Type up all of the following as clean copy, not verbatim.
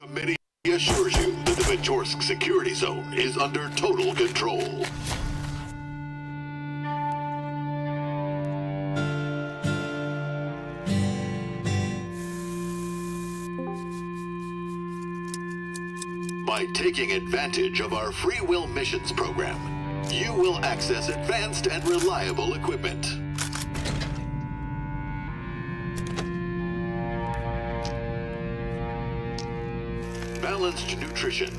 Committee assures you that the Ventorsk security zone is under total control. By taking advantage of our Free Will Missions program, you will access advanced and reliable equipment. Balanced nutrition,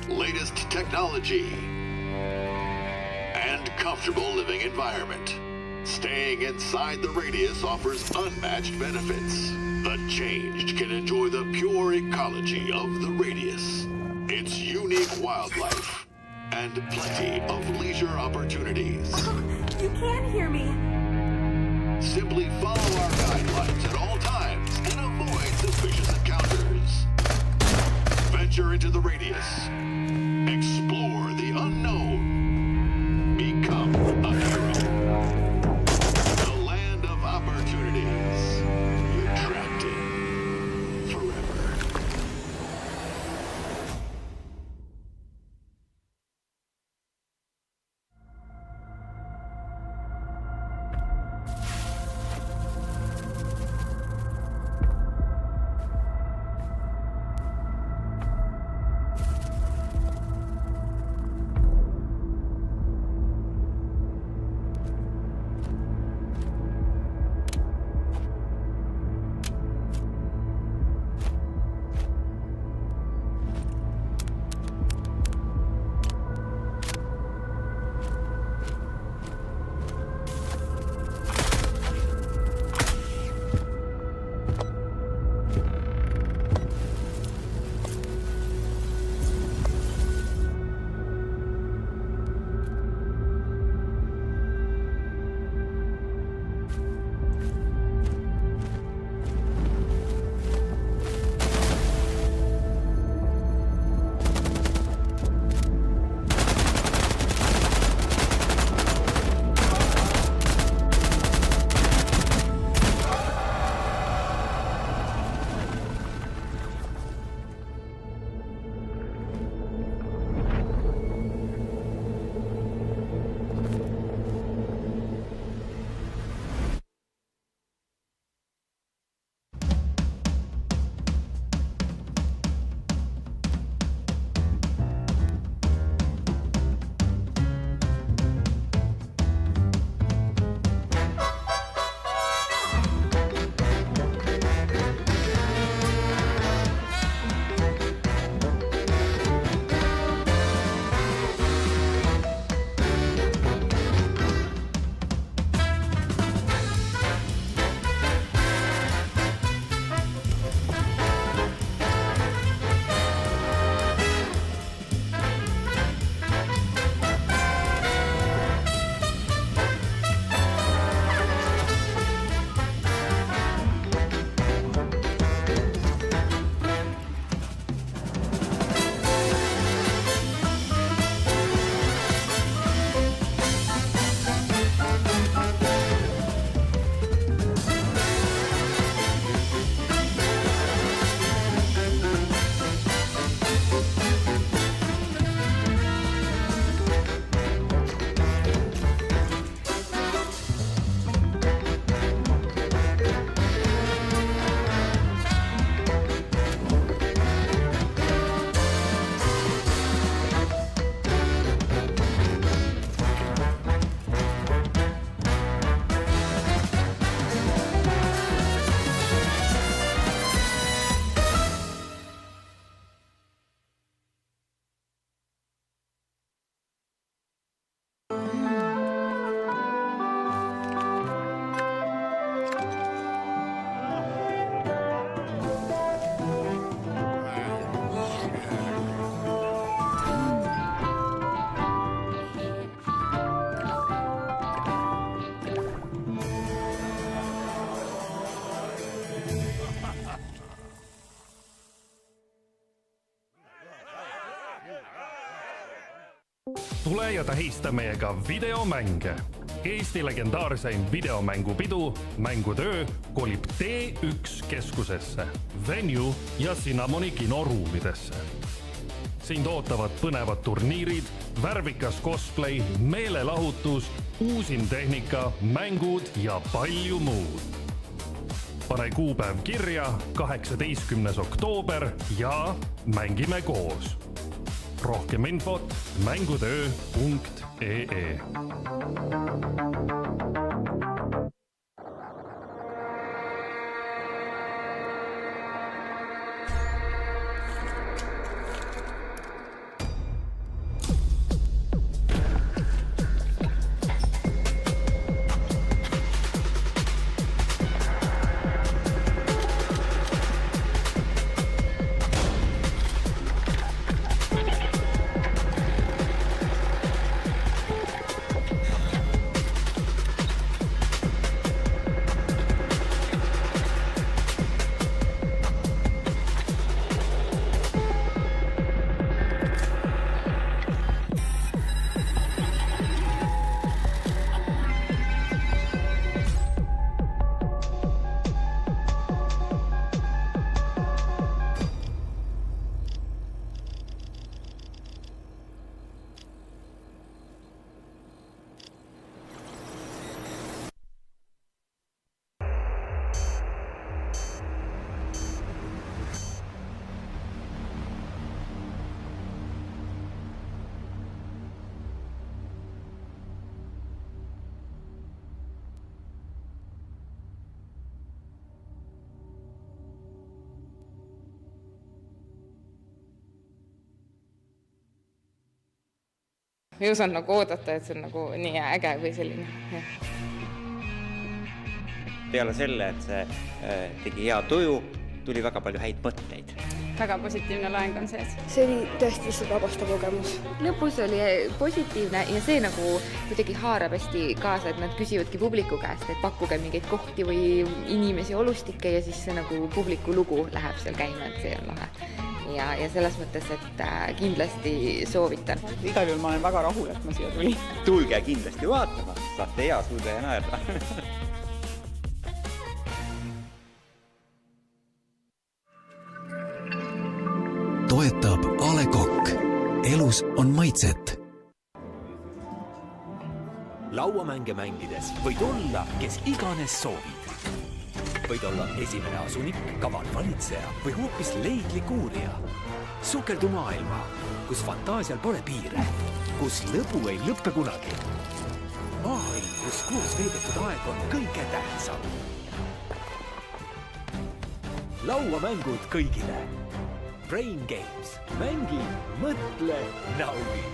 latest technology, and comfortable living environment. Staying inside the radius offers unmatched benefits. The Changed can enjoy the pure ecology of the radius, its unique wildlife, and plenty of leisure opportunities. Oh, you can hear me. Simply follow our guidelines at all times and avoid suspicious encounters. Venture into the radius. Explore the unknown. Become a hero. The land of opportunities. You're trapped in forever. tule ja tähista meiega videomänge. Eesti legendaarseim videomängupidu Mängutöö kolib T1 keskusesse, Venue ja Cinnamoni kinoruumidesse. Sind ootavad põnevad turniirid, värvikas cosplay, meelelahutus, uusim tehnika, mängud ja palju muud. Pane kuupäev kirja 18. oktoober ja mängime koos. Rohkem infot mängutöö.ee. Ei osanud nagu oodata, et see on nagu nii äge või selline. Ja. Peale selle, et see tegi hea tuju, tuli väga palju häid mõtteid. Väga positiivne laeng on sees. See oli tõesti lihtsalt vabastav kogemus. Lõpus oli positiivne ja see nagu kuidagi haarab hästi kaasa, et nad küsivadki publiku käest, et pakkuge mingeid kohti või inimesi olustikke ja siis see nagu publiku lugu läheb seal käima, et see on lahe. Ja selles mõttes, et kindlasti soovitan. Igal juhul ma olen väga rahul, et ma siia tulin. Tulge kindlasti vaatama, saate hea suuda ja naerda. Toetab A. Le Coq. Elus on maitset. Lauamänge mängides võid olla, kes iganes soovid. Võid olla esimene asunik, kaval valitseja või hoopis leidlik uurija. Sukeldu maailma, kus fantaasial pole piire, kus lõbu ei lõppe kunagi. Maailm, kus koos veedetud aeg on kõige tähtsam. Lauamängud kõigile. Brain Games. Mängi, mõtle, naudi.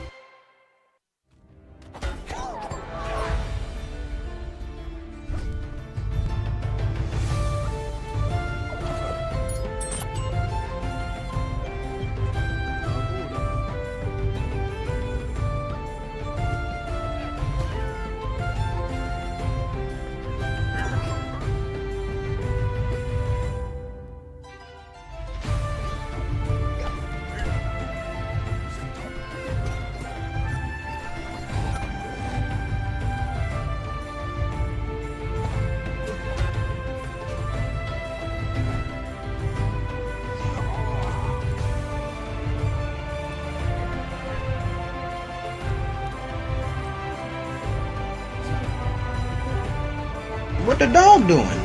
What the dog doing?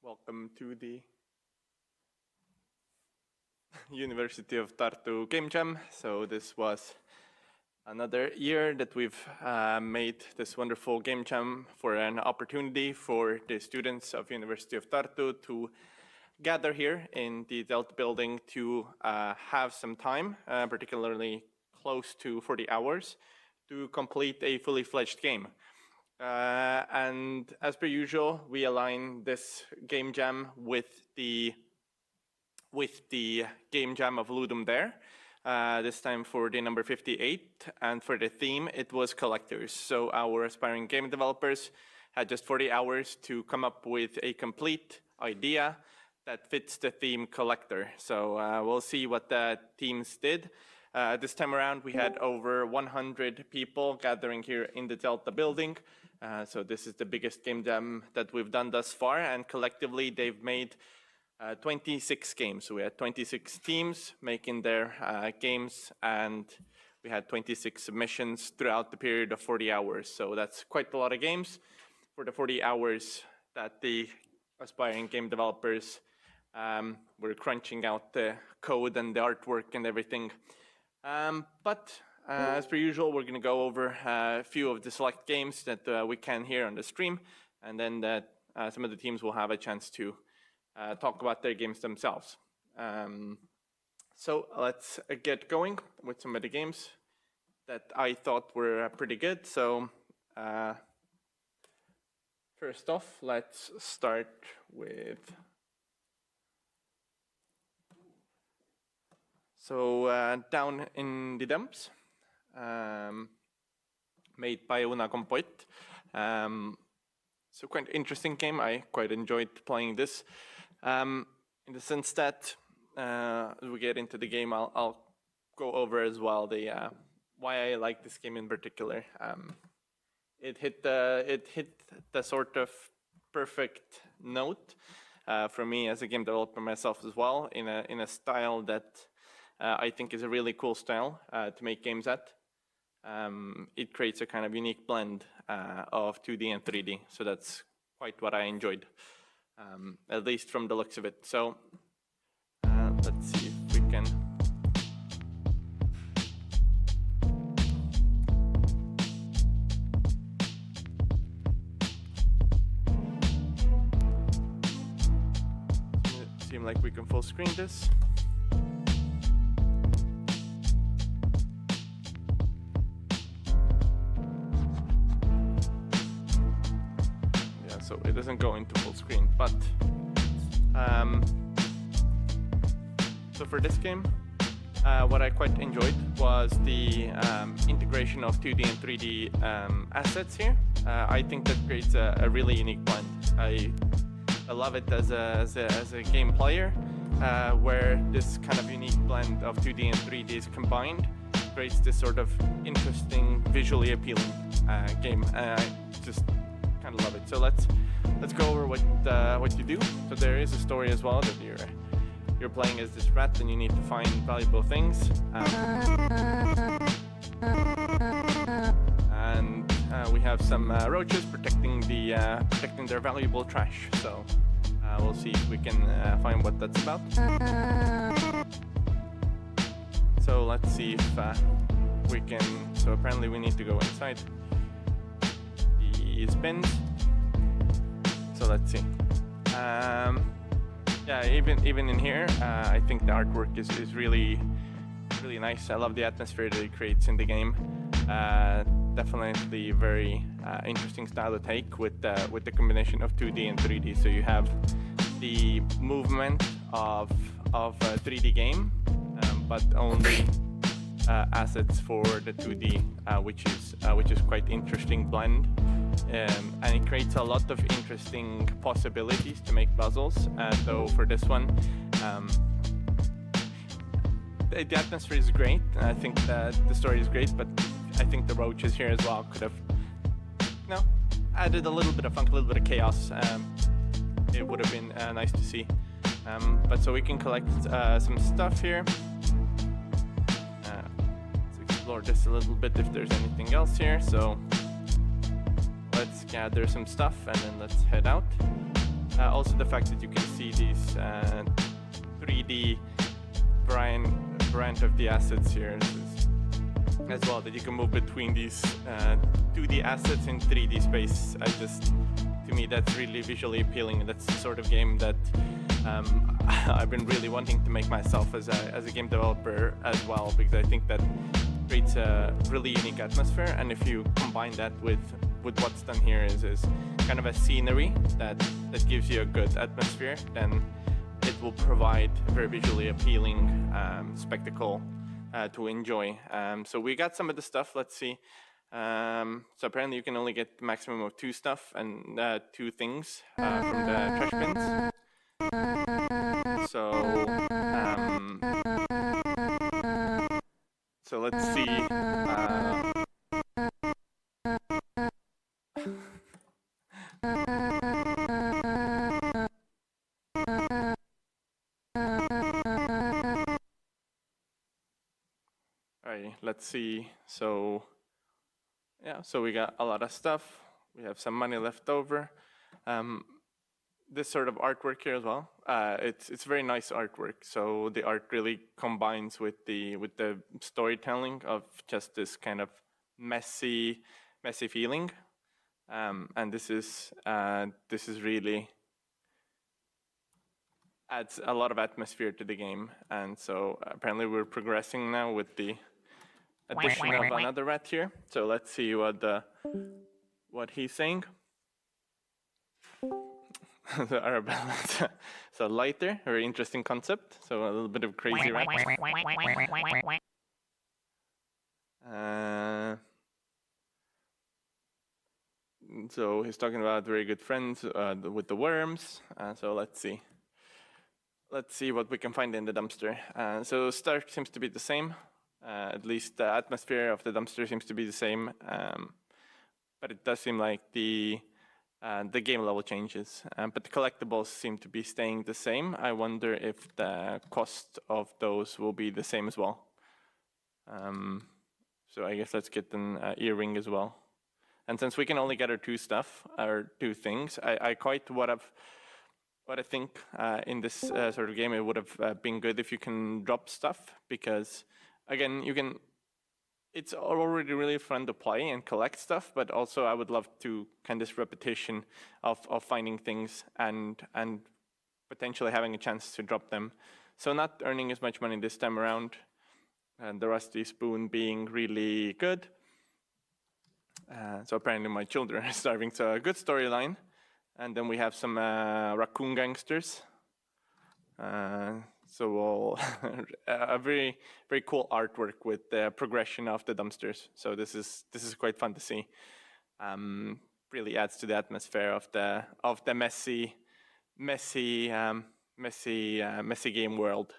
Welcome to the University of Tartu Game Jam. So this was another year that we've made this wonderful game jam for an opportunity for the students of University of Tartu to gather here in the Delta building to have some time, particularly close to 40 hours, to complete a fully fledged game. And as per usual, we align this game jam with the game jam of Ludum Dare, this time for the number 58, and for the theme it was collectors. So our aspiring game developers had just 40 hours to come up with a complete idea that fits the theme collector. So we'll see what the teams did. This time around we had over 100 people gathering here in the Delta building. So this is the biggest game jam that we've done thus far, and collectively they've made 26 games. So we had 26 teams making their games, and we had 26 submissions throughout the period of 40 hours. So that's quite a lot of games for the 40 hours that the aspiring game developers were crunching out the code and the artwork and everything. But as per usual, we're going to go over a few of the select games that we can hear on the stream, and then some of the teams will have a chance to talk about their games themselves. So let's get going with some of the games that I thought were pretty good. So first off, let's start with... So Down in the Dumps, made by Una Compoit. So quite interesting game. I quite enjoyed playing this. In the sense that as we get into the game, I'll go over as well the why I like this game in particular. It hit the sort of perfect note for me as a game developer myself as well, in a style that I think is a really cool style to make games at. It creates a kind of unique blend of 2D and 3D, so that's quite what I enjoyed, at least from the looks of it. So let's see if we can... Seem like we can full screen this. So it doesn't go into full screen, but so for this game, what I quite enjoyed was the integration of 2D and 3D assets here. I think that creates a really unique blend. I love it as a game player, where this kind of unique blend of 2D and 3D is combined, creates this sort of interesting, visually appealing game. I just kind of love it. So let's go over what you do. So there is a story as well, that you're playing as this rat and you need to find valuable things. And we have some roaches protecting their valuable trash. So we'll see if we can find what that's about. So let's see if we can. So apparently we need to go inside these bins. So let's see. Yeah, even in here, I think the artwork is really nice. I love the atmosphere that it creates in the game. Definitely very interesting style to take with the combination of 2D and 3D. So you have the movement of a 3D game, but only assets for the 2D, which is quite interesting blend. And it creates a lot of interesting possibilities to make puzzles. So for this one, the atmosphere is great. I think that the story is great, but I think the roaches here as well could have, added a little bit of funk, a little bit of chaos. It would have been nice to see. But so we can collect some stuff here. Let's explore this a little bit if there's anything else here. So let's gather some stuff and then let's head out. Also the fact that you can see these 3D variant of the assets here as well, that you can move between these 2D assets in 3D space. To me, that's really visually appealing, and that's the sort of game that I've been really wanting to make myself as a game developer as well, because I think that creates a really unique atmosphere. And if you combine that with what's done here is kind of a scenery that gives you a good atmosphere, then it will provide a very visually appealing spectacle to enjoy. So we got some of the stuff. Let's see. So apparently you can only get the maximum of 2 stuff and 2 things from the trash bins. So let's see. Alright, let's see. So yeah, so we got a lot of stuff. We have some money left over. This sort of artwork here as well. It's very nice artwork. So the art really combines with the storytelling of just this kind of messy feeling. And this is really adds a lot of atmosphere to the game. And so apparently we're progressing now with the addition of another rat here. So let's see what he's saying. So Arabella's so lighter, very interesting concept. So a little bit of crazy rat. So he's talking about very good friends with the worms. So let's see. Let's see what we can find in the dumpster. So start seems to be the same. At least the atmosphere of the dumpster seems to be the same. But it does seem like the game level changes. But the collectibles seem to be staying the same. I wonder if the cost of those will be the same as well. So I guess let's get an earring as well. And since we can only gather 2 stuff, or 2 things, I quite what I think in this sort of game, it would have been good if you can drop stuff, because again, it's already really fun to play and collect stuff, but also I would love to kind of this repetition of finding things and potentially having a chance to drop them. So not earning as much money this time around, and the rusty spoon being really good. So apparently my children are starving, so a good storyline. And then we have some raccoon gangsters. So a very, very cool artwork with the progression of the dumpsters. So this is quite fun to see. Really adds to the atmosphere of the messy game world.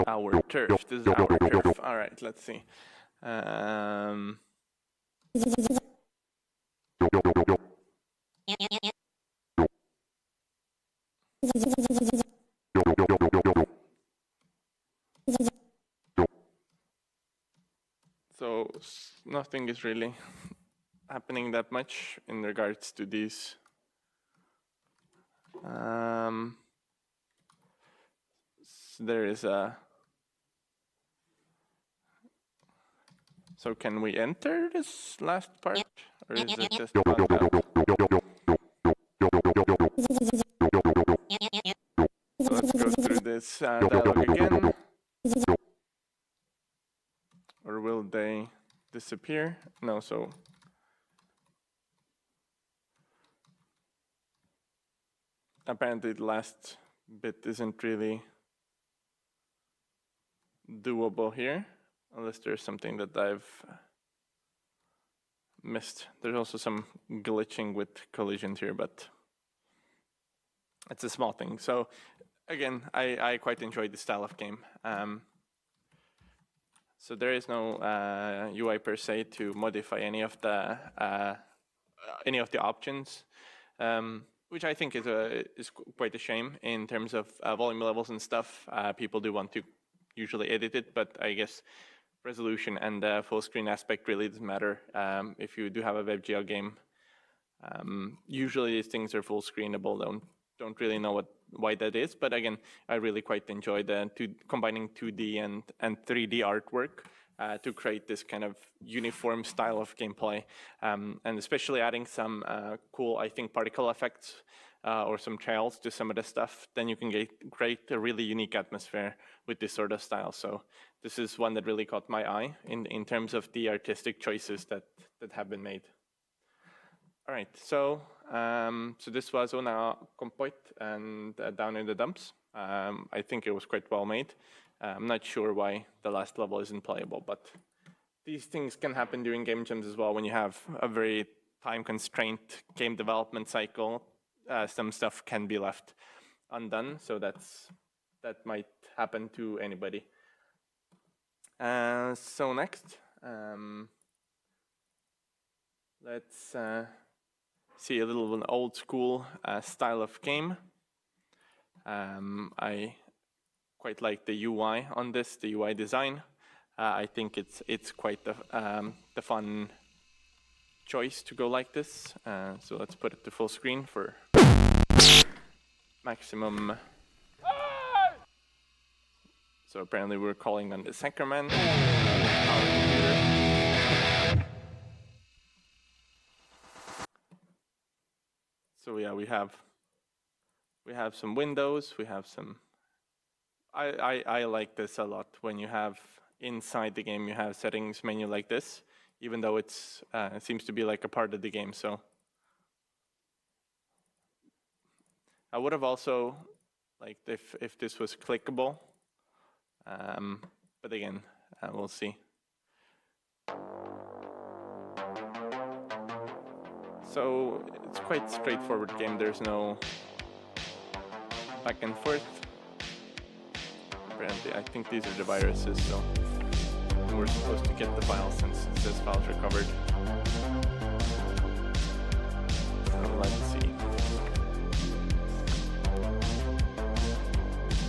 Our turf. This is our turf. All right, let's see. So nothing is really happening that much in regards to these. So there is a. So can we enter this last part, or is it just bugged out? So let's go through this dialogue again. Or will they disappear? No, so. Apparently the last bit isn't really doable here, unless there's something that I've missed. There's also some glitching with collisions here, but it's a small thing. So again, I quite enjoyed this style of game. So there is no UI per se to modify any of the options, which I think is quite a shame in terms of volume levels and stuff. People do want to usually edit it, but I guess resolution and the full screen aspect really doesn't matter if you do have a WebGL game. Usually these things are full screenable. Don't really know why that is, but again, I really quite enjoy combining 2D and 3D artwork to create this kind of uniform style of gameplay, and especially adding some cool, I think, particle effects or some trails to some of the stuff. Then you can create a really unique atmosphere with this sort of style. So this is one that really caught my eye in terms of the artistic choices that have been made. All right, so this was Una Compoit and Down in the Dumps. I think it was quite well made. I'm not sure why the last level isn't playable, but these things can happen during game jams as well when you have a very time-constrained game development cycle. Some stuff can be left undone, so that might happen to anybody. So next, let's see a little of an old school style of game. I quite like the UI on this, the UI design. I think it's quite the fun choice to go like this. So let's put it to full screen for maximum. So apparently we're calling on the Sankerman. So yeah, we have some windows, we have some. I like this a lot when you have inside the game you have settings menu like this, even though it seems to be like a part of the game. So I would have also liked if this was clickable, but again, we'll see. So it's quite straightforward game. There's no back and forth. Apparently, I think these are the viruses, so we're supposed to get the files since it says files recovered. So let's see.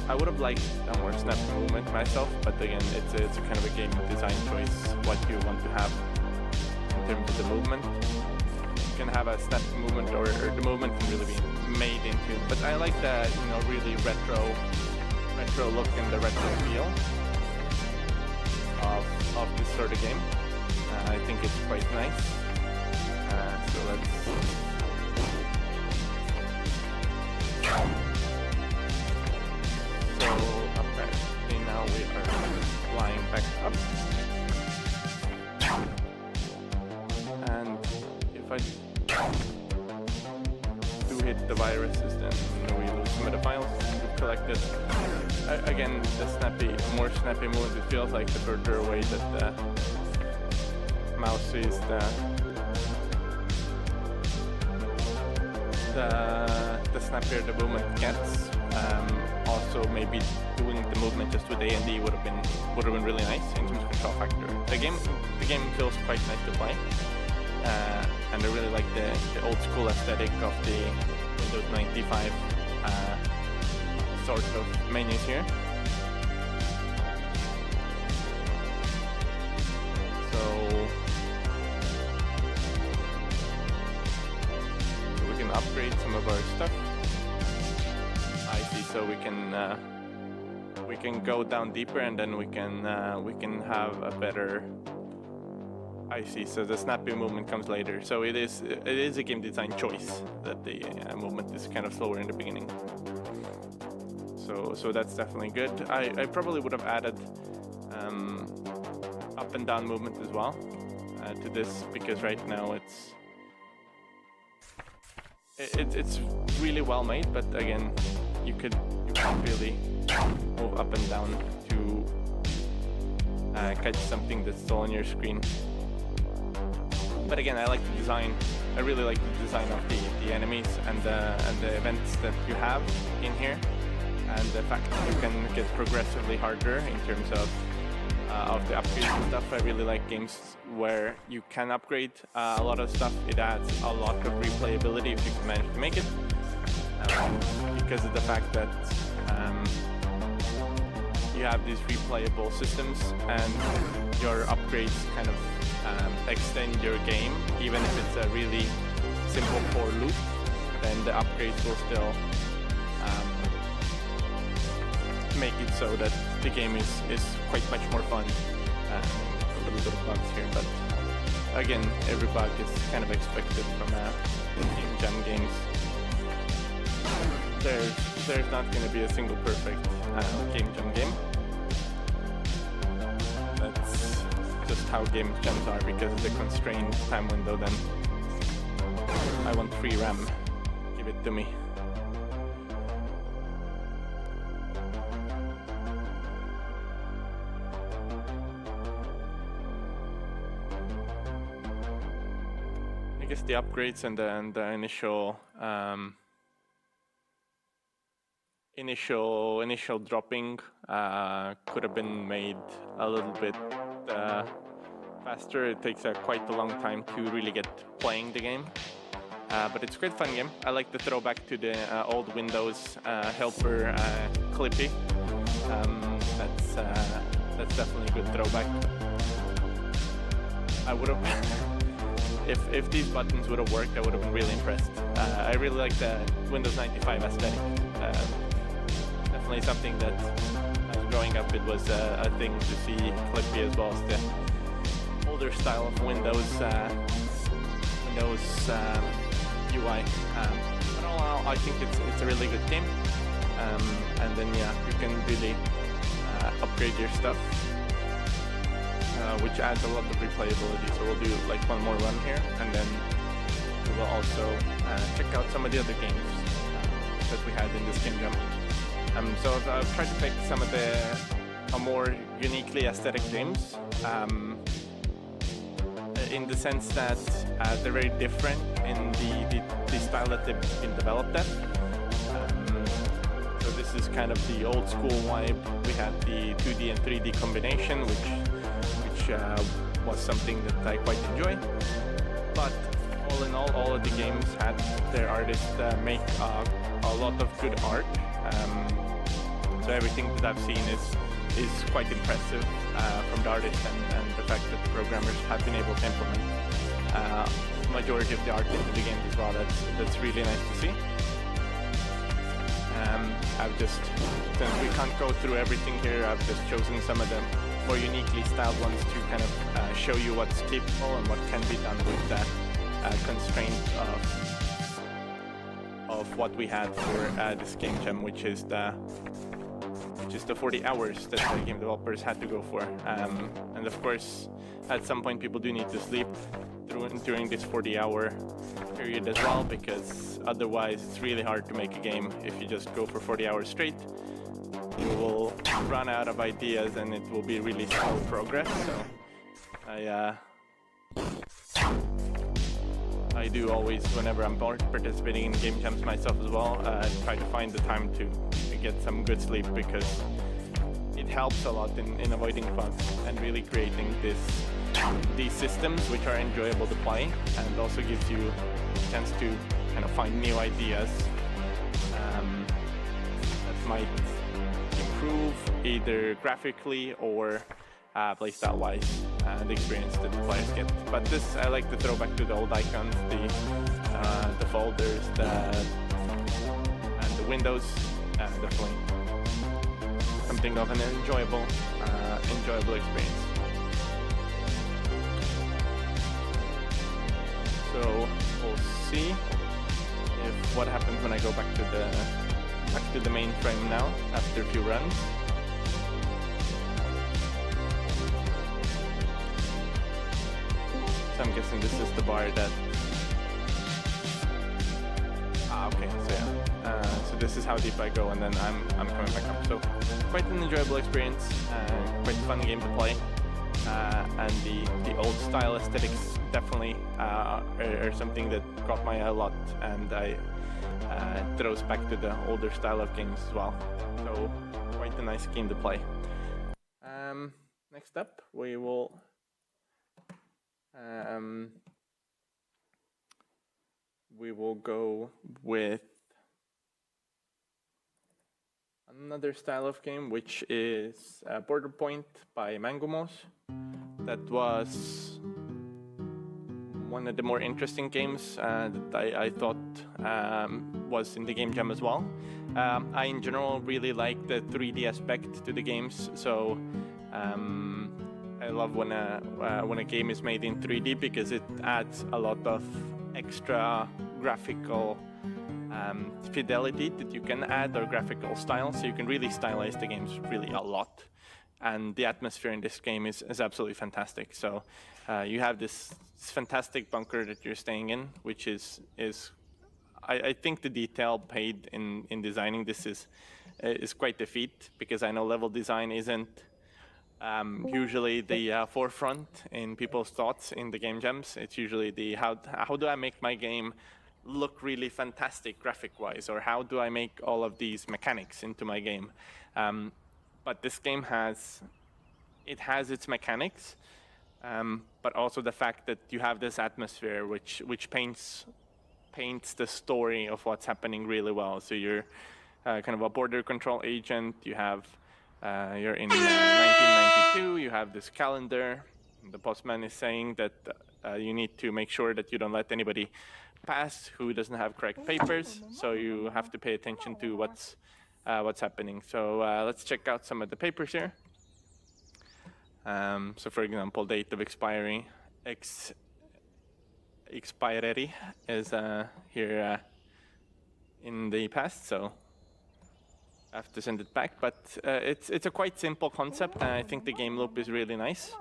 I would have liked a more snappy movement myself, but again, it's a kind of a game design choice what you want to have in terms of the movement. You can have a snappy movement, or the movement can really be made into. But I like the really retro look and the retro feel of this sort of game. I think it's quite nice. So let's. So apparently now we are flying back up. And if I do hit the viruses, then we lose some of the files we've collected. Again, the more snappy movement, it feels like the further away that the mouse is, the snappier the movement gets. Also, maybe doing the movement just with A and D would have been really nice in terms of control factor. The game feels quite nice to play, and I really like the old school aesthetic of the Windows 95 sort of menus here. So we can upgrade some of our stuff. I see. So we can go down deeper, and then we can have a better. I see. So the snappy movement comes later. So it is a game design choice that the movement is kind of slower in the beginning. So that's definitely good. I probably would have added up and down movement as well to this, because right now it's really well made, but again, you can't really move up and down to catch something that's still on your screen. But again, I like the design. I really like the design of the enemies and the events that you have in here, and the fact that you can get progressively harder in terms of the upgrades and stuff. I really like games where you can upgrade a lot of stuff. It adds a lot of replayability if you can manage to make it, because of the fact that you have these replayable systems, and your upgrades kind of extend your game. Even if it's a really simple core loop, then the upgrades will still make it so that the game is quite much more fun. A little bit of bugs here, but again, every bug is kind of expected from game jam games. There's not going to be a single perfect game jam game. That's just how game jams are, because of the constrained time window. Then I want free RAM. Give it to me. I guess the upgrades and the initial dropping could have been made a little bit faster. It takes quite a long time to really get playing the game, but it's a great fun game. I like the throwback to the old Windows helper Clippy. That's definitely a good throwback. I would have. If these buttons would have worked, I would have been really impressed. I really like the Windows 95 aesthetic. Definitely something that, growing up, it was a thing to see Clippy, as well as the older style of Windows UI. But all in all, I think it's a really good game. And then you can really upgrade your stuff, which adds a lot of replayability. So we'll do like one more run here, and then we will also check out some of the other games that we had in this game jam. So I've tried to pick some of the more uniquely aesthetic games, in the sense that they're very different in the style that they've been developed at. So this is kind of the old school vibe. We had the 2D and 3D combination, which was something that I quite enjoy. But all in all of the games had their artists make a lot of good art. So everything that I've seen is quite impressive from the artists, and the fact that the programmers have been able to implement majority of the art into the games as well. That's really nice to see. I've just, since we can't go through everything here, I've just chosen some of the more uniquely styled ones to kind of show you what's capable and what can be done with that constraint of what we had for this game jam, which is the 40 hours that the game developers had to go for. And of course, at some point people do need to sleep during this 40-hour period as well, because otherwise it's really hard to make a game. If you just go for 40 hours straight, you will run out of ideas and it will be really slow progress. So I do always, whenever I'm participating in game jams myself as well, try to find the time to get some good sleep, because it helps a lot in avoiding bugs and really creating these systems which are enjoyable to play, and also gives you a chance to kind of find new ideas that might improve either graphically or playstyle wise the experience that the players get. But this, I like the throwback to the old icons, the folders, and the windows. Definitely something of an enjoyable experience. So we'll see if what happens when I go back to the main frame now after a few runs. So I'm guessing this is the bar that. Okay, so yeah. So this is how deep I go, and then I'm coming back up. So quite an enjoyable experience, quite a fun game to play, and the old style aesthetics definitely are something that caught my eye a lot, and it throws back to the older style of games as well. So quite a nice game to play. Next up, we will. We will go with another style of game, which is Border Point by Mangumos. That was one of the more interesting games that I thought was in the game jam as well. I, in general, really like the 3D aspect to the games, so I love when a game is made in 3D because it adds a lot of extra graphical fidelity that you can add, or graphical style, so you can really stylize the games really a lot. And the atmosphere in this game is absolutely fantastic. So you have this fantastic bunker that you're staying in, which is I think the detail paid in designing this is quite a feat, because I know level design isn't usually the forefront in people's thoughts in the game jams. It's usually the how do I make my game look really fantastic graphic-wise, or how do I make all of these mechanics into my game. But this game has its mechanics, but also the fact that you have this atmosphere which paints the story of what's happening really well. So you're kind of a border control agent. You have you're in 1992. You have this calendar. The postman is saying that you need to make sure that you don't let anybody pass who doesn't have correct papers. So you have to pay attention to what's happening. So let's check out some of the papers here. So for example, date of expiry is here in the past, so I have to send it back. But it's a quite simple concept, and I think the game loop is really nice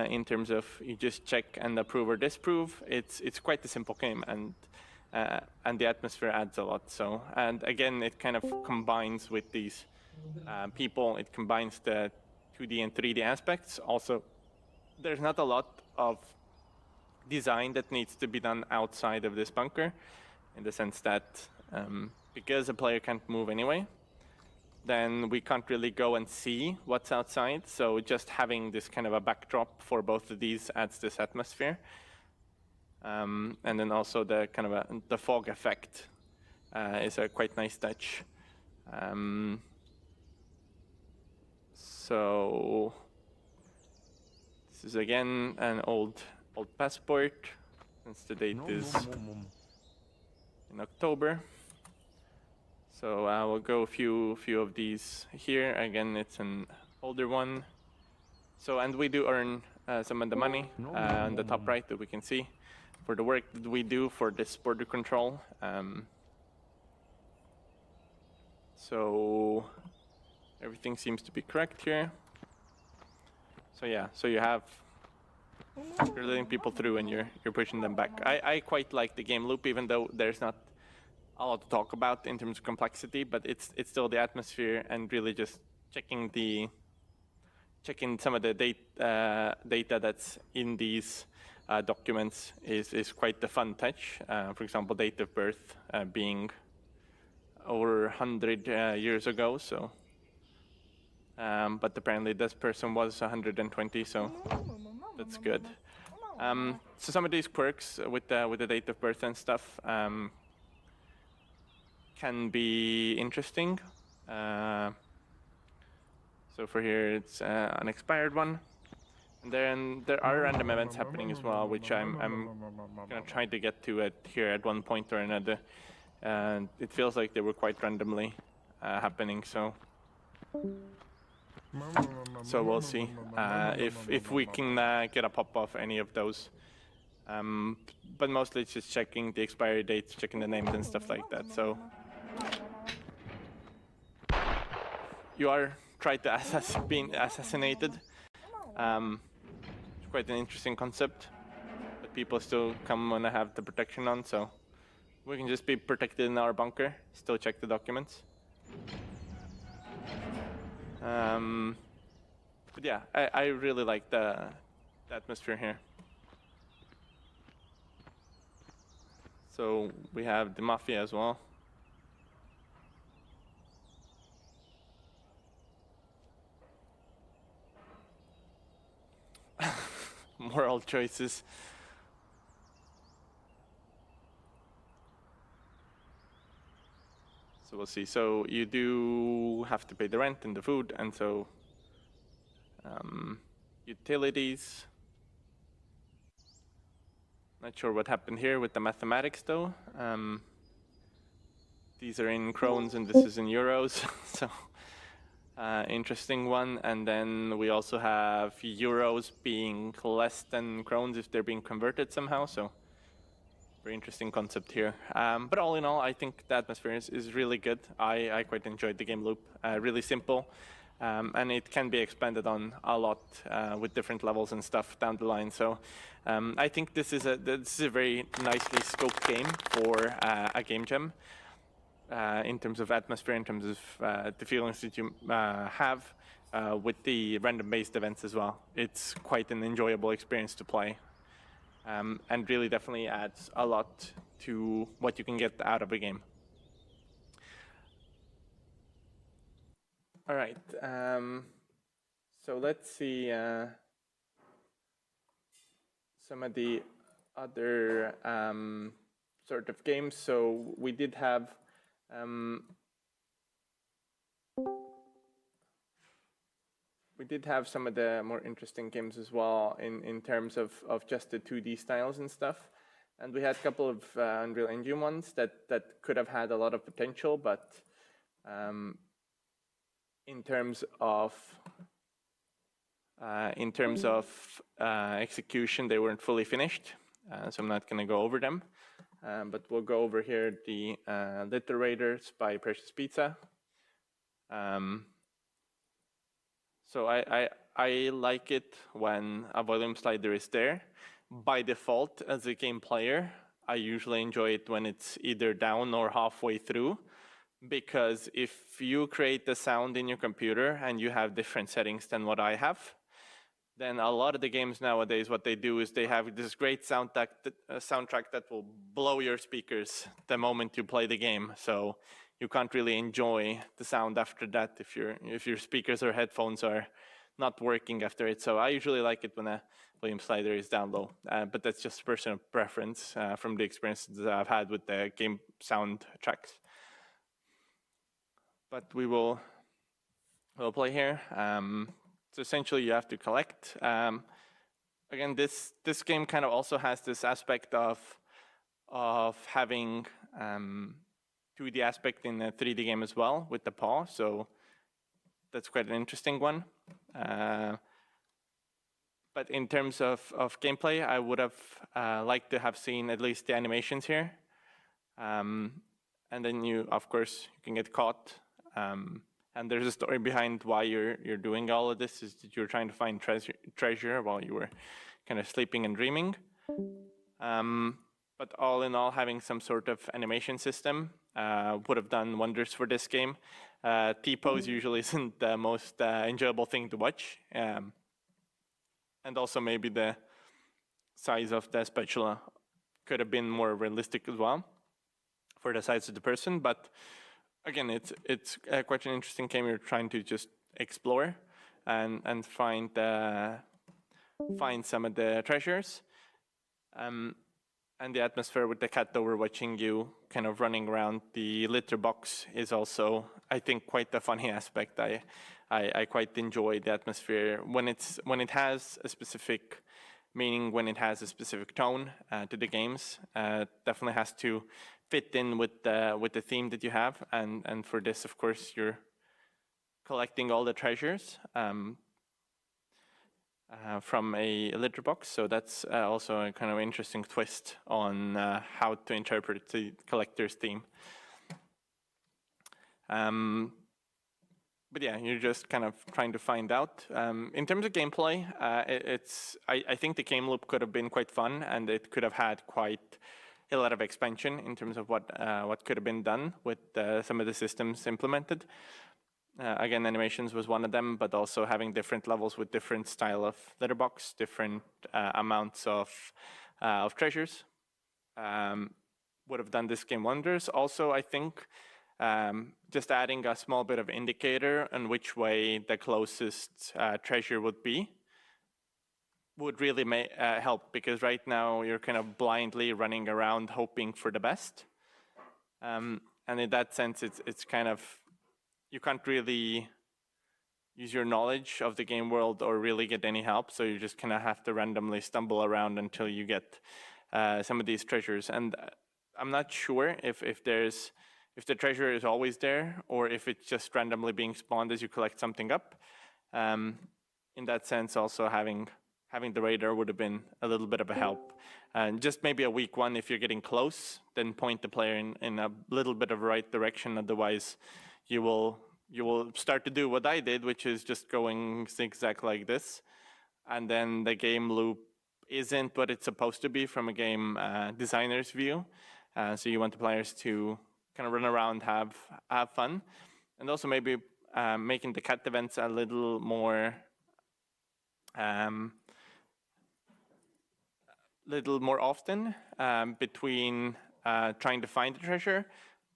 in terms of you just check and approve or disapprove. It's quite a simple game, and the atmosphere adds a lot. So, and again, it kind of combines with these people. It combines the 2D and 3D aspects. Also, there's not a lot of design that needs to be done outside of this bunker, in the sense that because a player can't move anyway, then we can't really go and see what's outside. So just having this kind of a backdrop for both of these adds this atmosphere. And then also the kind of the fog effect is a quite nice touch. So this is again an old passport, since the date is in October. So I will go a few of these here. Again, it's an older one. So, and we do earn some of the money on the top right that we can see for the work that we do for this border control. So everything seems to be correct here. So yeah, so you're letting people through and you're pushing them back. I quite like the game loop, even though there's not a lot to talk about in terms of complexity, but it's still the atmosphere, and really just checking some of the data that's in these documents is quite the fun touch. For example, date of birth being over 100 years ago, so but apparently this person was 120, so that's good. So some of these quirks with the date of birth and stuff can be interesting. So for here, it's an expired one. And then there are random events happening as well, which I'm gonna try to get to it here at one point or another. And it feels like they were quite randomly happening, so we'll see if we can get a pop of any of those. But mostly it's just checking the expiry dates, checking the names and stuff like that. So you are tried to being assassinated. It's quite an interesting concept, but people still come when I have the protection on, so we can just be protected in our bunker, still check the documents. But yeah, I really like the atmosphere here. So we have the mafia as well. Moral choices. So So we'll see. So you do have to pay the rent and the food, and so utilities. Not sure what happened here with the mathematics though. These are in krones and this is in euros, so interesting one. And then we also have euros being less than krones if they're being converted somehow, so very interesting concept here. But all in all, I think the atmosphere is really good. I quite enjoyed the game loop, really simple. And it can be expanded on a lot with different levels and stuff down the line. So I think this is a very nicely scoped game for a game jam in terms of atmosphere, in terms of the feelings that you have with the random-based events as well. It's quite an enjoyable experience to play, and really definitely adds a lot to what you can get out of a game. All right, so let's see some of the other sort of games. So we did have some of the more interesting games as well in terms of just the 2D styles and stuff. And we had a couple of Unreal Engine ones that could have had a lot of potential, but in terms of execution, they weren't fully finished, so I'm not going to go over them. But we'll go over here the Literators by Precious Pizza. So I like it when a volume slider is there. By default, as a game player, I usually enjoy it when it's either down or halfway through. Because if you create the sound in your computer and you have different settings than what I have, then a lot of the games nowadays, what they do is they have this great soundtrack that will blow your speakers the moment you play the game. So you can't really enjoy the sound after that if your speakers or headphones are not working after it. So I usually like it when a volume slider is down low, but that's just personal preference from the experiences that I've had with the game soundtracks. But we'll play here. So essentially, you have to collect. Again, this game kind of also has this aspect of having 2D aspect in a 3D game as well with the paw. So that's quite an interesting one. But in terms of gameplay, I would have liked to have seen at least the animations here. And then of course, you can get caught. And there's a story behind why you're doing all of this, is that you're trying to find treasure while you were kind of sleeping and dreaming. But all in all, having some sort of animation system would have done wonders for this game. T-pose usually isn't the most enjoyable thing to watch. And also maybe the size of the spatula could have been more realistic as well for the size of the person. But again, it's quite an interesting game. You're trying to just explore and find some of the treasures. And the atmosphere with the cat overwatching you, kind of running around the litter box, is also, I think, quite a funny aspect. I quite enjoy the atmosphere when it has a specific meaning, when it has a specific tone to the games. Definitely has to fit in with the theme that you have, and for this, of course, you're collecting all the treasures from a litter box. So that's also a kind of interesting twist on how to interpret the collector's theme. But yeah, you're just kind of trying to find out. In terms of gameplay, I think the game loop could have been quite fun, and it could have had quite a lot of expansion in terms of what could have been done with some of the systems implemented. Again, animations was one of them, but also having different levels with different style of letterbox, different amounts of treasures would have done this game wonders. Also, I think just adding a small bit of indicator on which way the closest treasure would be would really help, because right now you're kind of blindly running around hoping for the best. And in that sense, it's kind of, you can't really use your knowledge of the game world or really get any help. So you just kind of have to randomly stumble around until you get some of these treasures. And I'm not sure if the treasure is always there or if it's just randomly being spawned as you collect something up. In that sense, also having the radar would have been a little bit of a help. And just maybe a weak one if you're getting close, then point the player in a little bit of right direction. Otherwise, you will start to do what I did, which is just going zigzag like this. And then the game loop isn't what it's supposed to be from a game designer's view. So you want the players to kind of run around, have fun. And also maybe making the cat events a little more often between trying to find the treasure,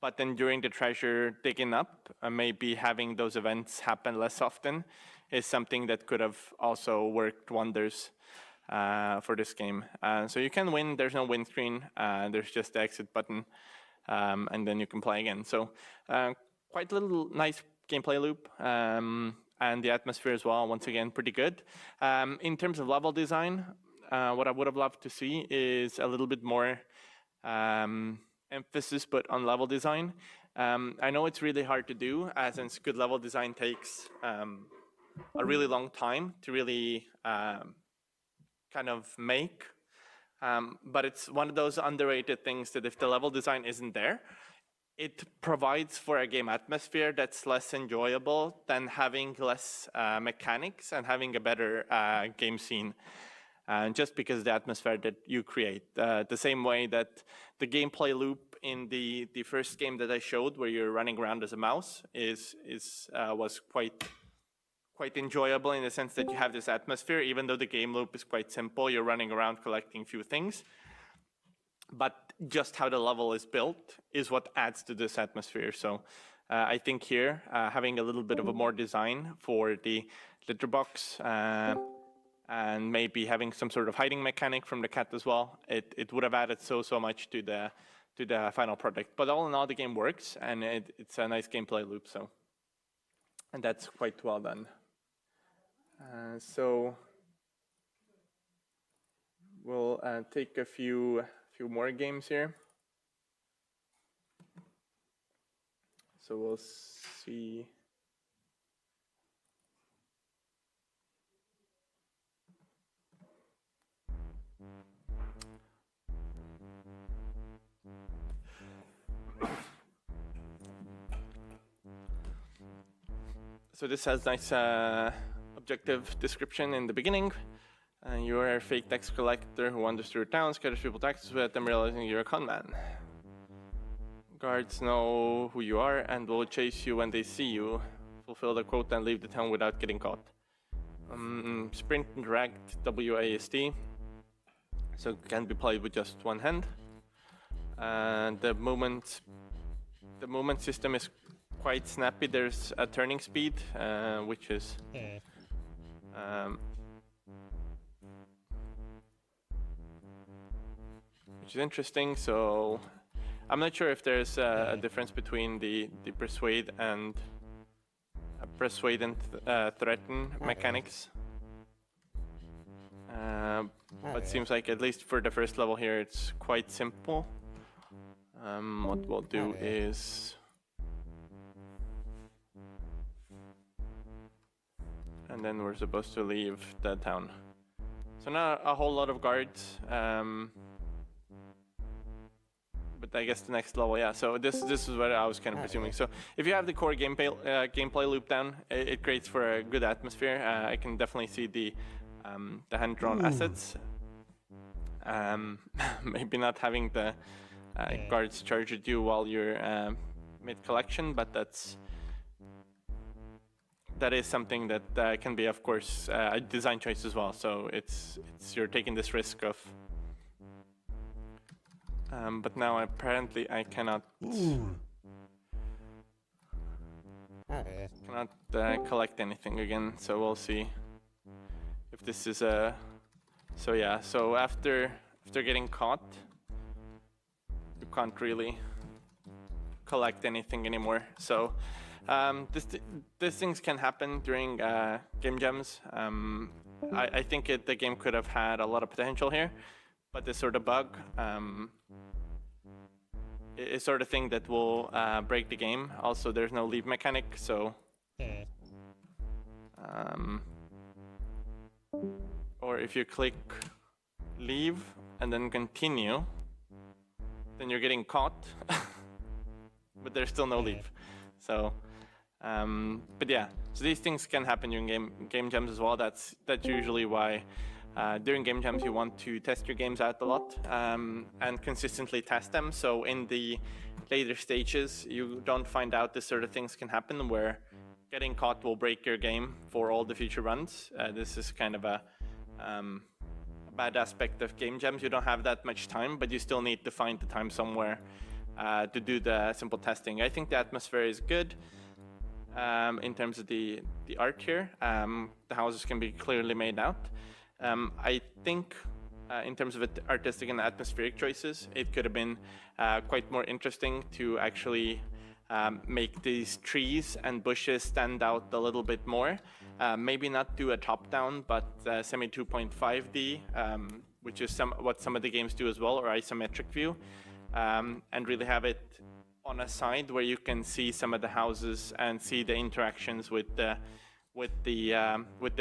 but then during the treasure digging up, maybe having those events happen less often is something that could have also worked wonders for this game. So you can win, there's no win screen, there's just the exit button, and then you can play again. So quite a little nice gameplay loop, and the atmosphere as well, once again, pretty good. In terms of level design, what I would have loved to see is a little bit more emphasis put on level design. I know it's really hard to do, since good level design takes a really long time to really kind of make. But it's one of those underrated things that if the level design isn't there, it provides for a game atmosphere that's less enjoyable than having less mechanics and having a better game scene. Just because the atmosphere that you create. The same way that the gameplay loop in the first game that I showed, where you're running around as a mouse, was quite enjoyable in the sense that you have this atmosphere, even though the game loop is quite simple. You're running around collecting few things. But just how the level is built is what adds to this atmosphere. So I think here, having a little bit of a more design for the litter box, and maybe having some sort of hiding mechanic from the cat as well, it would have added so much to the final product. But all in all, the game works, and it's a nice gameplay loop. So, and that's quite well done. So we'll take a few more games here. So we'll see. So this has nice objective description in the beginning. You are a fake tax collector who wanders through town, scatters people taxes without them realizing you're a con man. Guards know who you are and will chase you when they see you. Fulfill the quota and leave the town without getting caught. Sprint and interact, WASD. So it can be played with just one hand. The movement system is quite snappy. There's a turning speed, which is interesting. So I'm not sure if there's a difference between the persuade and threaten mechanics. But it seems like at least for the first level here, it's quite simple. What we'll do is, and then we're supposed to leave the town. So not a whole lot of guards, but I guess the next level, yeah. So this is what I was kind of presuming. So if you have the core gameplay loop down, it creates for a good atmosphere. I can definitely see the hand-drawn assets. Maybe not having the guards charge at you while you're mid-collection, but that is something that can be, of course, a design choice as well. So it's you're taking this risk of. But now apparently I cannot collect anything again. So we'll see if this is a. So yeah. So after getting caught, you can't collect anything anymore. So these things can happen during game jams. I think the game could have had a lot of potential here, but this sort of bug is sort of thing that will break the game. Also, there's no leave mechanic, so or if you click leave and then continue, then you're getting caught, but there's still no leave. So, but yeah, so these things can happen during game jams as well. That's usually why during game jams you want to test your games out a lot and consistently test them. So in the later stages, you don't find out this sort of things can happen where getting caught will break your game for all the future runs. This is kind of a bad aspect of game jams. You don't have that much time, but you still need to find the time somewhere to do the simple testing. I think the atmosphere is good in terms of the art here. The houses can be clearly made out. I think in terms of artistic and atmospheric choices, it could have been quite more interesting to actually make these trees and bushes stand out a little bit more. Maybe not do a top-down, but semi 2.5D, which is what some of the games do as well, or isometric view, and really have it on a side where you can see some of the houses and see the interactions with the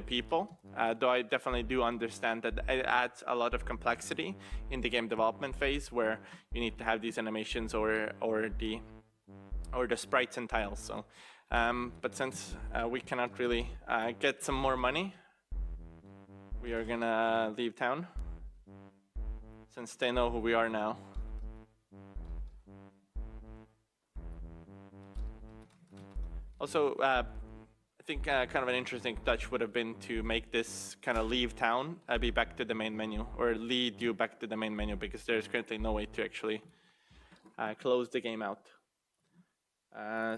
people. Though I definitely do understand that it adds a lot of complexity in the game development phase, where you need to have these animations or the sprites and tiles. So, but since we cannot really get some more money, we are gonna leave town, since they know who we are now. Also, I think kind of an interesting touch would have been to make this kind of leave town, be back to the main menu, or lead you back to the main menu, because there's currently no way to actually close the game out.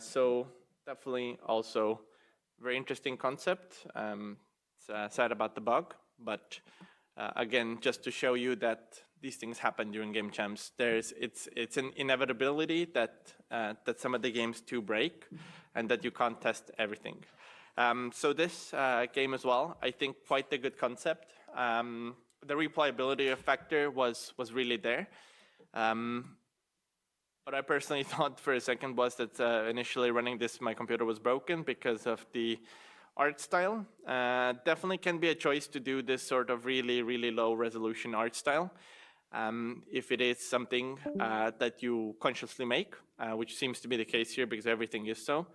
So definitely also very interesting concept. It's sad about the bug, but again, just to show you that these things happen during game jams. It's an inevitability that some of the games do break, and that you can't test everything. So this game as well, I think quite a good concept. The replayability factor was really there. What I personally thought for a second was that initially running this, my computer was broken because of the art style. Definitely can be a choice to do this sort of really, really low resolution art style. If it is something that you consciously make, which seems to be the case here because everything is so.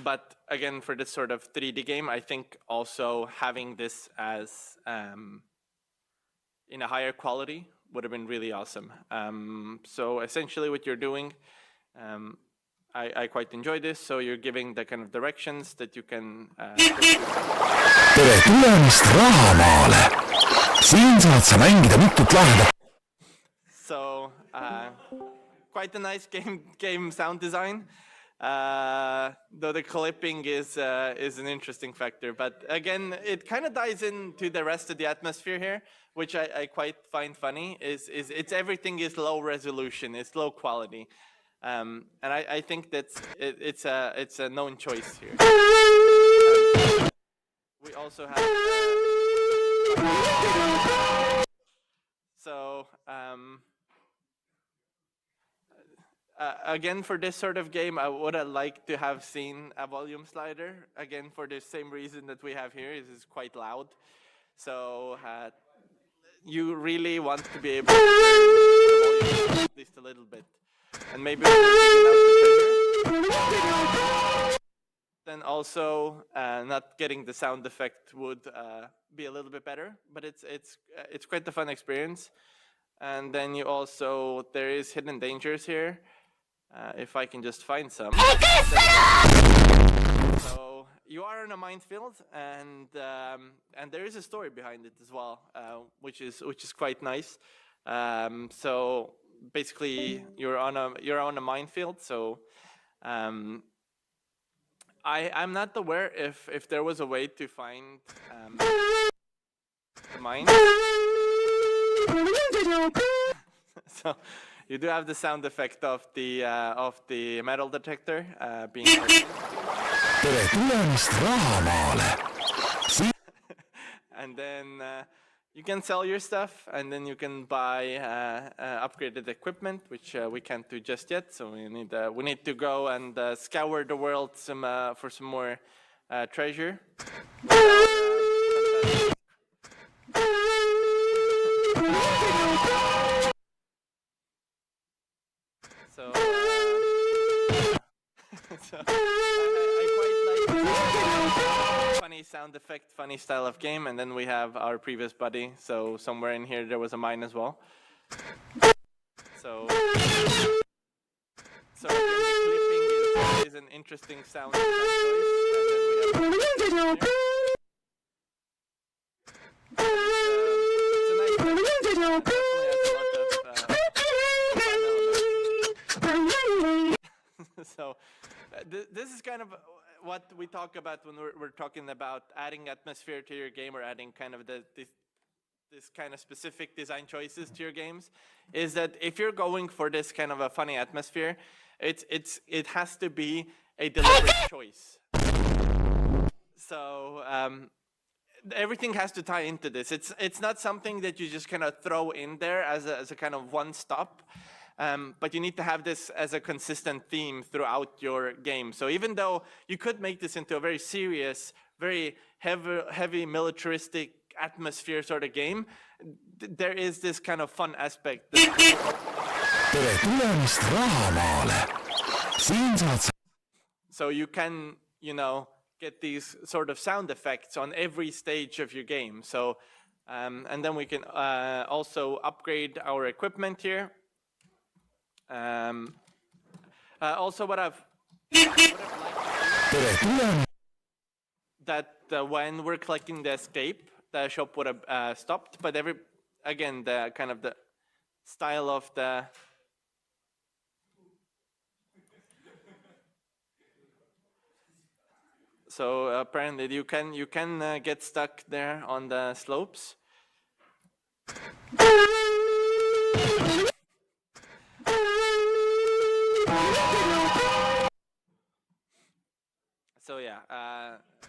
But again, for this sort of 3D game, I think also having this as in a higher quality would have been really awesome. So essentially what you're doing, I quite enjoy this. So you're giving the kind of directions that you can... Tere tulemast Rahamaale! Siin saad sa mängida mitut lahedat. So, quite a nice game sound design. Though the clipping is an interesting factor, but again, it kind of dies into the rest of the atmosphere here, which I quite find funny. Is it's everything is low resolution, it's low quality, and I think that's it's a known choice here. We also have so. Again, for this sort of game, I would have liked to have seen a volume slider. Again, for the same reason that we have here, it is quite loud. So you really want to be able to turn the volume at least a little bit. And maybe when you're digging out the treasure, then also not getting the sound effect would be a little bit better. But it's quite a fun experience. And then you also, there is hidden dangers here. If I can just find some. So you are in a minefield, and there is a story behind it as well, which is quite nice. So basically, you're on a minefield. So I'm not aware if there was a way to find the mine. So You do have the sound effect of the metal detector being. tere tulemast Rahamaale. And then you can sell your stuff, and then you can buy upgraded equipment, which we can't do just yet. So we need to go and scour the world for some more treasure. So, so I quite like funny sound effect, funny style of game, and then we have our previous buddy. So somewhere in here there was a mine as well. So again, the clipping is an interesting sound choice. And then we have it's a nice definitely has a lot of fun elements. So this is kind of what we talk about when we're talking about adding atmosphere to your game, or adding kind of this kind of specific design choices to your games, is that if you're going for this kind of a funny atmosphere, it has to be a deliberate choice. So everything has to tie into this. It's not something that you just kind of throw in there as a kind of one stop. But you need to have this as a consistent theme throughout your game. So even though you could make this into a very serious, very heavy militaristic atmosphere sort of game, there is this kind of fun aspect. tere tulemast Rahamaale. Siin saad So you can, get these sort of sound effects on every stage of your game. So, and then we can also upgrade our equipment here. Also, what I've that when we're clicking the escape, the shop would have stopped. But again, the kind of the style of the so apparently you can get stuck there on the slopes. So yeah,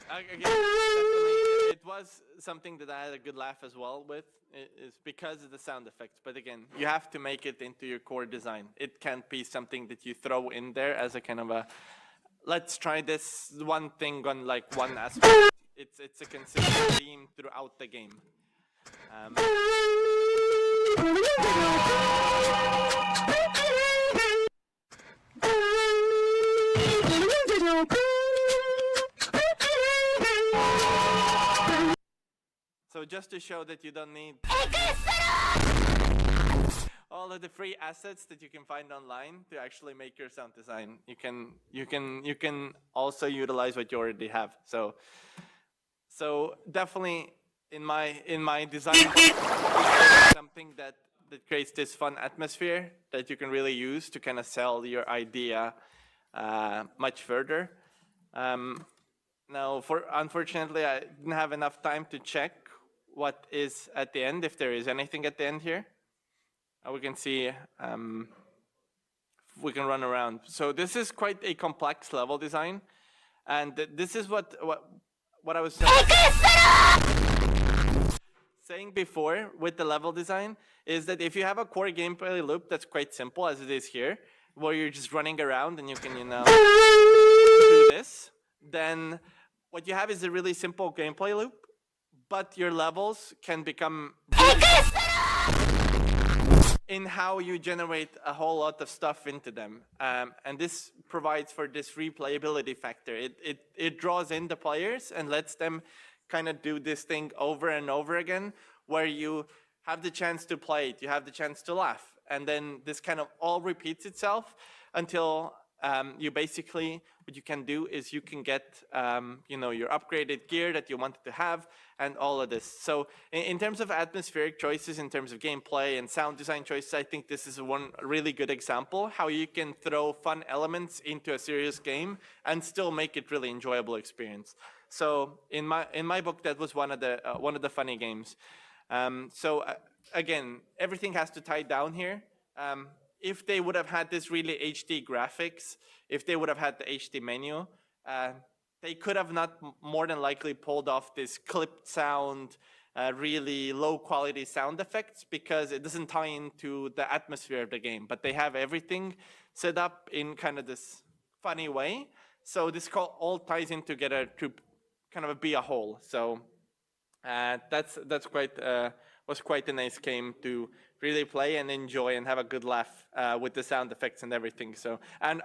again, definitely, it was something that I had a good laugh as well with, is because of the sound effects. But again, you have to make it into your core design. It can't be something that you throw in there as a kind of a, let's try this one thing on like one aspect. It's a consistent theme throughout the game. So just to show that you don't need all of the free assets that you can find online to actually make your sound design, you can also utilize what you already have. So definitely in my design something that creates this fun atmosphere that you can really use to kind of sell your idea much further. Now, unfortunately, I didn't have enough time to check what is at the end, if there is anything at the end here. We can see, we can run around. So this is quite a complex level design, and this is what I was saying before with the level design, is that if you have a core gameplay loop that's quite simple, as it is here, where you're just running around and you can, do this, then what you have is a really simple gameplay loop, but your levels can become really in how you generate a whole lot of stuff into them. And this provides for this replayability factor. It draws in the players and lets them kind of do this thing over and over again, where you have the chance to play it, you have the chance to laugh. And then this kind of all repeats itself until you basically, what you can do is you can get, your upgraded gear that you wanted to have and all of this. So in terms of atmospheric choices, in terms of gameplay and sound design choices, I think this is one really good example how you can throw fun elements into a serious game and still make it really enjoyable experience. So in my book, that was one of the funny games. Again, everything has to tie down here. if they would have had this really HD graphics, if they would have had the HD menu, they could have not more than likely pulled off this clipped sound, really low quality sound effects, because it doesn't tie into the atmosphere of the game. But they have everything set up in kind of this funny way. So this all ties in together to kind of be a whole. So that's was quite a nice game to really play and enjoy and have a good laugh with the sound effects and everything. So, and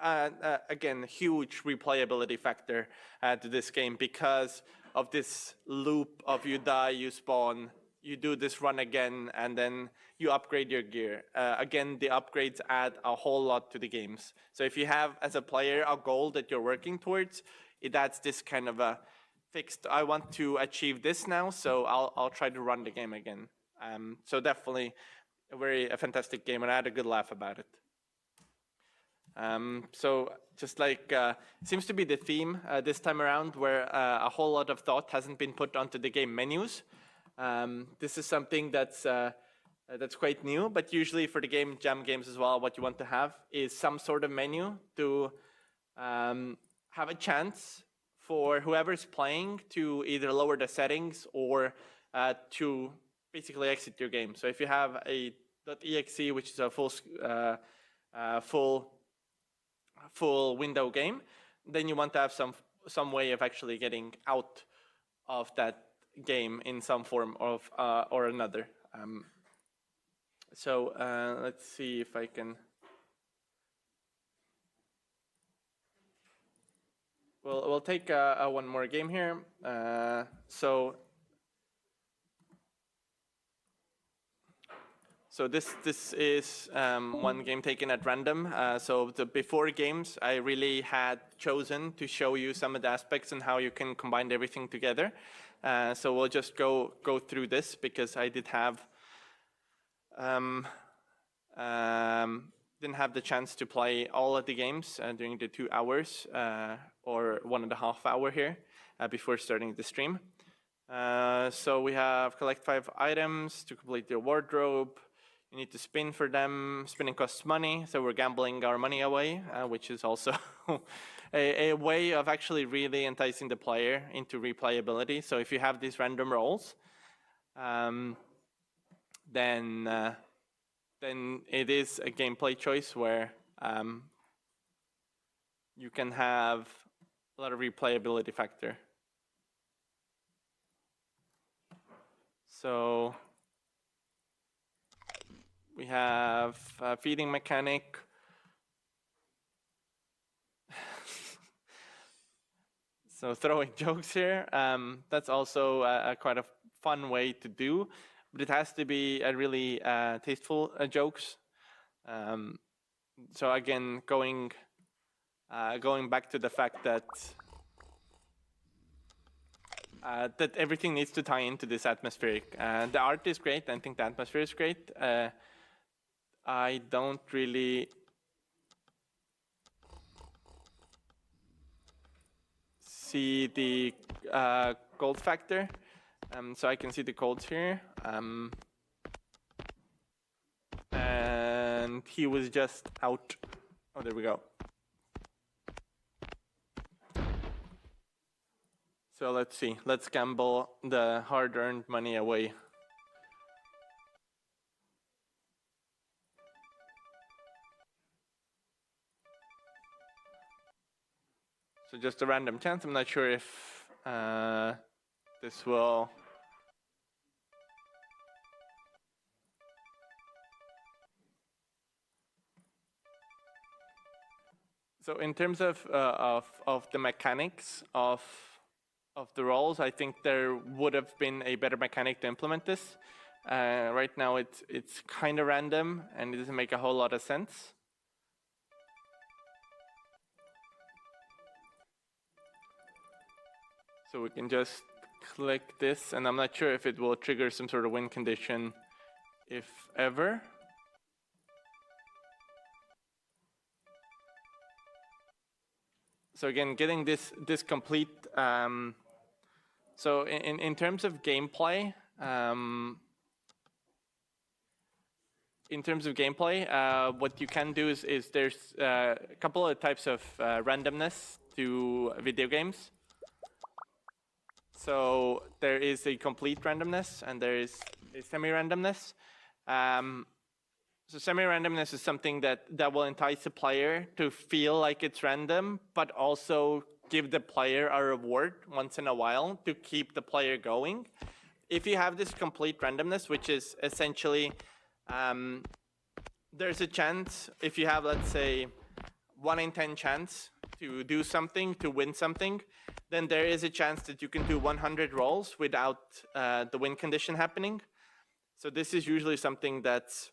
again, huge replayability factor to this game because of this loop of you die, you spawn, you do this run again, and then you upgrade your gear. Again, the upgrades add a whole lot to the games. So if you have, as a player, a goal that you're working towards, it adds this kind of a fixed, I want to achieve this now, so I'll try to run the game again. So definitely a fantastic game, and I had a good laugh about it. So just like, seems to be the theme this time around, where a whole lot of thought hasn't been put onto the game menus. This is something that's quite new, but usually for the jam games as well, what you want to have is some sort of menu to have a chance for whoever's playing to either lower the settings or to basically exit your game. So if you have a .exe, which is a full window game, then you want to have some way of actually getting out of that game in some form of or another. So let's see if I can. We'll take one more game here. So this is one game taken at random. So the before games, I really had chosen to show you some of the aspects and how you can combine everything together. So we'll just go through this because I did have didn't have the chance to play all of the games during the 2 hours or 1.5 hours here before starting the stream. So we have collect 5 items to complete your wardrobe. You need to spin for them. Spinning costs money, so we're gambling our money away, which is also a way of actually really enticing the player into replayability. So if you have these random rolls, then it is a gameplay choice where you can have a lot of replayability factor. So we have a feeding mechanic. So throwing jokes here, that's also quite a fun way to do, but it has to be a really tasteful jokes. So again, going back to the fact that that everything needs to tie into this atmospheric. The art is great. I think the atmosphere is great. I don't really see the gold factor, so I can see the codes here. And he was just out. Oh, there we go. So let's see. Let's gamble the hard-earned money away. So just a random chance. I'm not sure if this will. So in terms of the mechanics of the rolls, I think there would have been a better mechanic to implement this. Right now it's kind of random and it doesn't make a whole lot of sense. So we can just click this, and I'm not sure if it will trigger some sort of win condition, if ever. So again, getting this complete. So in terms of gameplay, in terms of gameplay, what you can do is there's a couple of types of randomness to video games. So there is a complete randomness and there is a semi-randomness. So semi-randomness is something that will entice the player to feel like it's random, but also give the player a reward once in a while to keep the player going. If you have this complete randomness, which is essentially, there's a chance, if you have, let's say, 1 in 10 chance to do something, to win something, then there is a chance that you can do 100 rolls without the win condition happening. So this is usually something that's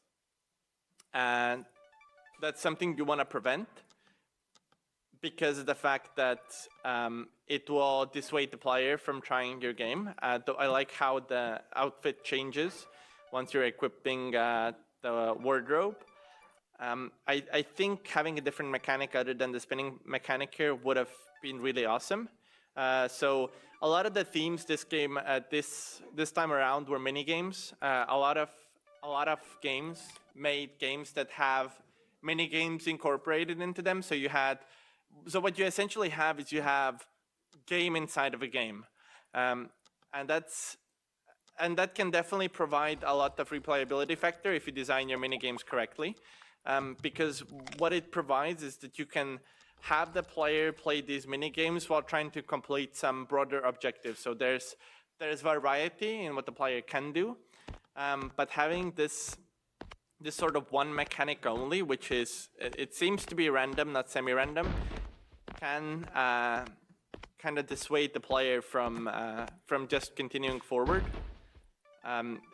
something you want to prevent, because of the fact that it will dissuade the player from trying your game. Though I like how the outfit changes once you're equipping the wardrobe. I think having a different mechanic other than the spinning mechanic here would have been really awesome. So a lot of the themes this game this time around were mini games. A lot of games made games that have mini games incorporated into them. So what you essentially have is you have game inside of a game, and that can definitely provide a lot of replayability factor if you design your mini games correctly. Because what it provides is that you can have the player play these mini games while trying to complete some broader objectives. So there's variety in what the player can do, but having this sort of one mechanic only, which is, it seems to be random, not semi-random, can kind of dissuade the player from just continuing forward,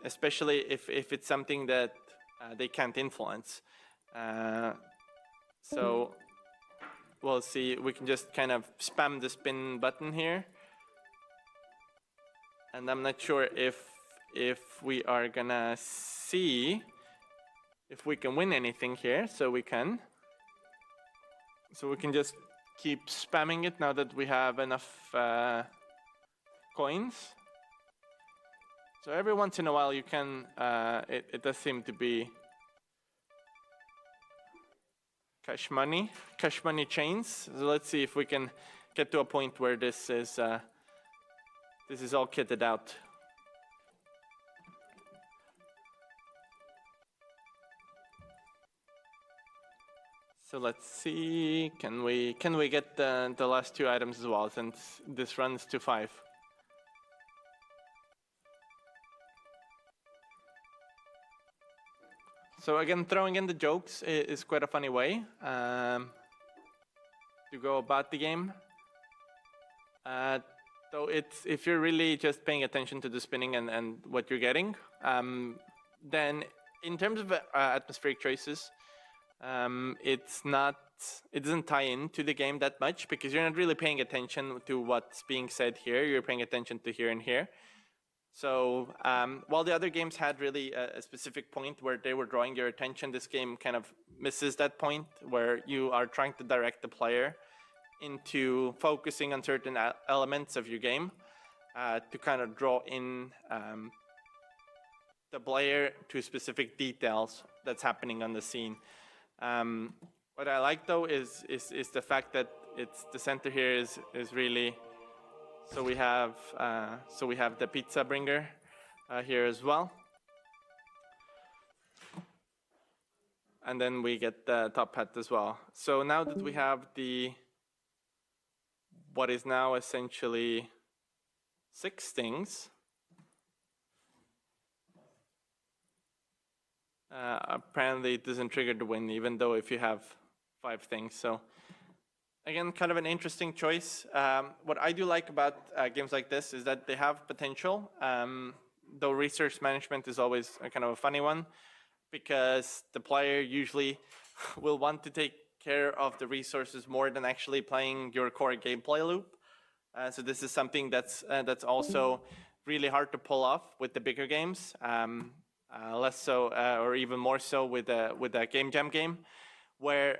especially if it's something that they can't influence. So we'll see, we can just kind of spam the spin button here. And I'm not sure if we are gonna see if we can win anything here, so we can just keep spamming it now that we have enough coins. So every once in a while you can, it does seem to be cash money chains. So let's see if we can get to a point where this is all kitted out. So let's see, can we get the last 2 items as well, since this runs to 5. So again, throwing in the jokes is quite a funny way to go about the game. So if you're really just paying attention to the spinning and what you're getting, then in terms of atmospheric choices, it doesn't tie into the game that much, because you're not really paying attention to what's being said here. You're paying attention to here and here. So while the other games had really a specific point where they were drawing your attention, this game kind of misses that point, where you are trying to direct the player into focusing on certain elements of your game to kind of draw in the player to specific details that's happening on the scene. What I like though is the fact that the center here is really, so we have the pizza bringer here as well, and then we get the top hat as well. So now that we have what is now essentially 6 things, apparently it doesn't trigger the win, even though if you have 5 things. So again, kind of an interesting choice. What I do like about games like this is that they have potential, though resource management is always a kind of a funny one, because the player usually will want to take care of the resources more than actually playing your core gameplay loop. So this is something that's also really hard to pull off with the bigger games. Less so, or even more so with a game jam game, where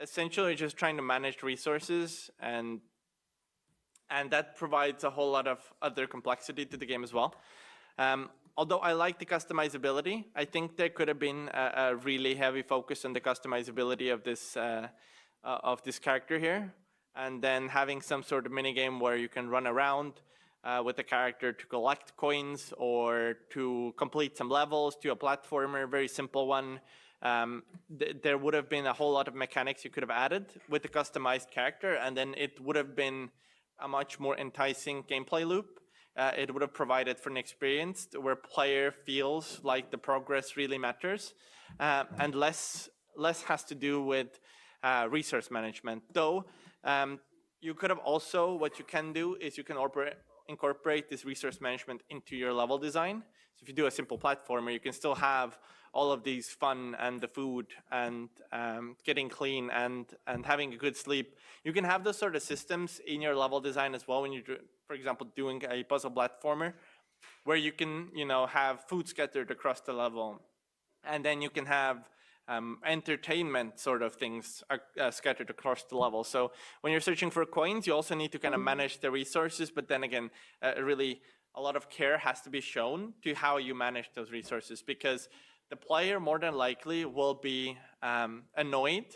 essentially just trying to manage resources, and that provides a whole lot of other complexity to the game as well. although I like the customizability, I think there could have been a really heavy focus on the customizability of this character here, and then having some sort of minigame where you can run around with the character to collect coins or to complete some levels, to a platformer, very simple one. There would have been a whole lot of mechanics you could have added with the customized character, and then it would have been a much more enticing gameplay loop. It would have provided for an experience where player feels like the progress really matters, and less has to do with resource management. Though you could have also, what you can do is you can incorporate this resource management into your level design. So if you do a simple platformer, you can still have all of these fun and the food and getting clean and having a good sleep. You can have those sort of systems in your level design as well when you're, for example, doing a puzzle platformer, where you can, have food scattered across the level, and then you can have entertainment sort of things scattered across the level. So when you're searching for coins, you also need to kind of manage the resources, but then again, really a lot of care has to be shown to how you manage those resources, because the player more than likely will be annoyed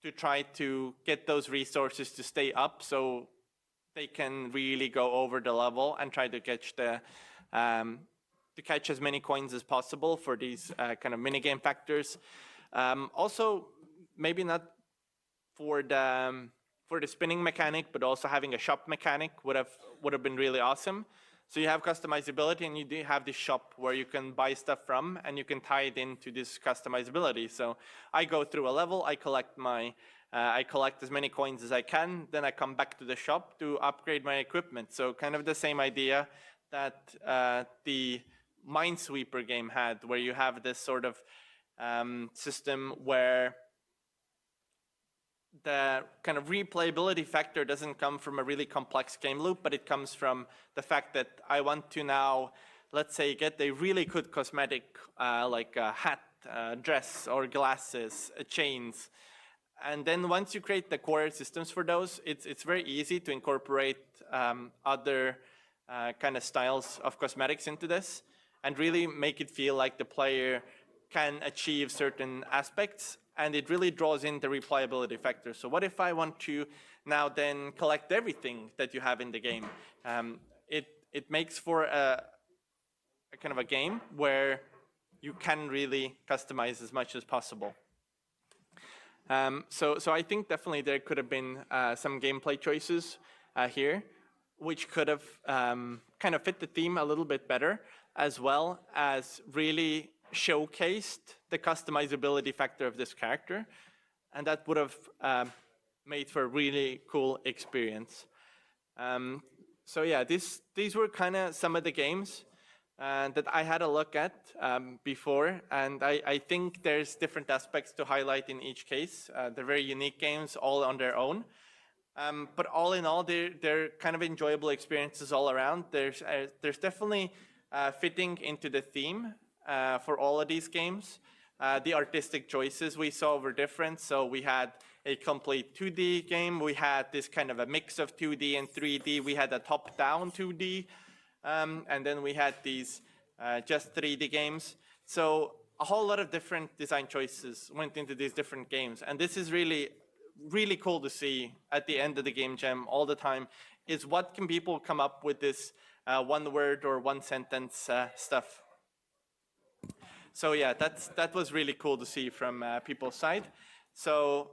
to try to get those resources to stay up so they can really go over the level and try to catch catch as many coins as possible for these kind of minigame factors. Also, maybe not for the spinning mechanic, but also having a shop mechanic would have been really awesome. So you have customizability, and you do have this shop where you can buy stuff from, and you can tie it into this customizability. So I go through a level, I collect as many coins as I can, then I come back to the shop to upgrade my equipment. So kind of the same idea that the Minesweeper game had, where you have this sort of system where the kind of replayability factor doesn't come from a really complex game loop, but it comes from the fact that I want to now, let's say, get a really good cosmetic like a hat, dress, or glasses, chains. And then once you create the core systems for those, it's very easy to incorporate other kind of styles of cosmetics into this and really make it feel like the player can achieve certain aspects, and it really draws in the replayability factor. So what if I want to now then collect everything that you have in the game? It makes for a kind of a game where you can really customize as much as possible. So I think definitely there could have been some gameplay choices here, which could have kind of fit the theme a little bit better, as well as really showcased the customizability factor of this character, and that would have made for a really cool experience. So yeah, these were kind of some of the games that I had a look at before, and I think there's different aspects to highlight in each case. They're very unique games, all on their own. But all in all, they're kind of enjoyable experiences all around. There's definitely fitting into the theme for all of these games. The artistic choices we saw were different. So we had a complete 2D game. We had this kind of a mix of 2D and 3D. We had a top-down 2D. And then we had these just 3D games. So a whole lot of different design choices went into these different games. And this is really, really cool to see at the end of the game jam all the time, is what can people come up with this one word or one sentence stuff. So yeah, that was really cool to see from people's side. So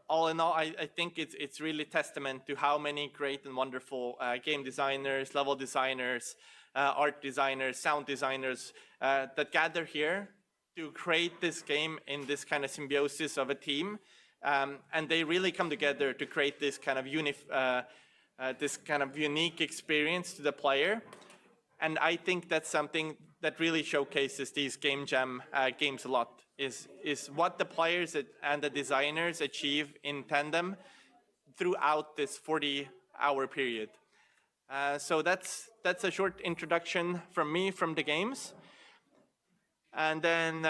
all in all, I think it's really testament to how many great and wonderful game designers, level designers, art designers, sound designers that gather here to create this game in this kind of symbiosis of a team. And they really come together to create this kind of unique experience to the player. And I think that's something that really showcases these game jam games a lot, is what the players and the designers achieve in tandem throughout this 40-hour period. So that's a short introduction from me from the games. And then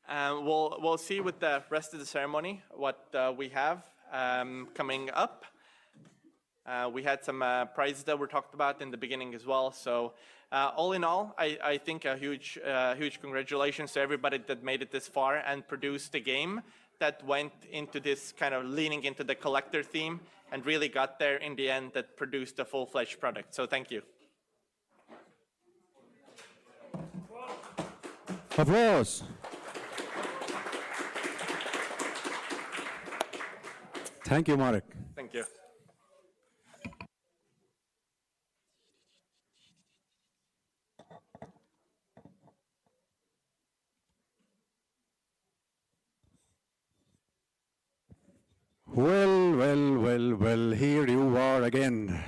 we'll see with the rest of the ceremony what we have coming up. We had some prizes that were talked about in the beginning as well. So All in all, I think a huge congratulations to everybody that made it this far and produced a game that went into this kind of leaning into the collector theme and really got there in the end, that produced a full-fledged product. So thank you. Applause. Thank you, Marek. Thank you. Well, here you are again.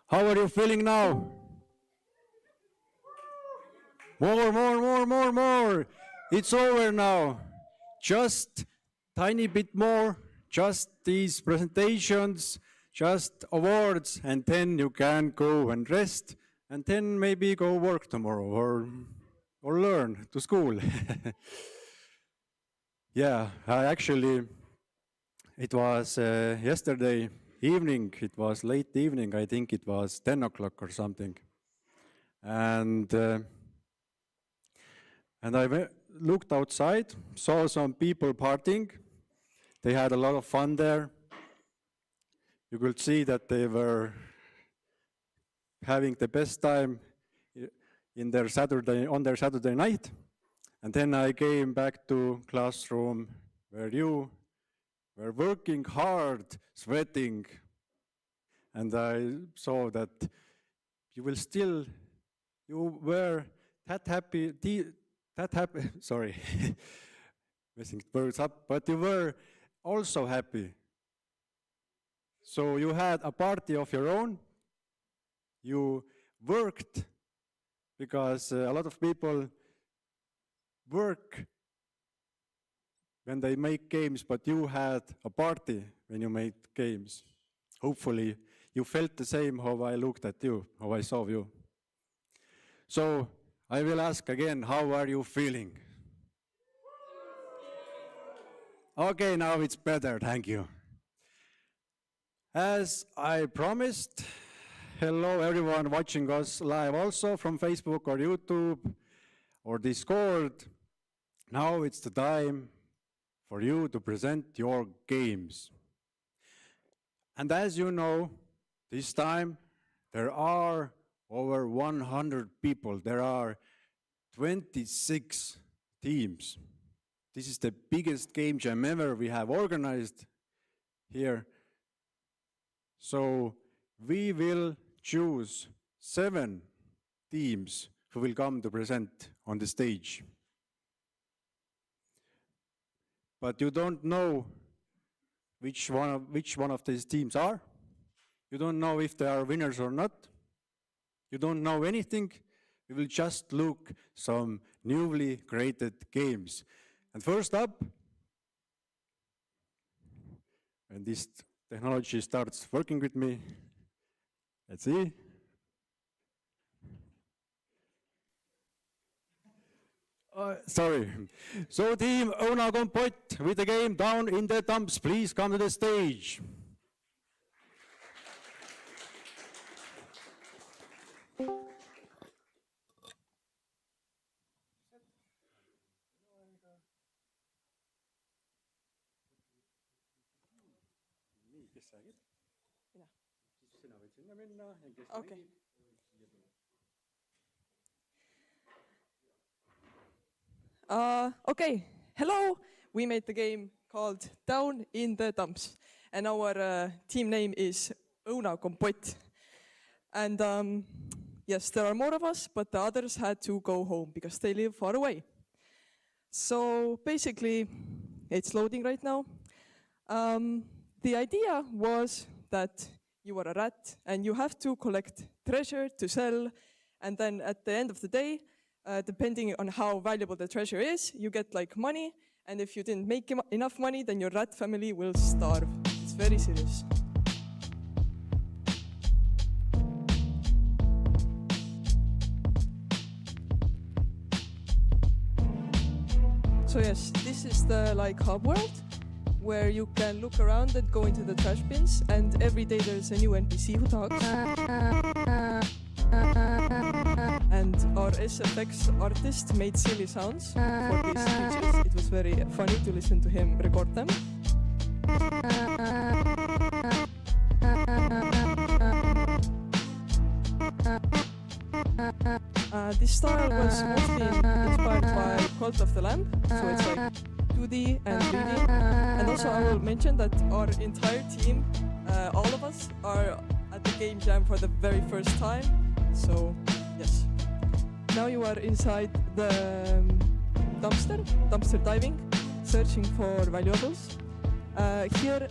How are you feeling now? More. It's over now. Just tiny bit more, just these presentations, just awards, and then you can go and rest, and then maybe go work tomorrow or learn to school. Yeah, it was yesterday evening, it was late evening, I think it was 10 o'clock or something. And I looked outside, saw some people partying. They had a lot of fun there. You could see that they were having the best time on their Saturday night. And then I came back to classroom where you were working hard, sweating. And I saw that you were that happy, sorry, messing words up, but you were also happy. So you had a party of your own. You worked, because a lot of people work when they make games, but you had a party when you made games. Hopefully you felt the same how I looked at you, how I saw you. So I will ask again, how are you feeling? Okay, now it's better, thank you. As I promised, hello everyone watching us live also from Facebook or YouTube or Discord. Now it's the time for you to present your games. And as you know, this time there are over 100 people. There are 26 teams. This is the biggest game jam ever we have organized here. So we will choose 7 teams who will come to present on the stage. But you don't know which one of these teams are. You don't know if they are winners or not. You don't know anything. We will just look some newly created games. And first up, when this technology starts working with me, let's see. Sorry. So team Õuna Kompott with the game Down in the Dumps, please come to the stage. Okay. Okay, hello. We made the game called Down in the Dumps, and our team name is Õuna Kompott. And yes, there are more of us, but the others had to go home because they live far away. So basically, it's loading right now. The idea was that you are a rat and you have to collect treasure to sell, and then at the end of the day, depending on how valuable the treasure is, you get like money, and if you didn't make enough money, then your rat family will starve. It's very serious. So yes, this is the like hub world, where you can look around and go into the trash bins, and every day there's a new NPC who talks. our SFX artist made silly sounds for these speeches. It was very funny to listen to him record them. This style was mostly inspired by Cult of the Lamb, so it's like 2D and 3D. And also I will mention that our entire team, all of us, are at the game jam for the very first time. So, yes. Now you are inside the dumpster diving, searching for valuables. Here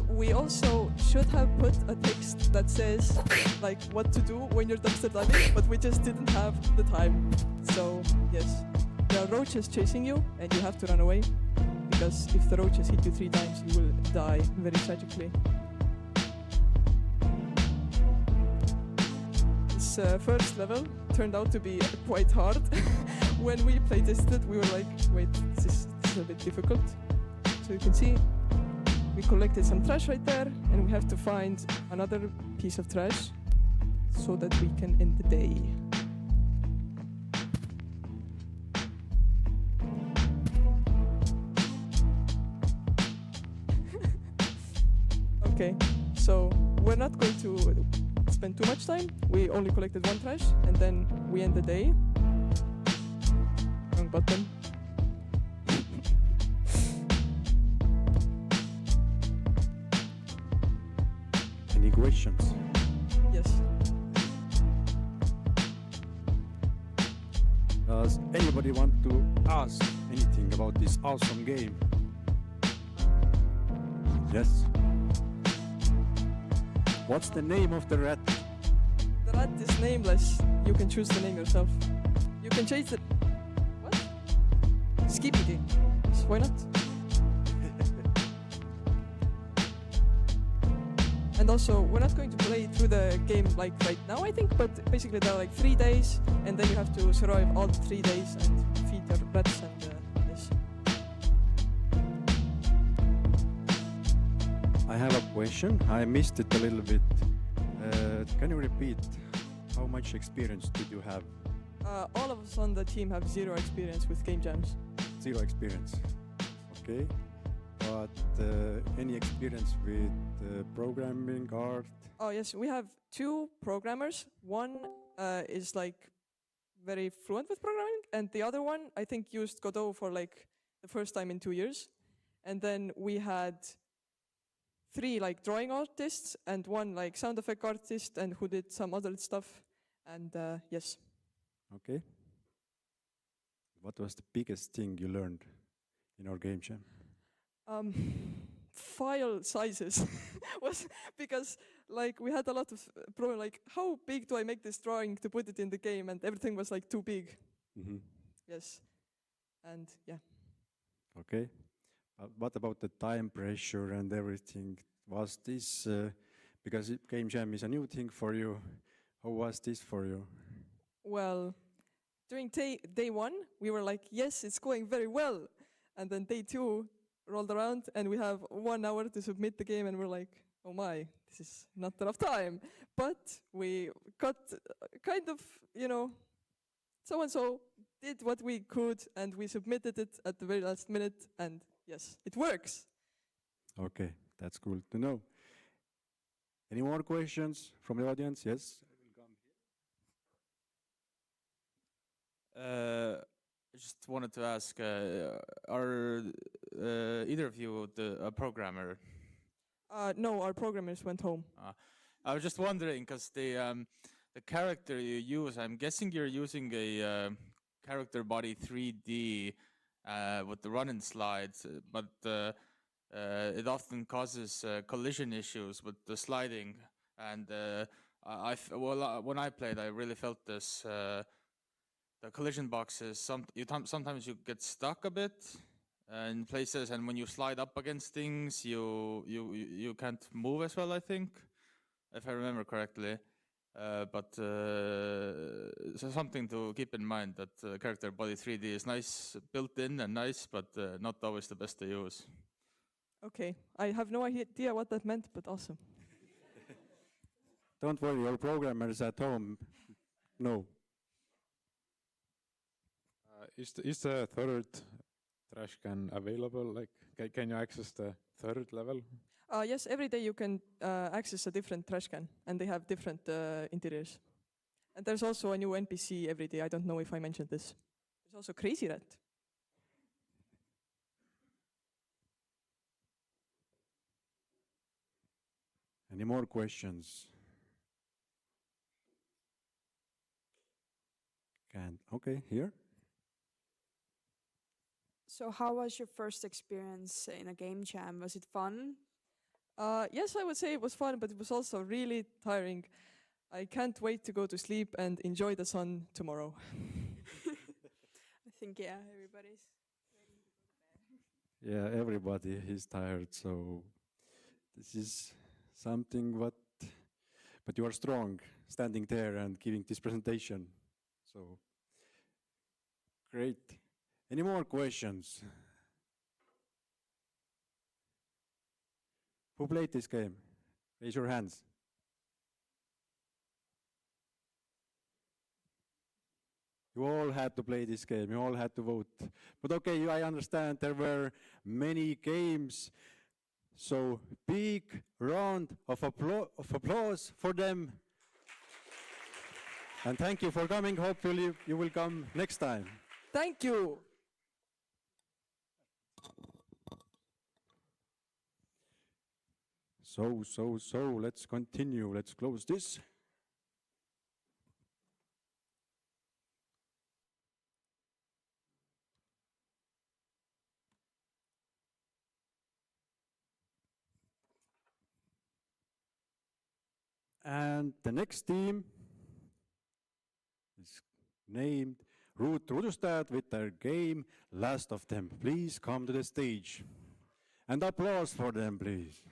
we also should have put a text that says like what to do when you're dumpster diving, but we just didn't have the time. So, yes, there are roaches chasing you and you have to run away, because if the roaches hit you 3 times, you will die very tragically. This first level turned out to be quite hard. When we playtested, we were like, wait, this is a bit difficult. So you can see we collected some trash right there, and we have to find another piece of trash so that we can end the day. Okay, so we're not going to spend too much time. We only collected 1 trash, and then we end the day. Wrong button. Any questions? Yes. Does anybody want to ask anything about this awesome game? Yes. What's the name of the rat? The rat is nameless. You can choose the name yourself. You can change the... What? Skibidi. Why not? And also, we're not going to play through the game like right now, I think, but basically there are like 3 days, and then you have to survive all the 3 days and feed your rats and this. I have a question. I missed it a little bit. Can you repeat? How much experience did you have? All of us on the team have 0 experience with game jams. 0 experience. Okay. But any experience with programming, art? Oh yes, we have 2 programmers. One is like very fluent with programming, and the other one I think used Godot for like the first time in 2 years. And then we had 3 like drawing artists and 1 like sound effect artist and who did some other stuff. And yes. Okay. What was the biggest thing you learned in our game jam? File sizes was because like we had a lot of problem, like how big do I make this drawing to put it in the game, and everything was like too big. Mm-hmm. Yes. And yeah. Okay. What about the time pressure and everything? Was this, because game jam is a new thing for you, how was this for you? Well, during day 1, we were like, yes, it's going very well. And then day 2 rolled around and we have 1 hour to submit the game, and we're like, oh my, this is not enough time. But we got kind of, you know, so-and-so did what we could, and we submitted it at the very last minute, and yes, it works. Okay, that's cool to know. Any more questions from the audience? Yes? I just wanted to ask, are either of you a programmer? No, our programmers went home. I was just wondering, because the character you use, I'm guessing you're using a character body 3D with the run-and slides, but it often causes collision issues with the sliding. And when I played, I really felt this. The collision boxes, sometimes you get stuck a bit in places, and when you slide up against things, you can't move as well, I think, if I remember correctly. But so something to keep in mind, that character body 3D is nice, built in and nice, but not always the best to use. Okay, I have no idea what that meant, but awesome. Don't worry, your programmers at home know. Is the third trash can available? Like, can you access the third level? Yes, every day you can access a different trash can, and they have different interiors. And there's also a new NPC every day. I don't know if I mentioned this. There's also Crazy Rat. Any more questions? Okay, here. So how was your first experience in a game jam? Was it fun? Yes, I would say it was fun, but it was also really tiring. I can't wait to go to sleep and enjoy the sun tomorrow. I think, yeah, everybody's ready to go to bed. Yeah, everybody is tired, so this is something but you are strong, standing there and giving this presentation. So, great. Any more questions? Who played this game? Raise your hands. You all had to play this game, you all had to vote. But okay, I understand there were many games, so big round of applause for them. And thank you for coming. Hopefully you will come next time. Thank you. So, let's continue. Let's close this. And the next team is named Ruut Rudustajad with their game Last of Them. Please come to the stage. And applause for them, please.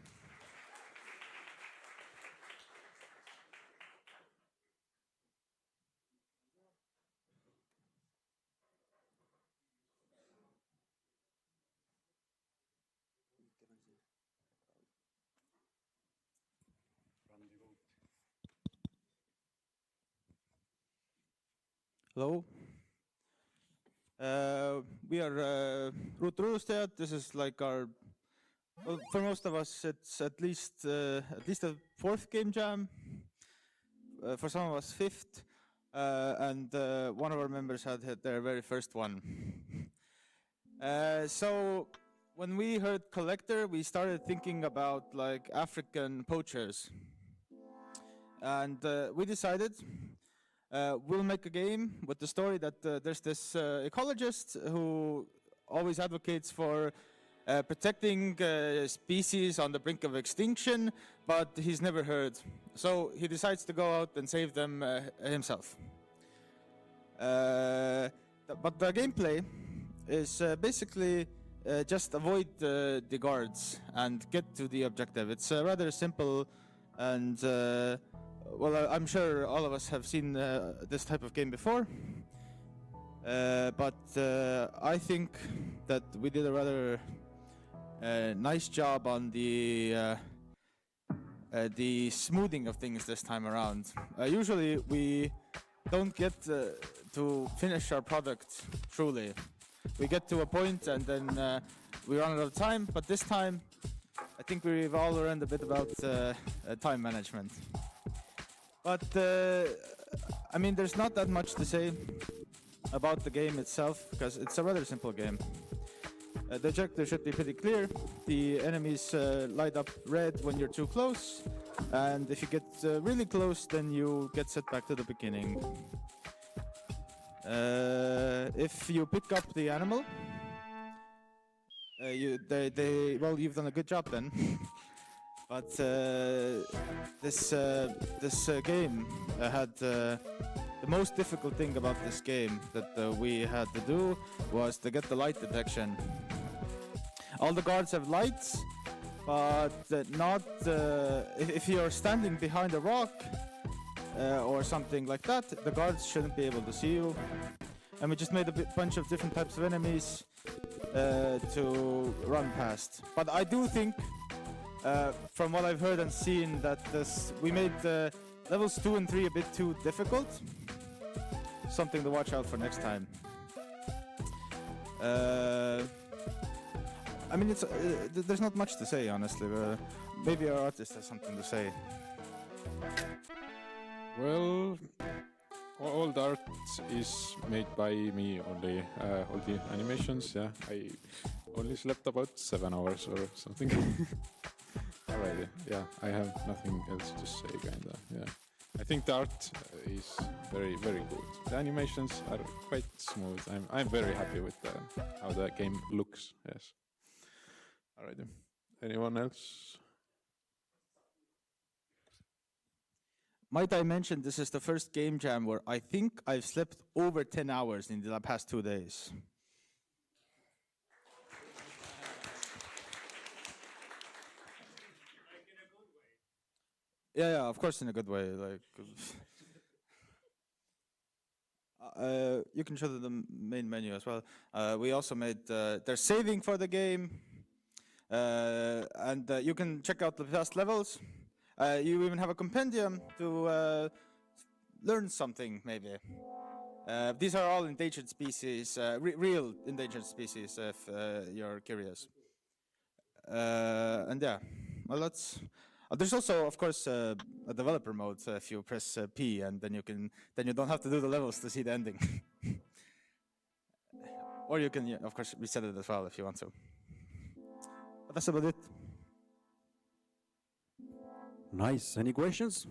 Hello. We are Ruut Rudustajad. This is like our, well, for most of us, it's at least a fourth game jam. For some of us, fifth. And one of our members had their very first one. So when we heard Collector, we started thinking about like African poachers. And we decided we'll make a game with the story that there's this ecologist who always advocates for protecting species on the brink of extinction, but he's never heard. So he decides to go out and save them himself. But the gameplay is basically just avoid the guards and get to the objective. It's rather simple and well, I'm sure all of us have seen this type of game before, but I think that we did a rather nice job on the smoothing of things this time around. Usually we don't get to finish our product truly. We get to a point and then we run out of time, but this time I think we've all learned a bit about time management. But, I mean, there's not that much to say about the game itself, because it's a rather simple game. The objective should be pretty clear. The enemies light up red when you're too close, and if you get really close, then you get set back to the beginning. If you pick up the animal, well, you've done a good job then. But this game had the most difficult thing about this game that we had to do was to get the light detection. All the guards have lights, but not if you're standing behind a rock or something like that, the guards shouldn't be able to see you. And we just made a bunch of different types of enemies to run past. But I do think, from what I've heard and seen, that we made levels 2 and 3 a bit too difficult. Something to watch out for next time. I mean, it's there's not much to say, honestly. Maybe our artist has something to say. Well, all the art is made by me only. All the animations, yeah. I only slept about 7 hours or something. Alright, yeah. I have nothing else to say, kinda. Yeah. I think the art is very, very good. The animations are quite smooth. I'm very happy with how the game looks. Yes. Alright. Anyone else? Might I mention this is the first game jam where I think I've slept over 10 hours in the past 2 days. Yeah, of course, in a good way. Like, you can show them the main menu as well. We also made there's saving for the game, and you can check out the past levels. You even have a compendium to learn something, maybe. These are all endangered species, real endangered species, if you're curious. And yeah, well, that's. There's also, of course, a developer mode. If you press P, and then you don't have to do the levels to see the ending. Or you can, of course, reset it as well if you want to. But that's about it. Nice. Any questions?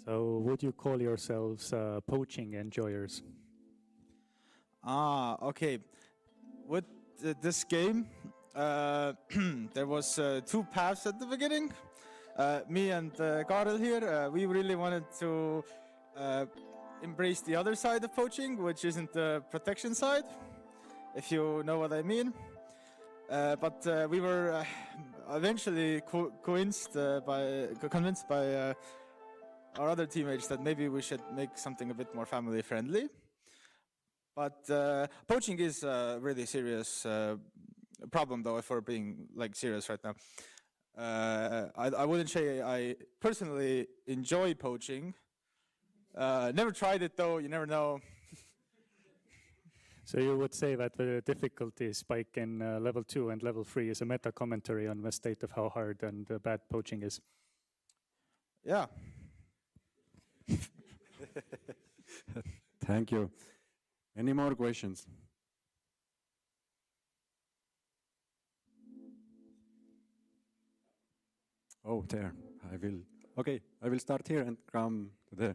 So would you call yourselves poaching enjoyers? Okay. With this game, there was 2 paths at the beginning. Me and Karel here, we really wanted to embrace the other side of poaching, which isn't the protection side, if you know what I mean. But we were eventually convinced by our other teammates that maybe we should make something a bit more family friendly. But poaching is a really serious problem, though, if we're being like serious right now. I wouldn't say I personally enjoy poaching. Never tried it, though. You never know. So you would say that the difficulty spike in level 2 and level 3 is a meta commentary on the state of how hard and bad poaching is. Yeah. Thank you. Any more questions? Oh, there. I will start here and come to there.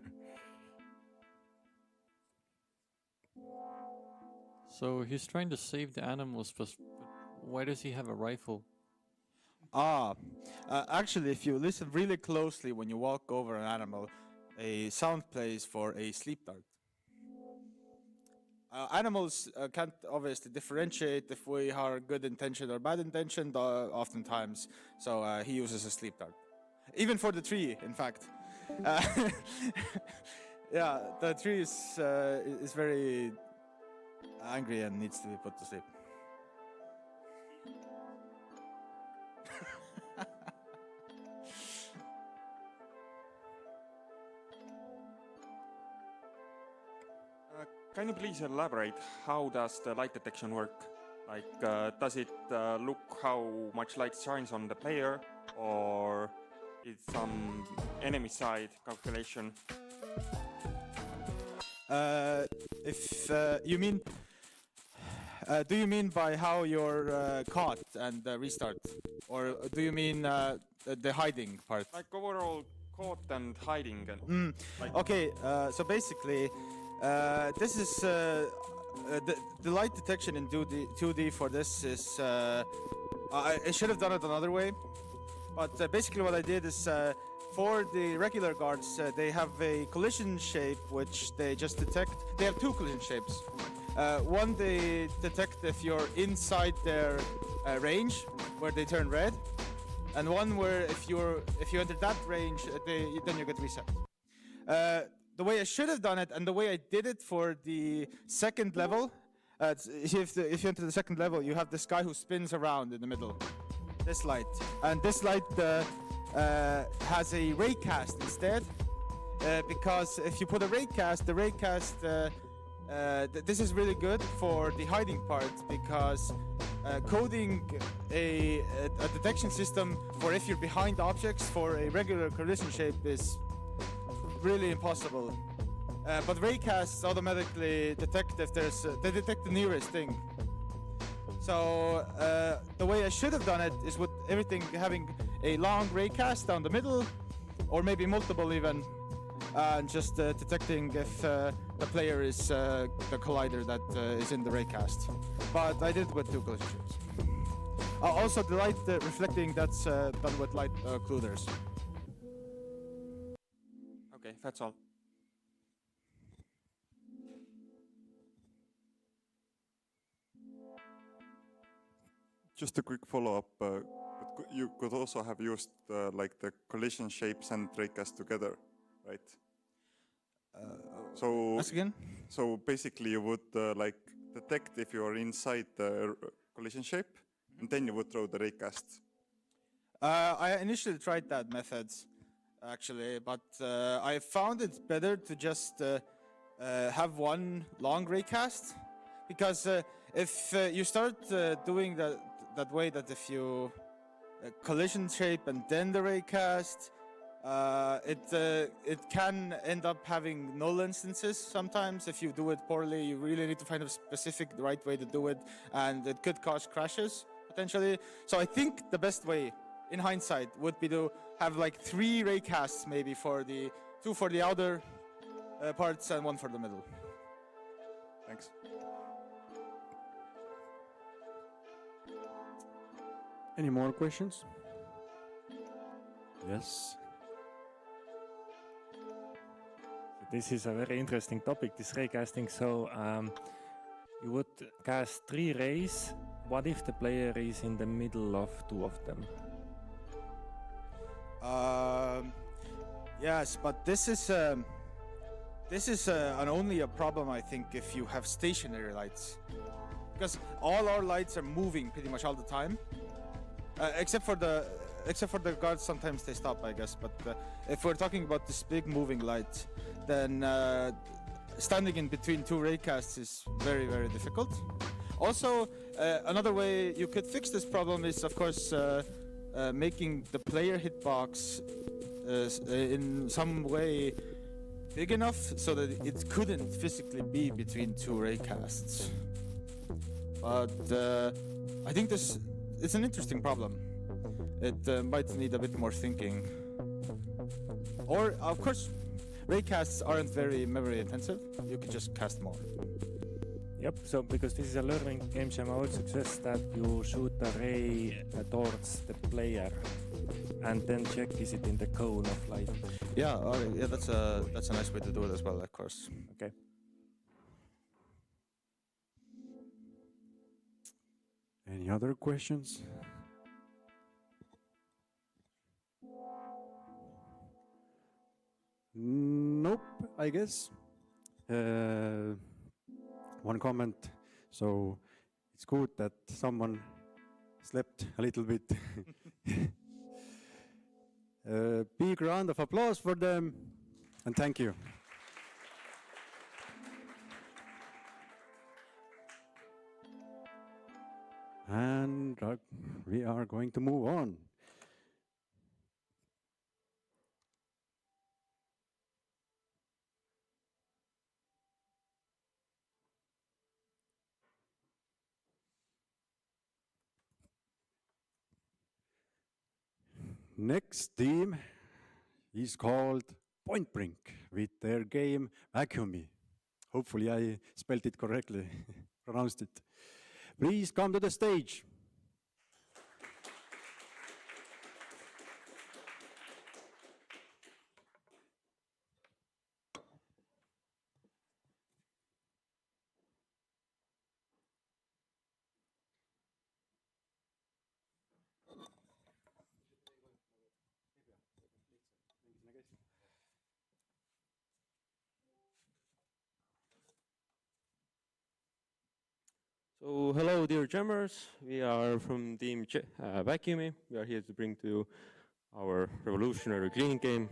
So he's trying to save the animals, but why does he have a rifle? Actually, if you listen really closely when you walk over an animal, a sound plays for a sleep dart. Animals can't obviously differentiate if we are good intentioned or bad intentioned oftentimes, so he uses a sleep dart. Even for the tree, in fact. Yeah, the tree is very angry and needs to be put to sleep. Can you please elaborate, how does the light detection work? Like, does it look how much light shines on the player, or it's some enemy side calculation? If you mean, do you mean by how you're caught and restart, or do you mean the hiding part? Like overall caught and hiding. And Okay, so basically, this is the light detection in 2D for this is. I should have done it another way, but basically what I did is. For the regular guards, they have a collision shape which they just detect. They have 2 collision shapes. One they detect if you're inside their range, where they turn red, and one where if you enter that range, then you get reset. The way I should have done it, and the way I did it for the second level, if you enter the second level, you have this guy who spins around in the middle. This light, and this light. Has a raycast instead. because if you put a raycast, the raycast, this is really good for the hiding part, because coding a detection system for if you're behind objects for a regular collision shape is really impossible. But raycasts automatically detect if they detect the nearest thing. So the way I should have done it is with everything having a long raycast down the middle, or maybe multiple even, and just detecting if the player is the collider that is in the raycast. But I did with 2 collision shapes. Also the light reflecting, that's done with light occluders. Okay, that's all. Just a quick follow-up. You could also have used like the collision shapes and raycast together, right? So ask again? So basically, you would like detect if you are inside the collision shape, and then you would throw the raycast. I initially tried that method, actually, but I found it better to just have one long raycast, because if you start doing that way, that if you collision shape and then the raycast, it can end up having null instances sometimes. If you do it poorly, you really need to find a specific right way to do it, and it could cause crashes potentially. So I think the best way, in hindsight, would be to have like 3 raycasts, maybe for the 2 for the outer parts and 1 for the middle. Thanks. Any more questions? Yes. This is a very interesting topic, this raycasting. So you would cast 3 rays. What if the player is in the middle of 2 of them? Yes, but this is only a problem, I think, if you have stationary lights, because all our lights are moving pretty much all the time, except for the guards. Sometimes they stop, I guess. But if we're talking about this big moving light, then standing in between 2 raycasts is very, very difficult. Also, another way you could fix this problem is, of course, making the player hitbox in some way big enough so that it couldn't physically be between 2 raycasts. But I think it's an interesting problem. It might need a bit more thinking. Or, of course, raycasts aren't very memory intensive. You could just cast more. Yep, so because this is a learning game jam, I would suggest that you shoot a ray towards the player and then check is it in the cone of light. Yeah, yeah, that's a nice way to do it as well, of course. Okay. Any other questions? Nope, I guess. One comment. So it's good that someone slept a little bit. Big round of applause for them, and thank you. And we are going to move on. Next team is called Point Brink with their game Vacuum Me. Hopefully I spelled it correctly, pronounced it. Please come to the stage. So hello dear jammers, we are from team Vacuum Me. We are here to bring to you our revolutionary cleaning game.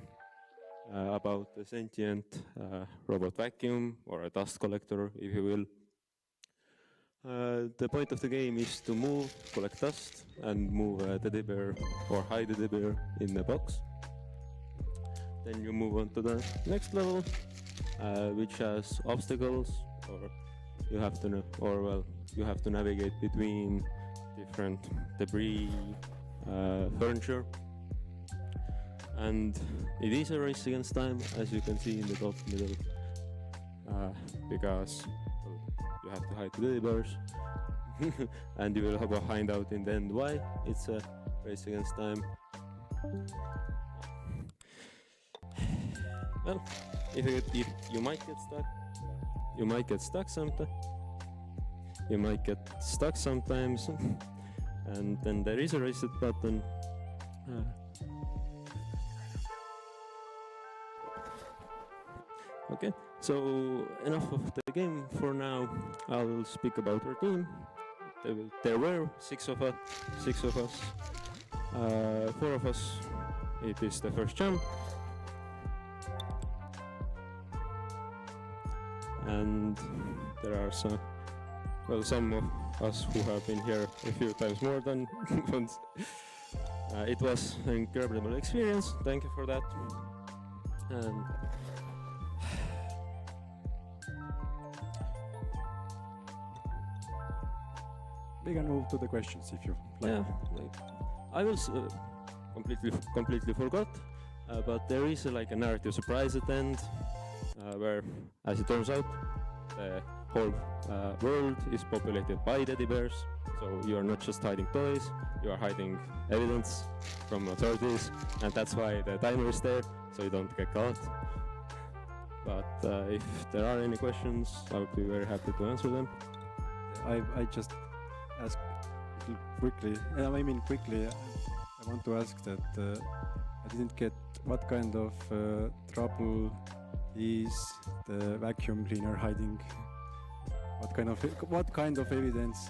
about a sentient robot vacuum or a dust collector, if you will. The point of the game is to move, collect dust, and move a teddy bear or hide a teddy bear in a box. Then you move on to the next level, which has obstacles, or you have to navigate between different debris, furniture, and it is a race against time, as you can see in the top middle, because you have to hide the teddy bears, and you will find out in the end why it's a race against time. Well, if you might get stuck, you might get stuck sometimes, and then there is a reset button. Okay, so enough of the game for now. I'll speak about our team. There were six of us. 4 of us. It is the first jump. And there are some of us who have been here a few times more than once. It was an incredible experience. Thank you for that. And we can move to the questions if you like. Yeah, I will completely forgot, but there is a narrative surprise at the end, where, as it turns out, the whole world is populated by teddy bears. So you are not just hiding toys, you are hiding evidence from authorities, and that's why the timer is there, so you don't get caught. But if there are any questions, I would be very happy to answer them. I just ask quickly. I want to ask that I didn't get what kind of trouble is the vacuum cleaner hiding? What kind of evidence?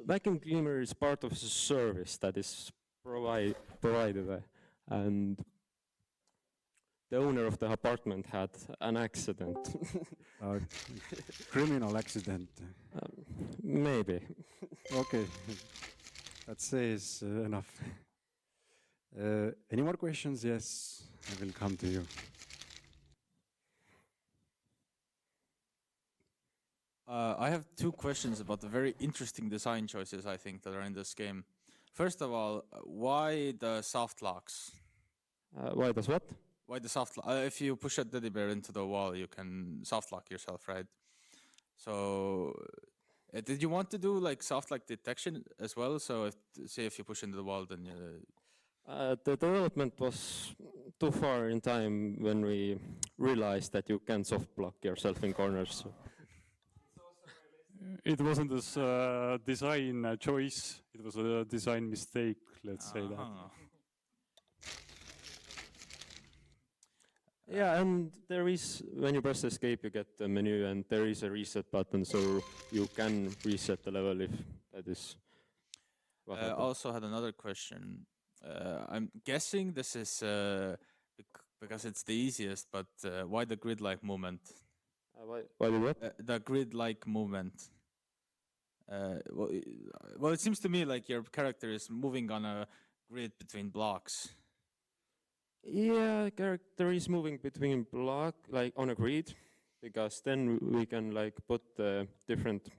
Vacuum cleaner is part of the service that is provided, and the owner of the apartment had an accident. Criminal accident? Maybe. Okay, that says enough. Any more questions? Yes, I will come to you. I have 2 questions about the very interesting design choices I think that are in this game. First of all, why the soft locks? Why does what? Why the soft lock? If you push a teddy bear into the wall, you can soft lock yourself, right? So, did you want to do soft lock detection as well? So, if you push into the wall, then the development was too far in time when we realized that you can soft block yourself in corners. So. It wasn't a design choice, it was a design mistake, let's say that. Yeah, and there is, when you press escape, you get the menu, and there is a reset button, so you can reset the level if that is what I also had another question. I'm guessing this is because it's the easiest, but why the grid-like movement? Why the what? The grid-like movement. Well, it seems to me like your character is moving on a grid between blocks. Yeah, character is moving between block, on a grid, because then we can put different,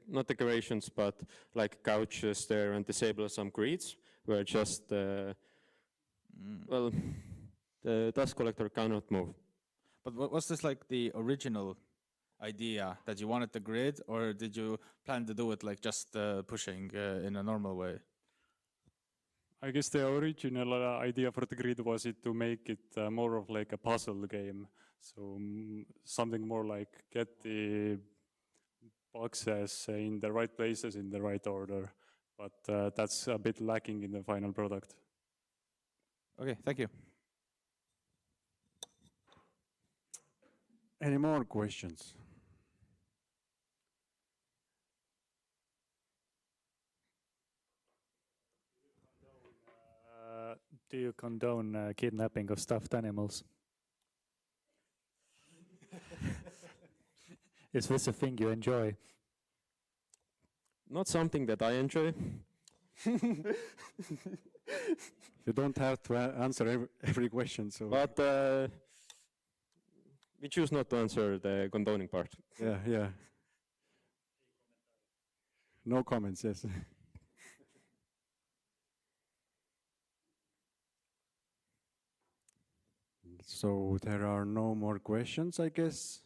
not decorations, but couches there and disable some grids where just, well, the dust collector cannot move. But was this the original idea that you wanted the grid, or did you plan to do it just pushing in a normal way? I guess the original idea for the grid was to make it more of a puzzle game. So something more like get the boxes in the right places in the right order. But that's a bit lacking in the final product. Okay, thank you. Any more questions? Do you condone kidnapping of stuffed animals? Is this a thing you enjoy? Not something that I enjoy. You don't have to answer every question. So. But we choose not to answer the condoning part. Yeah. No comments, yes. So there are no more questions, I guess.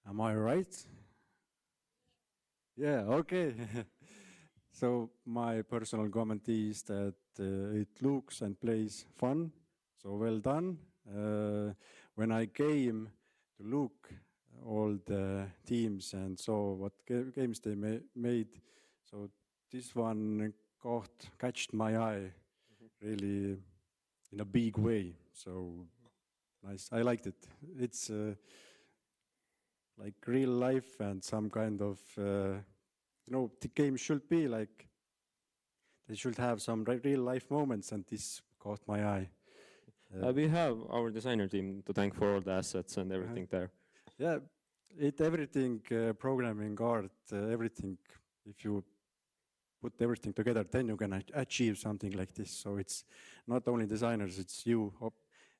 Am I right? Yeah, okay. So my personal comment is that it looks and plays fun, so well done. When I came to look all the teams and saw what games they made, so this one catched my eye really in a big way. So nice, I liked it. It's like real life and some kind of, the game should be like, they should have some real life moments, and this caught my eye. We have our designer team to thank for all the assets and everything there. Yeah, everything, programming, art, everything, if you put everything together, then you can achieve something like this. So it's not only designers, it's you,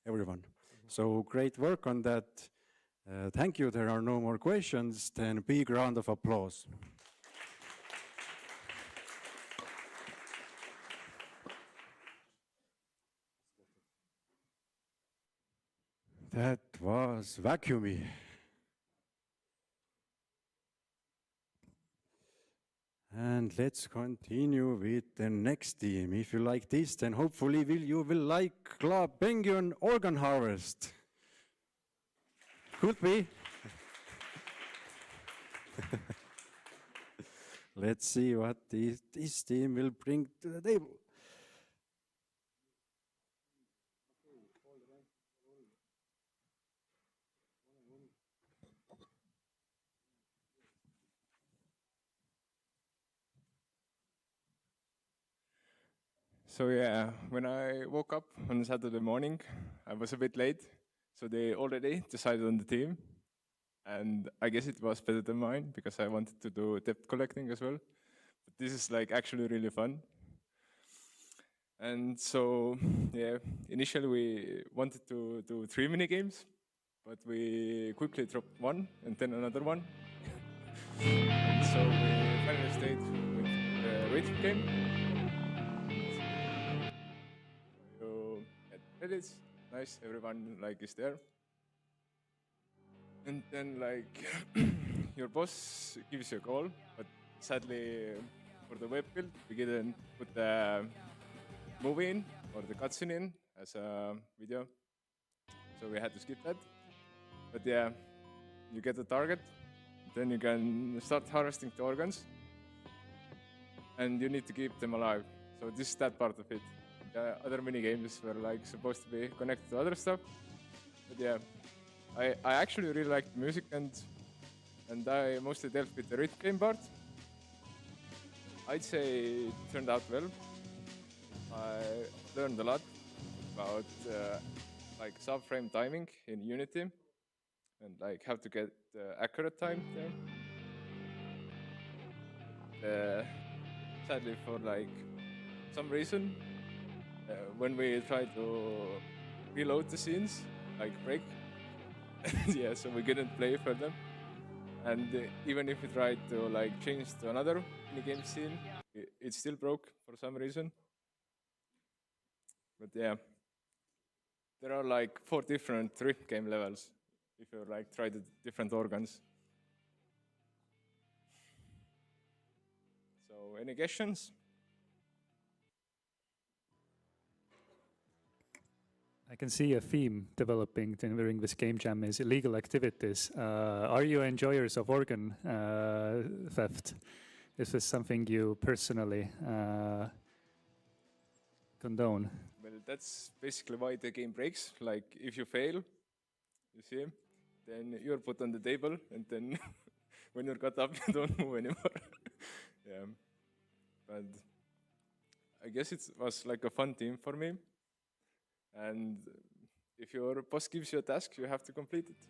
everyone. So great work on that. Thank you. There are no more questions. Then a big round of applause. That was vacuumy. And let's continue with the next team. If you like this, then hopefully you will like Club Penguin Organ Harvest. Could be. Let's see what this team will bring to the table. So yeah, when I woke up on Saturday morning, I was a bit late, so they already decided on the team, and I guess it was better than mine because I wanted to do debt collecting as well. But this is like actually really fun. And so yeah, initially we wanted to do 3 mini games, but we quickly dropped one and then another one. And so we finally stayed with the rhythm game. It's nice, everyone like is there. And then like your boss gives you a call, but sadly for the web build we didn't put the movie in or the cutscene in as a video, so we had to skip that. But yeah, you get the target, then you can start harvesting the organs, and you need to keep them alive. So this is that part of it. The other mini games were like supposed to be connected to other stuff, but yeah, I actually really liked the music, and I mostly dealt with the rhythm game part. I'd say it turned out well. I learned a lot about like subframe timing in Unity and like how to get accurate time there. Sadly, for like some reason, when we try to reload the scenes, like break, yeah, so we couldn't play further. And even if we tried to like change to another minigame scene, it still broke for some reason. But yeah, there are like 4 different rhythm game levels if you like try the different organs. So any questions? I can see a theme developing during this game jam is illegal activities. Are you enjoyers of organ theft? Is this something you personally condone? Well, that's basically why the game breaks. Like if you fail, you see, then you're put on the table, and then when you're cut up, you don't move anymore. Yeah, but I guess it was like a fun team for me. And if your boss gives you a task, you have to complete it.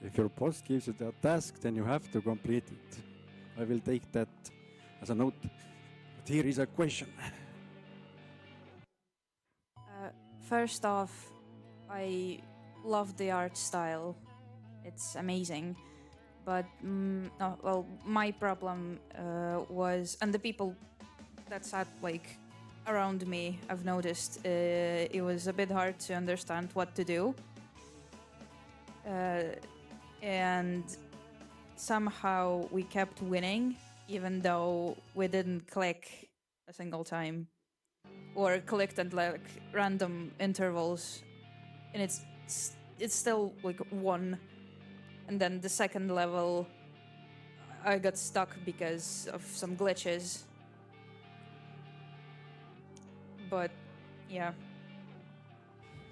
If your boss gives you that task, then you have to complete it. I will take that as a note. But here is a question. First off, I love the art style. It's amazing. But, no, well, my problem was, and the people that sat, like, around me, I've noticed, it was a bit hard to understand what to do. And somehow we kept winning, even though we didn't click a single time. Or clicked at, like, random intervals. And it's still, like, one. And then the second level, I got stuck because of some glitches. But, yeah.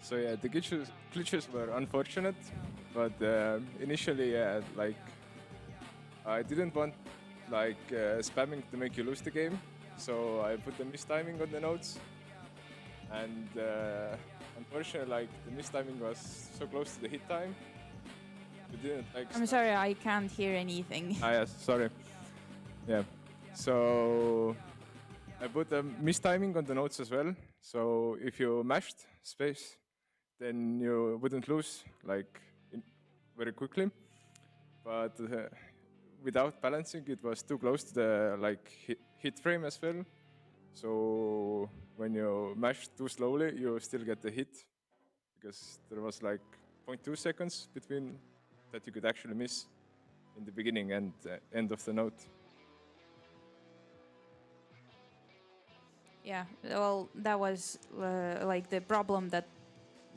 So yeah, the glitches were unfortunate, but initially, like, I didn't want like spamming to make you lose the game, so I put the mistiming on the notes, and unfortunately, like, the mistiming was so close to the hit time. We didn't like. I'm sorry, I can't hear anything. Yes, sorry. Yeah, so I put the mistiming on the notes as well. So if you mashed space, then you wouldn't lose like very quickly. But without balancing, it was too close to the like hit frame as well. So when you mash too slowly, you still get the hit because there was like 0.2 seconds between that you could actually miss in the beginning and end of the note. Yeah, well, that was like the problem, that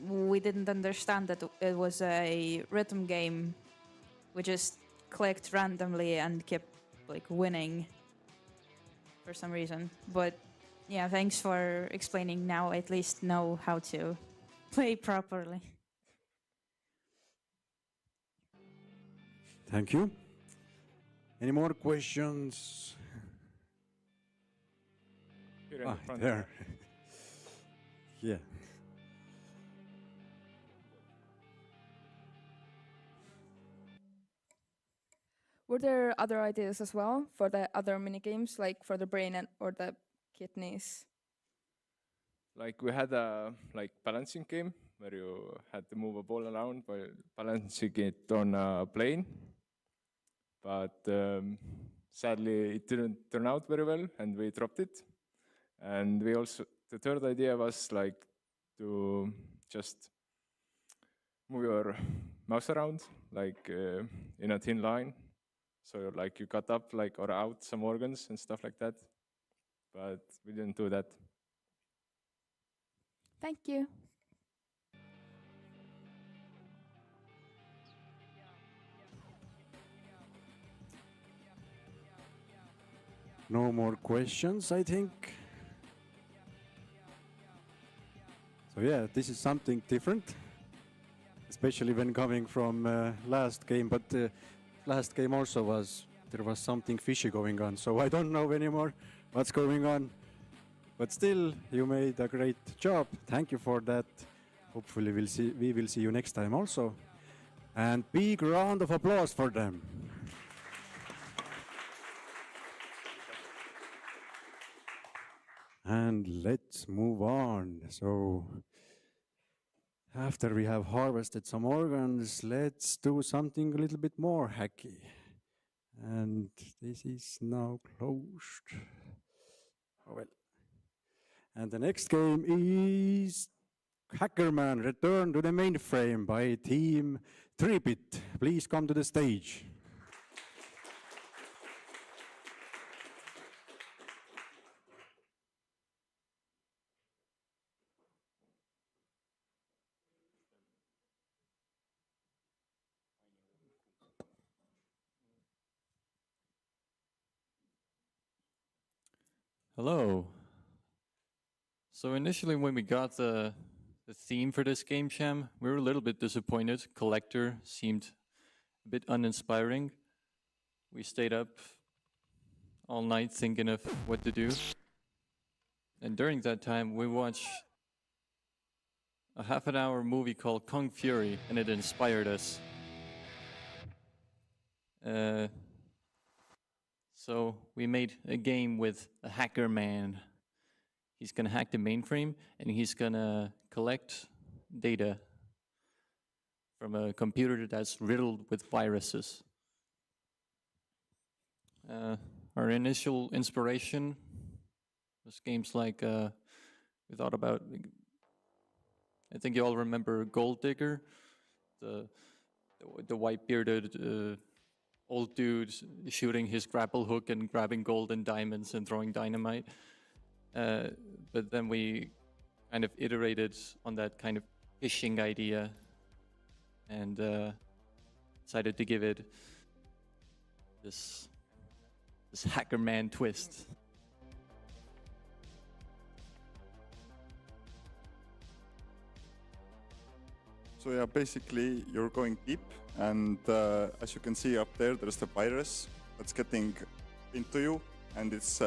we didn't understand that it was a rhythm game. We just clicked randomly and kept like winning for some reason. But yeah, thanks for explaining. Now I at least know how to play properly. Thank you. Any more questions? Here in the front. There. Yeah. Were there other ideas as well for the other mini games, like for the brain or the kidneys? Like we had a like balancing game where you had to move a ball around while balancing it on a plane. But sadly, it didn't turn out very well, and we dropped it. And we also, the third idea was like to just move your mouse around, like in a thin line. So like you cut up like or out some organs and stuff like that. But we didn't do that. Thank you. No more questions, I think. So yeah, this is something different, especially when coming from last game. But last game also there was something fishy going on. So I don't know anymore what's going on. But still, you made a great job. Thank you for that. Hopefully we will see you next time also. And big round of applause for them. And let's move on. So after we have harvested some organs, let's do something a little bit more hacky. And this is now closed. Oh well. And the next game is Hackerman Return to the Mainframe by Team 3-Bit. Please come to the stage. Hello. So initially when we got the theme for this game jam, we were a little bit disappointed. Collector seemed a bit uninspiring. We stayed up all night thinking of what to do. And during that time, we watched a half-an-hour movie called Kung Fury, and it inspired us. So we made a game with a hacker man. He's gonna hack the mainframe, and he's gonna collect data from a computer that's riddled with viruses. Our initial inspiration was games like we thought about. I think you all remember Gold Digger, the white bearded old dude shooting his grapple hook and grabbing gold and diamonds and throwing dynamite. But then we kind of iterated on that kind of fishing idea and decided to give it this hacker man twist. So yeah, basically you're going deep, and as you can see up there, there's the virus that's getting into you, and it's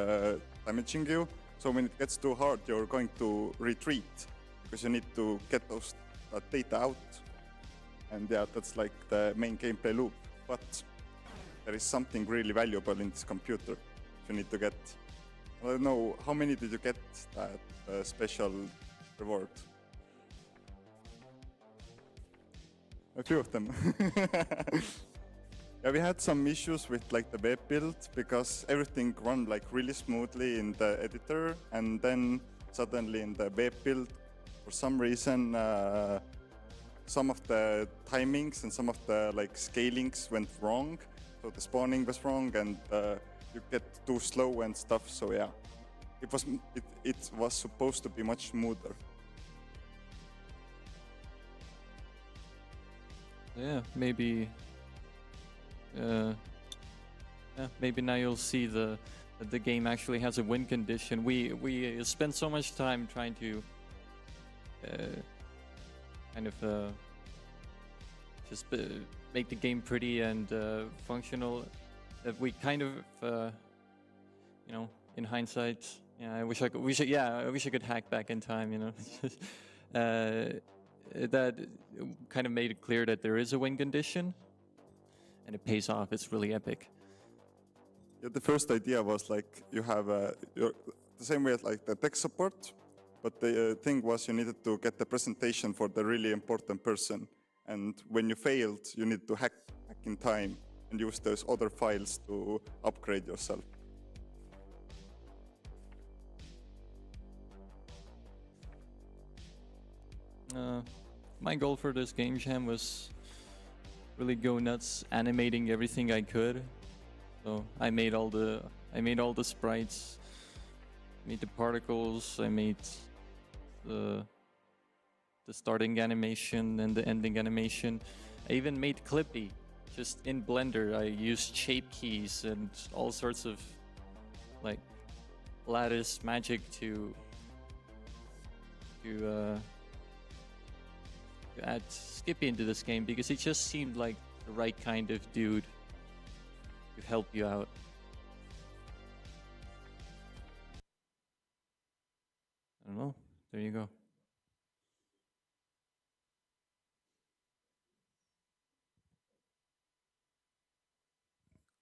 damaging you. So when it gets too hard, you're going to retreat because you need to get that data out. And yeah, that's like the main gameplay loop. But there is something really valuable in this computer. You need to get, I don't know, how many did you get that special reward? A few of them. Yeah, we had some issues with like the web build because everything ran like really smoothly in the editor, and then suddenly in the web build, for some reason, some of the timings and some of the like scalings went wrong. So the spawning was wrong, and you get too slow and stuff. So yeah, it was supposed to be much smoother. Yeah, maybe. Maybe now you'll see that the game actually has a win condition. We spent so much time trying to kind of just make the game pretty and functional that we kind of you know, in hindsight, yeah, I wish I could hack back in time, you know. That kind of made it clear that there is a win condition, and it pays off. It's really epic. Yeah, the first idea was like you have the same way as like the tech support, but the thing was you needed to get the presentation for the really important person, and when you failed, you need to hack back in time and use those other files to upgrade yourself. My goal for this game jam was really go nuts, animating everything I could. So I made all the sprites, made the particles, I made the starting animation and the ending animation. I even made Clippy just in Blender. I used shape keys and all sorts of like lattice magic to add Skippy into this game because he just seemed like the right kind of dude to help you out. I don't know. There you go.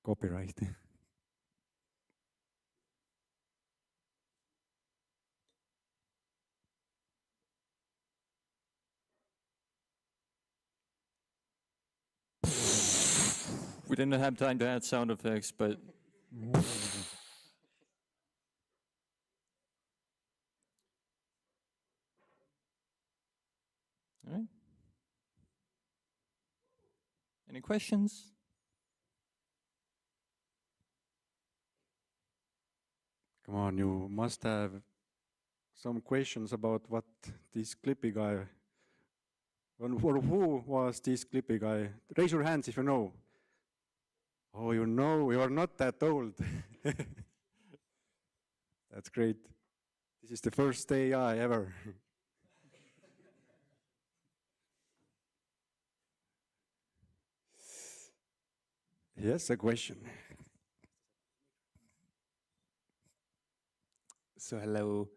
Copyright. We didn't have time to add sound effects, but all right. Any questions? Come on, you must have some questions about what this Clippy guy, or who was this Clippy guy? Raise your hands if you know. Oh, you know, you are not that old. That's great. This is the first AI ever. Yes, a question. So hello.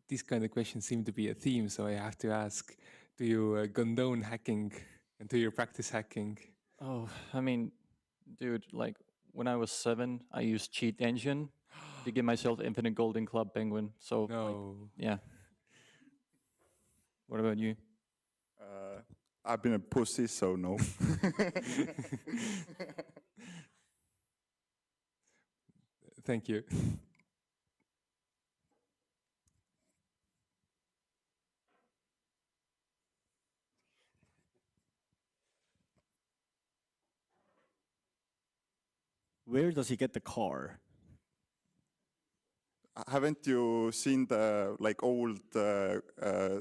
These kind of questions seem to be a theme, so I have to ask, do you condone hacking and do you practice hacking? Oh, I mean, dude, like when I was 7, I used Cheat Engine to give myself infinite golden club penguin. So, No. yeah. What about you? I've been a pussy, so no. Thank you. Where does he get the car? Haven't you seen the old ad,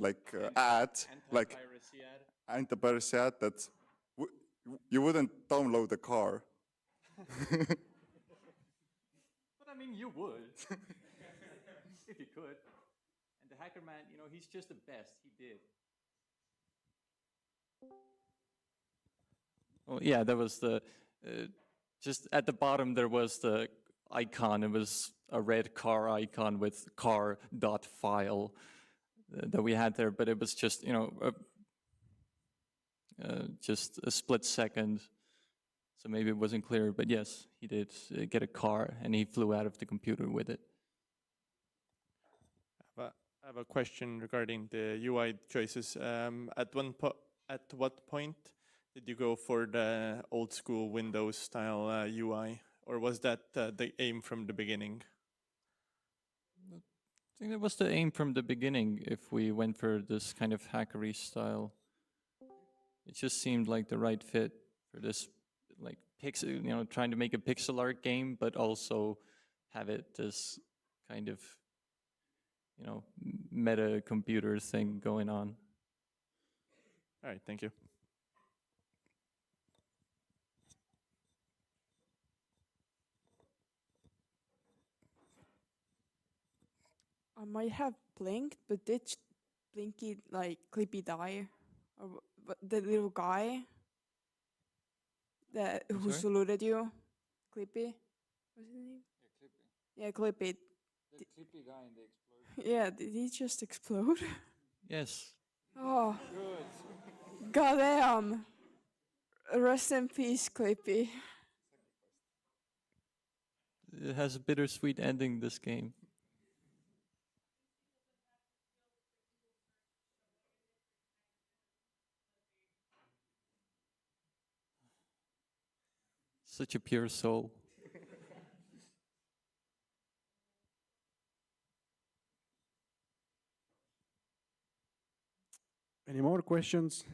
like anti-piracy ad that you wouldn't download the car? But I mean, you would. If you could. And the hacker man, he's just the best. He did. Well, yeah, there was just at the bottom, there was the icon. It was a red car icon with car.file that we had there, but it was just, just a split second. So maybe it wasn't clear, but yes, he did get a car and he flew out of the computer with it. I have a question regarding the UI choices. At what point did you go for the old school Windows style UI, or was that the aim from the beginning? I think that was the aim from the beginning. If we went for this kind of hackery style, it just seemed like the right fit for this, like pixel, trying to make a pixel art game, but also have it this kind of, meta computer thing going on. All right, thank you. I might have blinked, but did Blinky like Clippy die? Or the little guy who Sorry? saluted you? Clippy? What's his name? Yeah, Clippy. The Clippy guy in the explosion. Yeah, did he just explode? Yes. Oh. Good. Goddamn. Rest in peace, Clippy. It has a bittersweet ending, this game. Such a pure soul. Any more questions?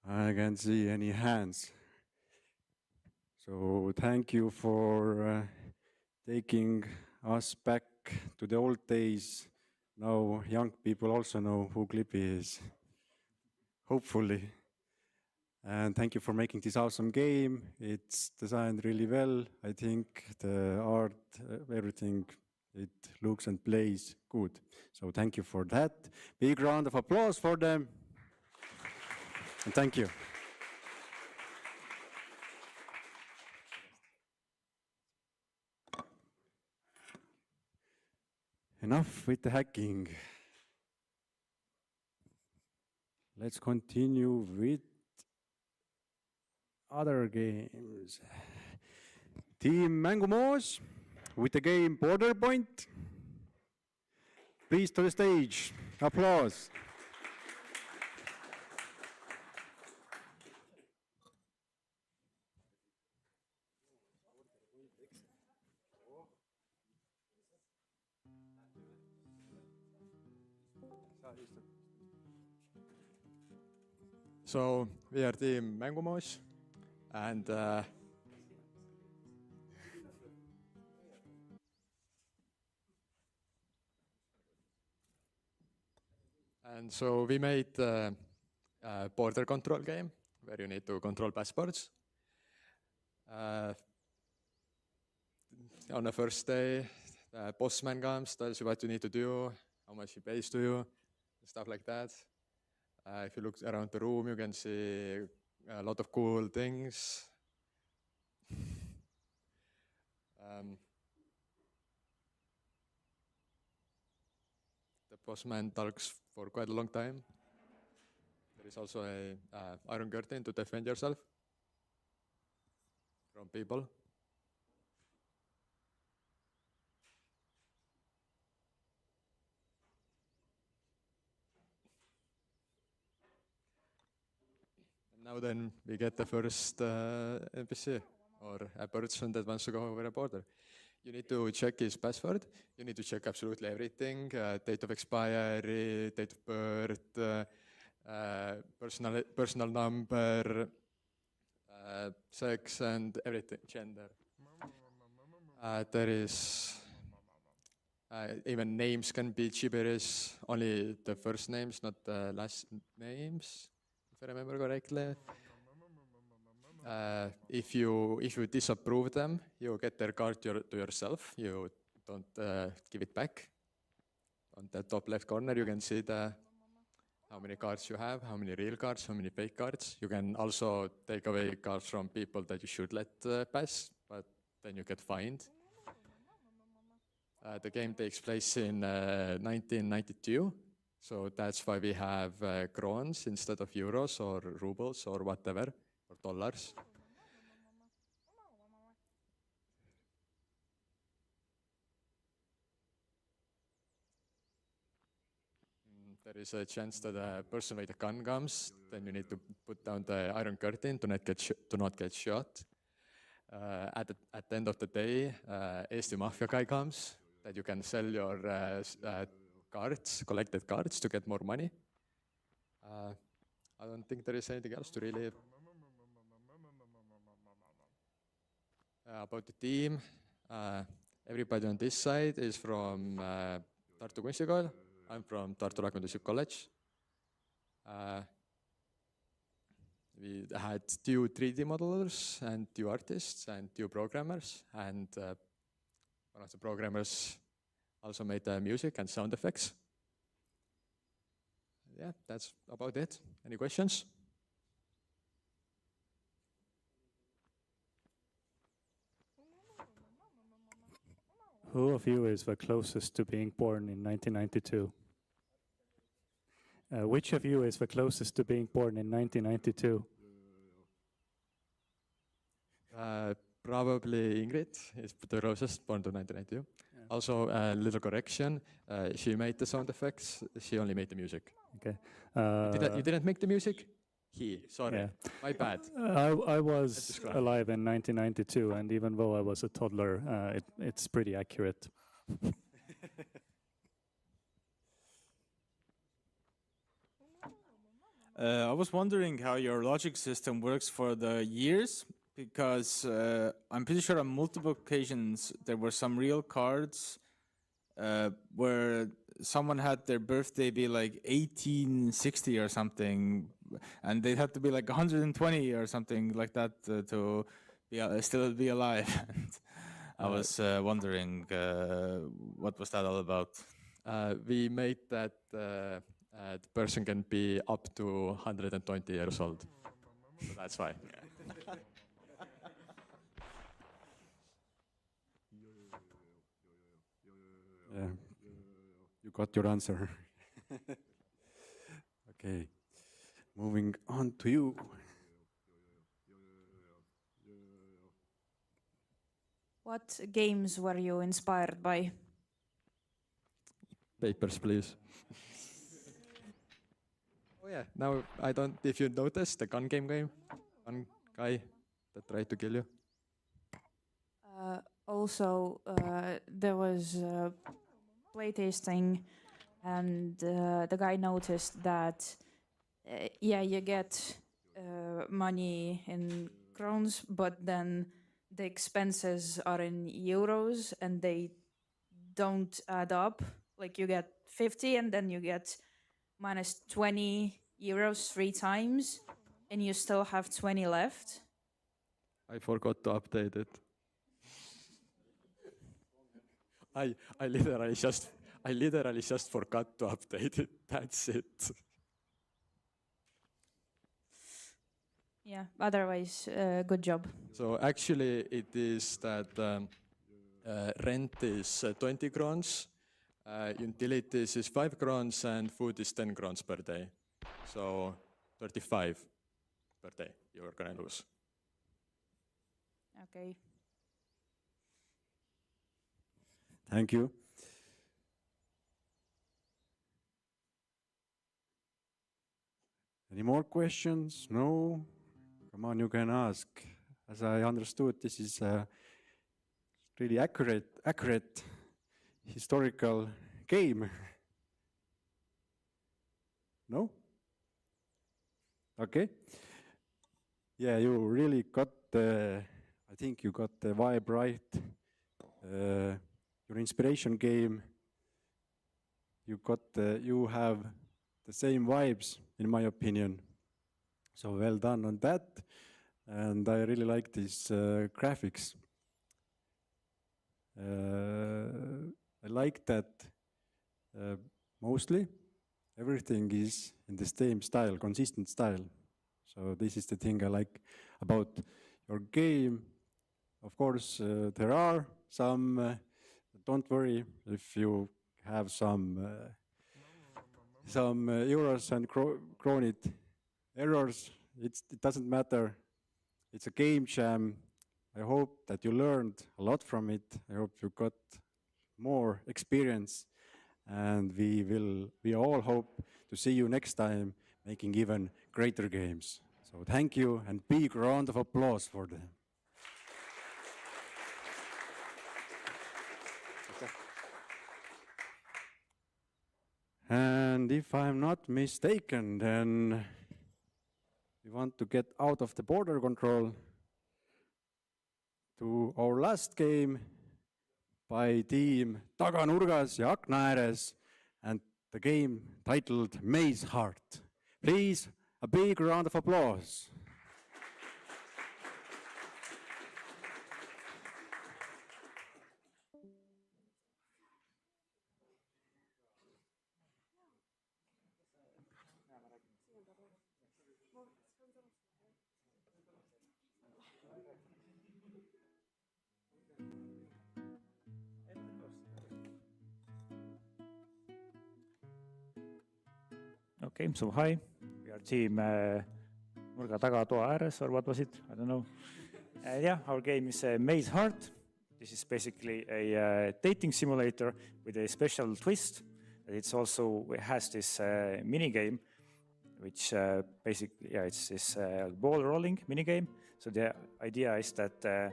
I can't see any hands. So thank you for taking us back to the old days. Now young people also know who Clippy is, hopefully. And thank you for making this awesome game. It's designed really well. I think the art, everything, it looks and plays good. So thank you for that. Big round of applause for them. And thank you. Enough with the hacking. Let's continue with other games. Team Mängumoos with the game Border Point. Please to the stage. Applause. So we are team Mängumoos, and so we made a border control game where you need to control passports. On the first day, the boss man comes, tells you what you need to do, how much he pays to you, stuff like that. If you look around the room, you can see a lot of cool things. bossman talks for quite a long time. There is also a iron curtain to defend yourself from people. And now then we get the first NPC or a person that wants to go over a border. You need to check his password. You need to check absolutely everything: date of expiry, date of birth, personal number, sex, and everything, gender. There is even names can be gibberish. Only the first names, not the last names, if I remember correctly. If you disapprove them, you get their card to yourself. You don't give it back. On the top left corner, you can see how many cards you have, how many real cards, how many fake cards. You can also take away cards from people that you should let pass, but then you get fined. The game takes place in 1992, so that's why we have crowns instead of euros or rubles or whatever, or dollars. There is a chance that a person with a gun comes, then you need to put down the iron curtain to not get shot. At the end of the day, Eesti Mafia guy comes, that you can sell your cards, collected cards, to get more money. I don't think there is anything else to really... About the team, everybody on this side is from Tartu Kunstikool. I'm from Tartu Rakenduslik College. We had 2 3D modelers and 2 artists and 2 programmers, and one of the programmers also made music and sound effects. Yeah, that's about it. Any questions? Who of you is the closest to being born in 1992? Which of you is the closest to being born in 1992? Probably Ingrid is the closest, born to 1992. Yeah. Also, a little correction. She made the sound effects. She only made the music. Okay. You didn't make the music? Sorry. Yeah. My bad. I was alive in 1992, and even though I was a toddler, it's pretty accurate. I was wondering how your logic system works for the years, because I'm pretty sure on multiple occasions there were some real cards where someone had their birthday be like 1860 or something, and they had to be like 120 or something like that to still be alive. I was wondering what was that all about? We made that the person can be up to 120 years old. So that's why. You got your answer. Okay, moving on to you. What games were you inspired by? Papers, please. Oh yeah, now I don't, if you notice, the gun game, one guy that tried to kill you. Also, there was playtesting, and the guy noticed that, you get money in crowns, but then the expenses are in euros, and they don't add up. Like, you get 50, and then you get minus 20 euros 3 times, and you still have 20 left. I forgot to update it. I literally just forgot to update it. That's it. Yeah, otherwise, good job. So actually it is that rent is 20 crowns, Utilities is 5 crowns and food is 10 crowns per day. So 35 per day you're gonna lose. Okay. Thank you. Any more questions? No? Come on, you can ask. As I understood, this is a really accurate historical game. No? Okay. Yeah, you really got I think you got the vibe right. Your inspiration game, you have the same vibes, in my opinion. So well done on that. And I really like these graphics. I like that mostly everything is in the same style, consistent style. So this is the thing I like about your game. Of course, there are some, don't worry if you have some euros and kronit errors. It doesn't matter. It's a game jam. I hope that you learned a lot from it. I hope you got more experience, and we all hope to see you next time making even greater games. So thank you, and big round of applause for them. And if I'm not mistaken, then we want to get out of the border control to our last game by team Taganurgas ja Akna ääres, and the game titled Maze Heart. Please, a big round of applause. Okay, so hi, we are team Nurga taga toa ääres, or what was it? I don't know. Yeah, our game is Maze Heart. This is basically a dating simulator with a special twist. It has this mini game, which basically, yeah, it's this ball rolling mini game. So the idea is that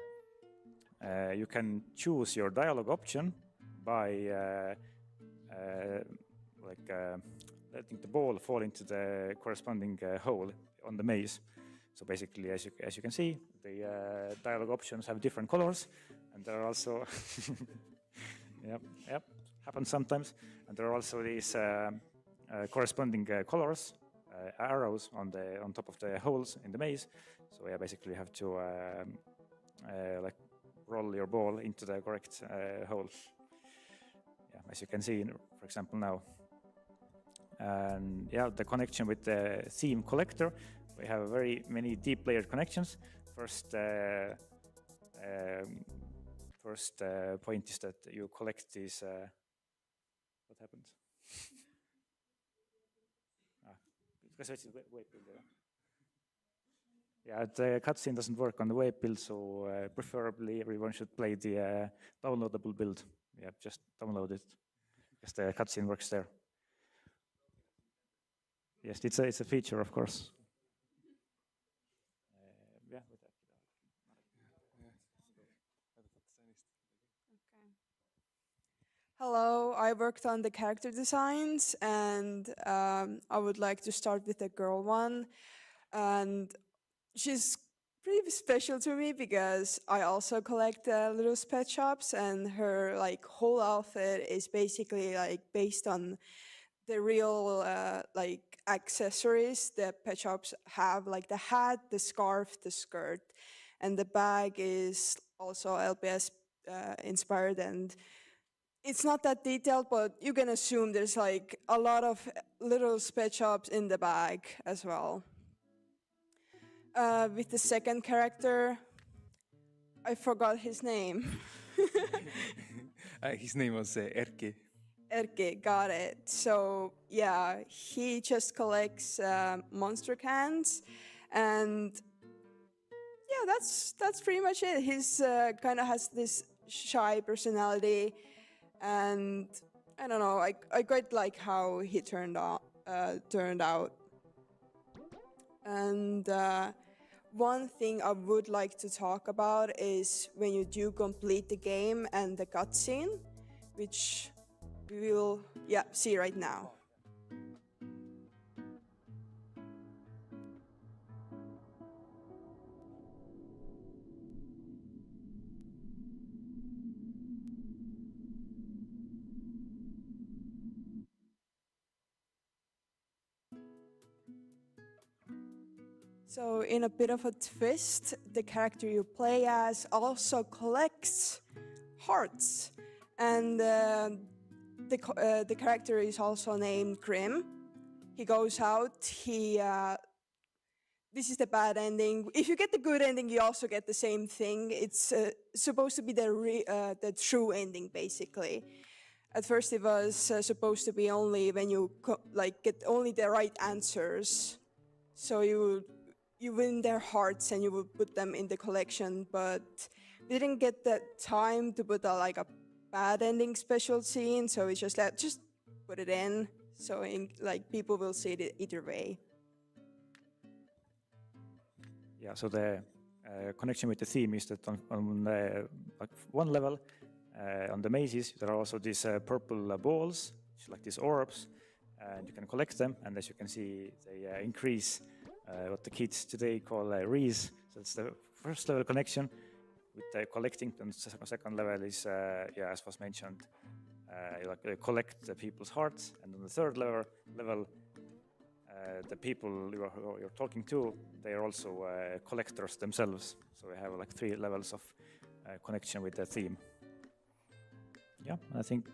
you can choose your dialogue option by letting the ball fall into the corresponding hole on the maze. So basically, as you can see, the dialogue options have different colors, and there are also yep, happens sometimes. And there are also these corresponding colors, arrows on top of the holes in the maze. So yeah, basically you have to roll your ball into the correct hole. Yeah, as you can see, for example, now. And yeah, the connection with the theme collector, we have very many deep layered connections. First point is that you collect these. What happened? Yeah, the cutscene doesn't work on the web build, so preferably everyone should play the downloadable build. Yeah, just download it because the cutscene works there. Yes, it's a feature, of course. Yeah. Hello, I worked on the character designs, and I would like to start with the girl one. And she's pretty special to me because I also collect little pet shops, and her whole outfit is basically based on the real accessories that pet shops have, like the hat, the scarf, the skirt, and the bag is also LPS inspired. And it's not that detailed, but you can assume there's a lot of little pet shops in the bag as well. With the second character, I forgot his name. His name was Erki. Erki, got it. So yeah, he just collects monster cans, and yeah, that's pretty much it. He's kind of has this shy personality, and I don't know. I quite like how he turned out. And one thing I would like to talk about is when you do complete the game and the cutscene, which we will see right now. So in a bit of a twist, the character you play as also collects hearts. And the character is also named Grim. He goes out, this is the bad ending. If you get the good ending, you also get the same thing. It's supposed to be the true ending, basically. At first it was supposed to be only when you get only the right answers. So you win their hearts and you would put them in the collection, but we didn't get the time to put a bad ending special scene, so we just put it in, so people will see it either way. Yeah, so the connection with the theme is that on one level, on the mazes, there are also these purple balls, like these orbs, and you can collect them, and as you can see, they increase what the kids today call Rees. So it's the first level connection with collecting, and the second level is, as was mentioned, you collect the people's hearts, and on the third level the people you're talking to, they are also collectors themselves. So we have 3 levels of connection with the theme. Yeah, I think.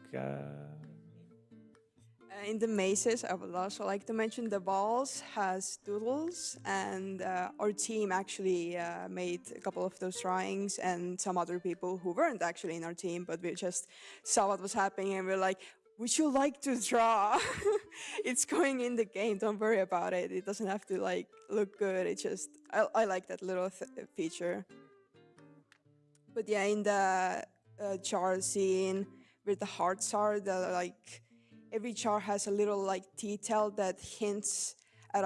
In the mazes, I would also like to mention the balls has doodles, and our team actually made a couple of those drawings, and some other people who weren't actually in our team, but we just saw what was happening, and we're like, would you like to draw? It's going in the game, don't worry about it. It doesn't have to look good. It just, I like that little feature. But yeah, in the jar scene where the hearts are, every jar has a little detail that hints at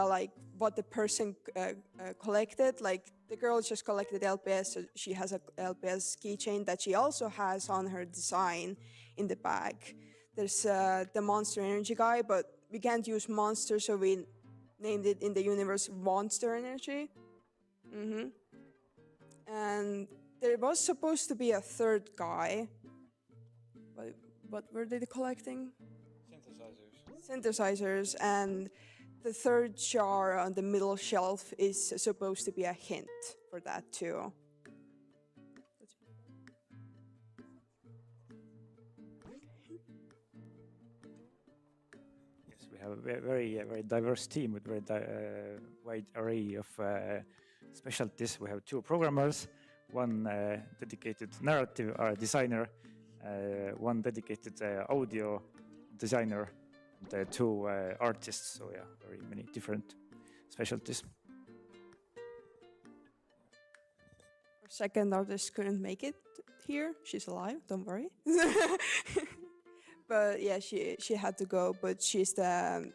what the person collected. Like the girl just collected LPS, so she has a LPS keychain that she also has on her design in the bag. There's the Monster Energy guy, but we can't use monster, so we named it in the universe Monster Energy. And there was supposed to be a third guy. What were they collecting? Synthesizers, and the third jar on the middle shelf is supposed to be a hint for that too. Yes, we have a very diverse team with very wide array of specialties. We have 2 programmers, one dedicated narrative designer, one dedicated audio designer, and 2 artists. So yeah, very many different specialties. Our second artist couldn't make it here. She's alive, don't worry. But yeah, she had to go. But she's the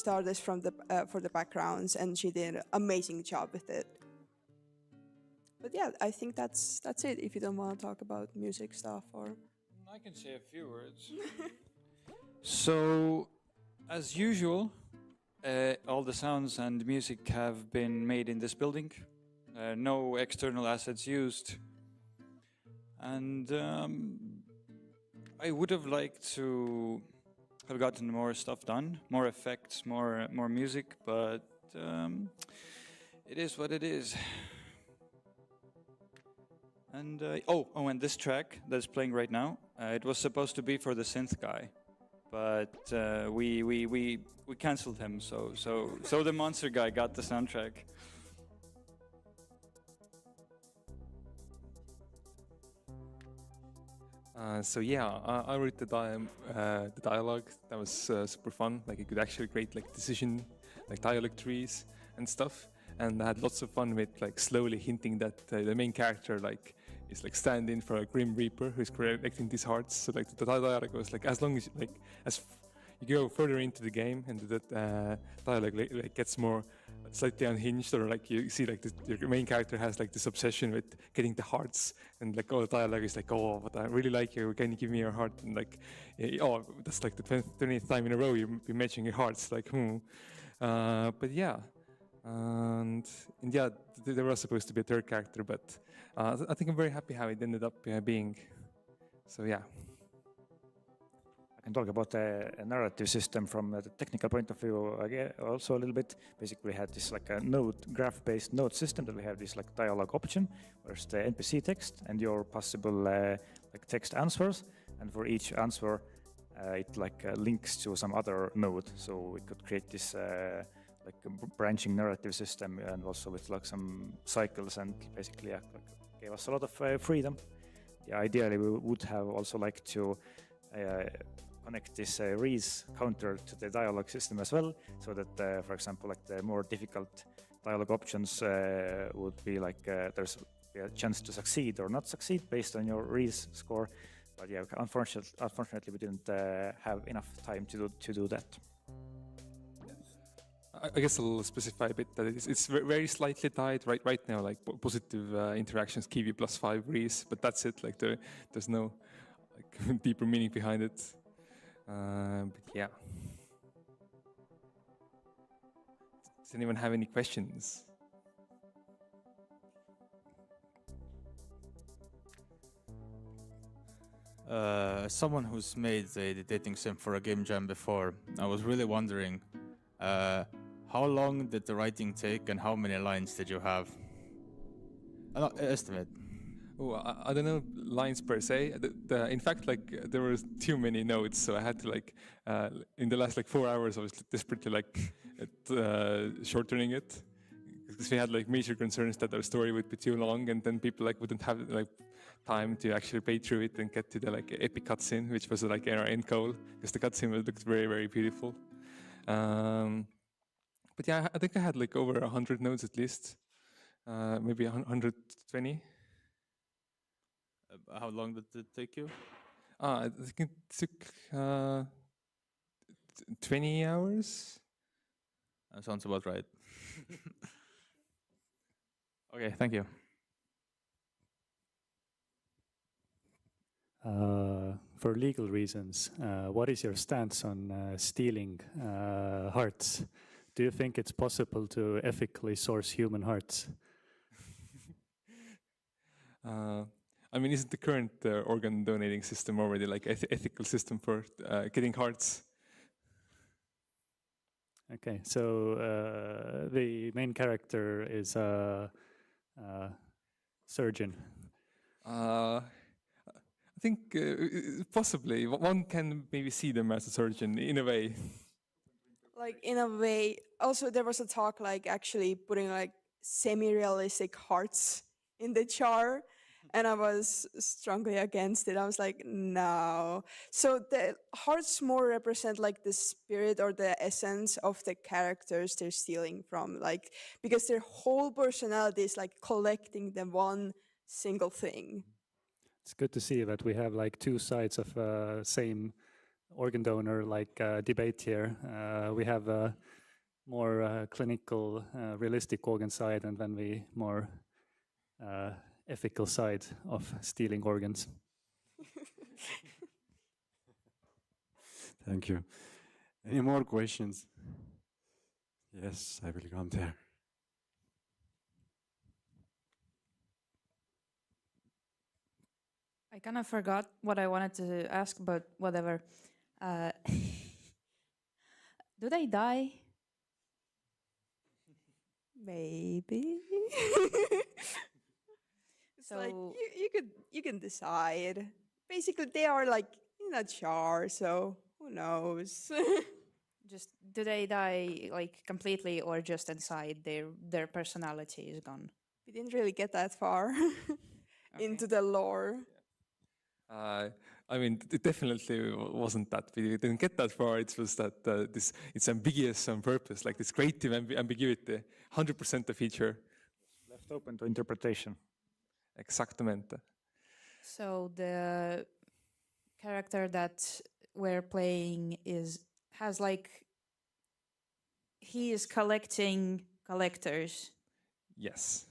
artist from for the backgrounds, and she did an amazing job with it. But yeah, I think that's it. If you don't want to talk about music stuff or. I can say a few words. So, as usual, all the sounds and music have been made in this building. No external assets used. And I would have liked to have gotten more stuff done, more effects, more music, but it is what it is. And and this track that's playing right now, it was supposed to be for the synth guy, but we canceled him. So the monster guy got the soundtrack. So yeah, I read the dialogue. That was super fun. Like you could actually create like decision, like dialogue trees and stuff. And I had lots of fun with like slowly hinting that the main character like is like standing for a Grim Reaper who's collecting these hearts. So like the dialogue was like as long as like you go further into the game and the dialogue like gets more slightly unhinged, or like you see like your main character has like this obsession with getting the hearts, and like all the dialogue is like, oh, but I really like you, can you give me your heart? And like, oh, that's like the 20th time in a row you're mentioning your hearts, like but yeah. And yeah, there was supposed to be a third character, but I think I'm very happy how it ended up being. So yeah. I can talk about a narrative system from the technical point of view again, also a little bit. Basically, we had this like a graph-based node system that we have this like dialogue option, where's the NPC text and your possible like text answers, and for each answer, it like links to some other node. So we could create this like a branching narrative system, and also with like some cycles, and basically like gave us a lot of freedom. Yeah, ideally, we would have also like to connect this Reese counter to the dialogue system as well, so that, for example, like the more difficult dialogue options would be like there's a chance to succeed or not succeed based on your Reese score. But yeah, unfortunately, we didn't have enough time to do that. I guess I'll specify a bit that it's very slightly tied right now. Like positive interactions give you +5 Reese, but that's it. Like there's no like deeper meaning behind it. But yeah. Does anyone have any questions? Someone who's made a dating sim for a game jam before, I was really wondering, how long did the writing take and how many lines did you have? Estimate. Oh, I don't know lines per se. In fact, like there were too many notes, so I had to like in the last like 4 hours I was desperately like shortening it, because we had like major concerns that our story would be too long, and then people like wouldn't have like time to actually pay through it and get to the like epic cutscene, which was like our end goal, because the cutscene looked very, very beautiful. But yeah, I think I had like over 100 nodes at least, maybe 120. How long did it take you? I think it took 20 hours. That sounds about right. Okay, thank you. For legal reasons, what is your stance on stealing hearts? Do you think it's possible to ethically source human hearts? I mean, isn't the current organ donating system already like ethical system for getting hearts? Okay, so the main character is a surgeon. I think possibly one can maybe see them as a surgeon in a way. Like in a way, also there was a talk like actually putting like semi-realistic hearts in the jar, and I was strongly against it. I was like, no. So the hearts more represent like the spirit or the essence of the characters they're stealing from, like because their whole personality is like collecting the one single thing. It's good to see that we have like two sides of same organ donor like debate here. We have a more clinical, realistic organ side, and then the more ethical side of stealing organs. Thank you. Any more questions? Yes, I will come there. I kind of forgot what I wanted to ask, but whatever. Do they die? Maybe. It's like you can decide. Basically, they are like in a jar, so who knows? Just do they die like completely, or just inside their personality is gone? We didn't really get that far into the lore. I mean, it definitely wasn't that. We didn't get that far. It was that it's ambiguous on purpose, like this creative ambiguity, 100% a feature. Left open to interpretation. Exactamente. So the character that we're playing has like he is collecting collectors. Yes.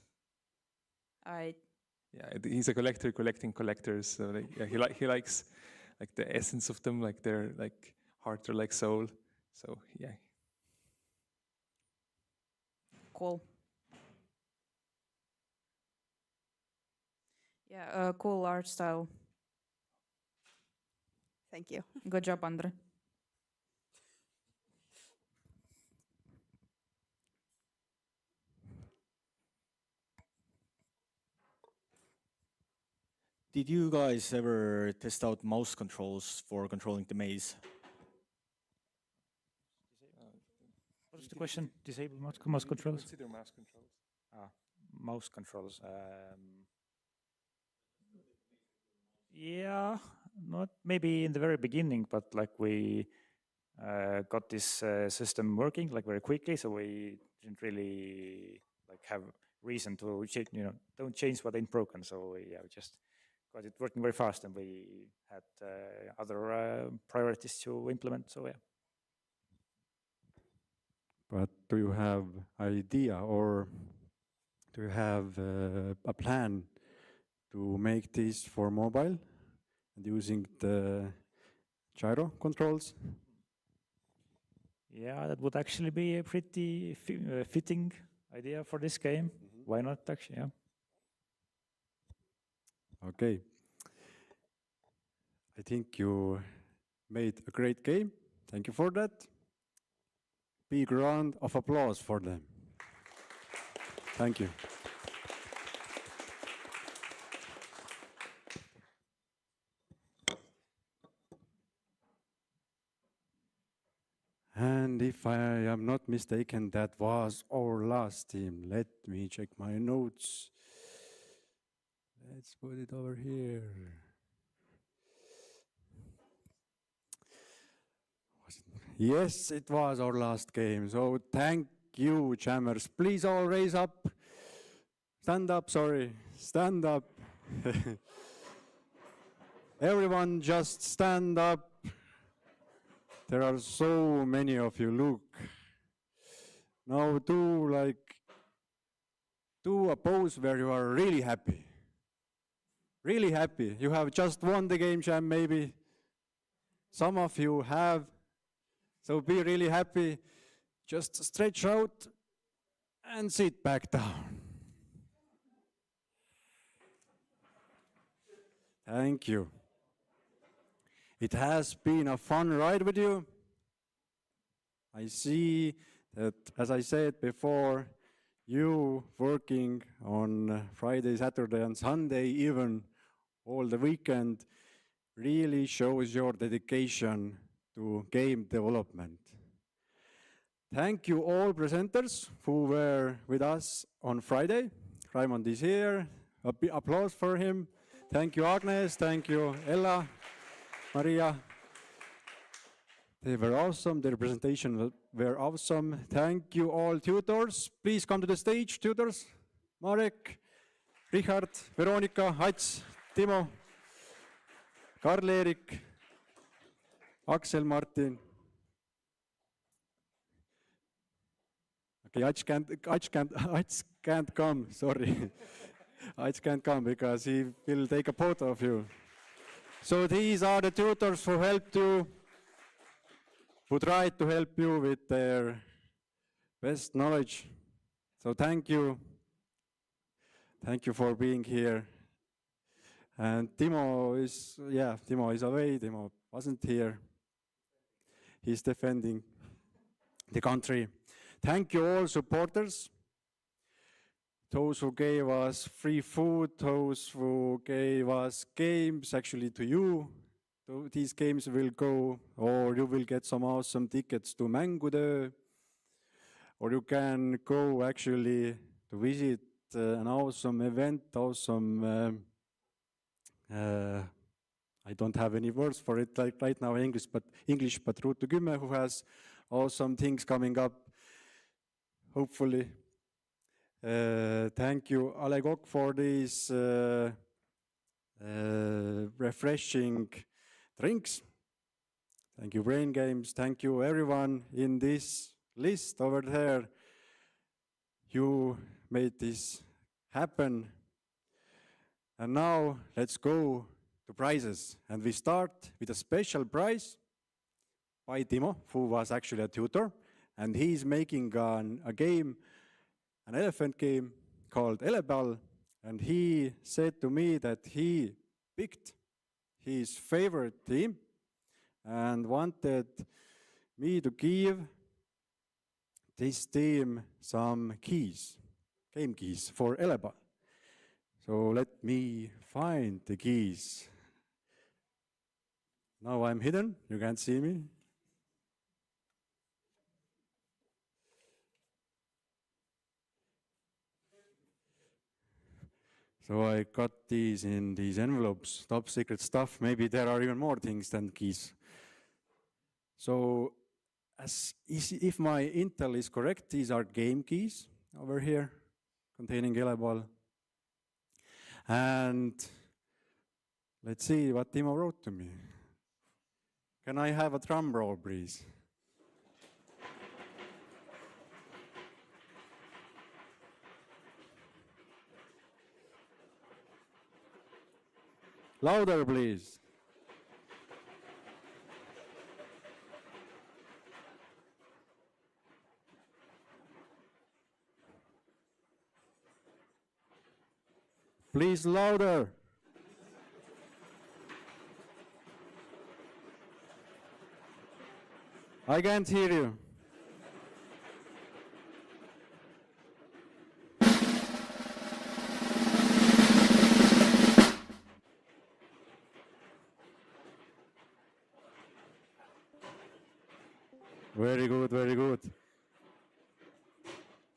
I Yeah, he's a collector collecting collectors. So like, yeah, he likes like the essence of them, like their like heart or like soul. So yeah. Cool. Yeah, cool art style. Thank you. Good job, Andre. Did you guys ever test out mouse controls for controlling the maze? What's the question? Disable mouse controls? Consider mouse controls. Mouse controls. Yeah, not maybe in the very beginning, but like we got this system working like very quickly, so we didn't really like have reason to change, don't change what ain't broken. So we just got it working very fast, and we had other priorities to implement. So yeah. But do you have idea or do you have a plan to make this for mobile and using the gyro controls? Yeah, that would actually be a pretty fitting idea for this game. Why not, actually? Yeah. Okay. I think you made a great game. Thank you for that. Big round of applause for them. Thank you. And if I am not mistaken, that was our last team. Let me check my notes. Let's put it over here. Yes, it was our last game. So thank you, jammers. Please all raise up. Stand up, sorry. Stand up. Everyone just stand up. There are so many of you, look. Now do a pose where you are really happy. Really happy. You have just won the game jam maybe. Some of you have. So be really happy. Just stretch out and sit back down. Thank you. It has been a fun ride with you. I see that, as I said before, you working on Friday, Saturday, and Sunday, even all the weekend, really shows your dedication to game development. Thank you all presenters who were with us on Friday. Raimond is here. Applause for him. Thank you, Agnes. Thank you, Ella, Maria. They were awesome. Their presentation were awesome. Thank you all tutors. Please come to the stage, tutors. Marek, Richard, Veronika, Ats, Timo, Karl-Erik, Axel, Martin. Okay, Ats can't come, sorry. Ats can't come because he will take a photo of you. So these are the tutors who helped you, who tried to help you with their best knowledge. So thank you. Thank you for being here. And Timo is away. Timo wasn't here. He's defending the country. Thank you all supporters. Those who gave us free food, those who gave us games, actually to you. These games will go, or you will get some awesome tickets to Mängutöö, or you can go actually to visit an awesome event, awesome I don't have any words for it like right now in English, but Route to Gymme, who has awesome things coming up, hopefully. Thank you, Ale Kokk, for these refreshing drinks. Thank you, Brain Games. Thank you, everyone in this list over there. You made this happen. And now let's go to prizes. And we start with a special prize by Timo, who was actually a tutor. And he's making a game, an elephant game called Eleball. And he said to me that he picked his favorite team and wanted me to give this team some keys, game keys for Eleball. So let me find the keys. Now I'm hidden, you can't see me. So I got these in these envelopes, top secret stuff. Maybe there are even more things than keys. So if my intel is correct, these are game keys over here containing Eleball. And let's see what Timo wrote to me. Can I have a drum roll, please? Louder, please. Please, louder. I can't hear you. Very good, very good.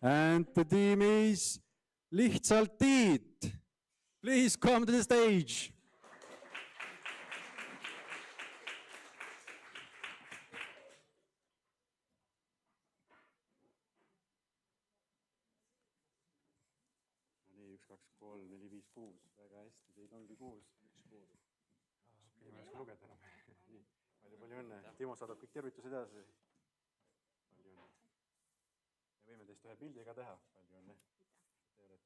And the team is Lihtsalt Tiit. Please come to the stage. Nii, 1, 2, 3, 4, 5, 6. Väga hästi, teid ongi 6. Üks puudu. Okei, ma ei oska lugeda enam. Nii, palju õnne. Timo saadab kõik tervitused edasi. Palju õnne. Me võime teist ühe pildi ka teha. Palju õnne. Te olete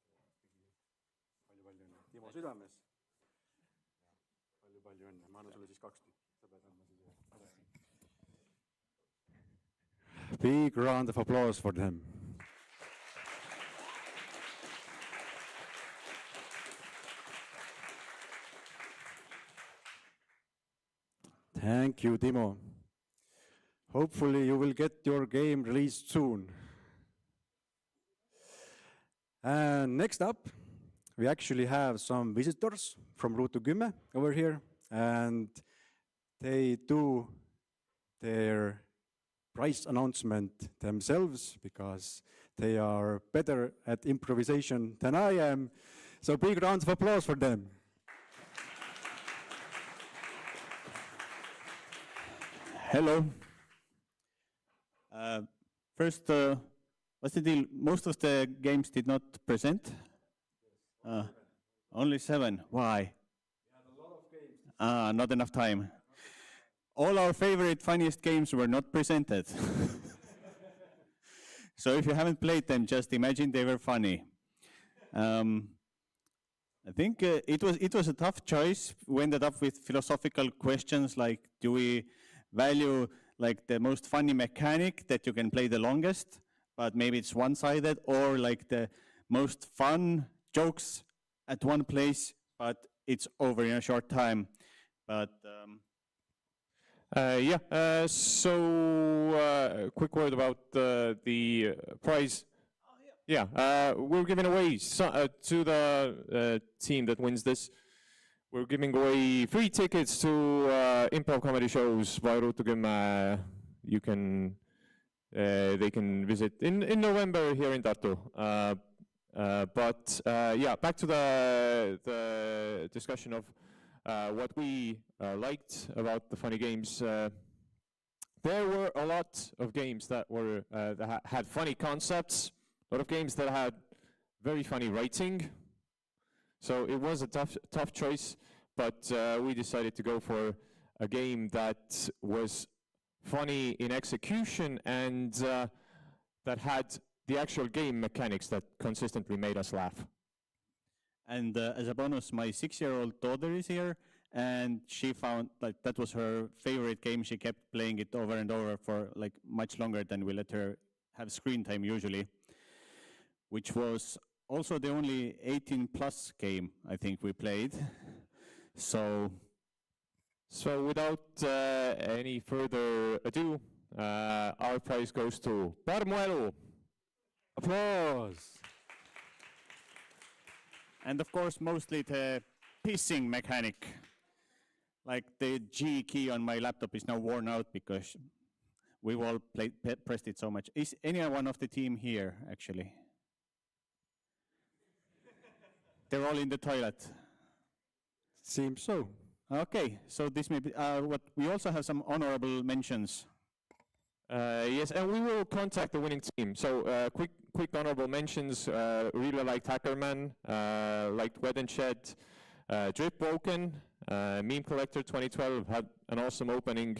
palju õnne. Timo südames. Palju õnne. Ma annan sulle siis 2 tükki. Sa pead andma siis ühe. Big round of applause for them. Thank you, Timo. Hopefully you will get your game released soon. And next up, we actually have some visitors from Route to Gymme over here, and they do their prize announcement themselves because they are better at improvisation than I am. So big round of applause for them. Hello. First, what's the deal? Most of the games did not present? Only 7. Why? Not enough time. All our favorite, funniest games were not presented. So if you haven't played them, just imagine they were funny. I think it was a tough choice. We ended up with philosophical questions like, do we value like the most funny mechanic that you can play the longest, but maybe it's one-sided, or like the most fun jokes at one place, but it's over in a short time. But quick word about the prize. We're giving away to the team that wins this. We're giving away free tickets to improv comedy shows by Route to Gymme. You can, they can visit in November here in Tartu. Back to the discussion of what we liked about the funny games. There were a lot of games that were that had funny concepts, a lot of games that had very funny writing. So it was a tough choice, but we decided to go for a game that was funny in execution and that had the actual game mechanics that consistently made us laugh. And as a bonus, my 6-year-old daughter is here, and she found like that was her favorite game. She kept playing it over and over for like much longer than we let her have screen time usually, which was also the only 18+ game I think we played. So without any further ado, our prize goes to Parmuelu. Applause. And of course, mostly the pissing mechanic. Like the G key on my laptop is now worn out because we've all pressed it so much. Is anyone of the team here, actually? They're all in the toilet. Seems so. Okay, so this may be, what we also have some honorable mentions. Yes, and we will contact the winning team. So quick honorable mentions. Really liked Hackerman, liked Wed and Shed, Drip Broken, Meme Collector 2012 had an awesome opening.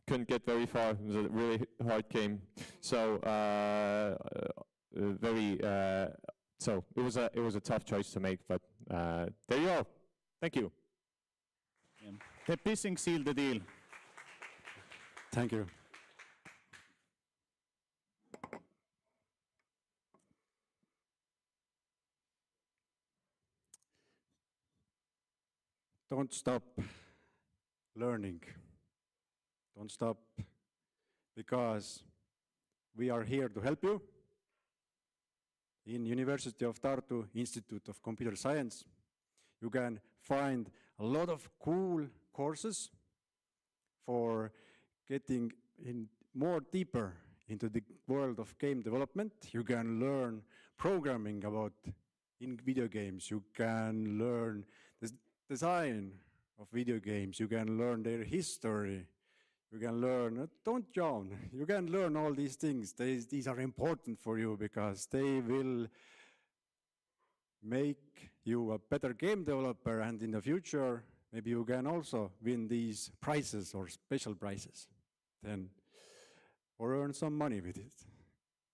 Couldn't get very far. It was a really hard game. So so it was a tough choice to make, but there you go. Thank you. Yeah. The pissing sealed the deal. Thank you. Don't stop learning. Don't stop, because we are here to help you. In University of Tartu Institute of Computer Science, you can find a lot of cool courses for getting in more deeper into the world of game development. You can learn programming in video games. You can learn the design of video games. You can learn their history. You can learn, don't yawn, you can learn all these things. These are important for you because they will make you a better game developer, and in the future, maybe you can also win these prizes or special prizes then, or earn some money with it.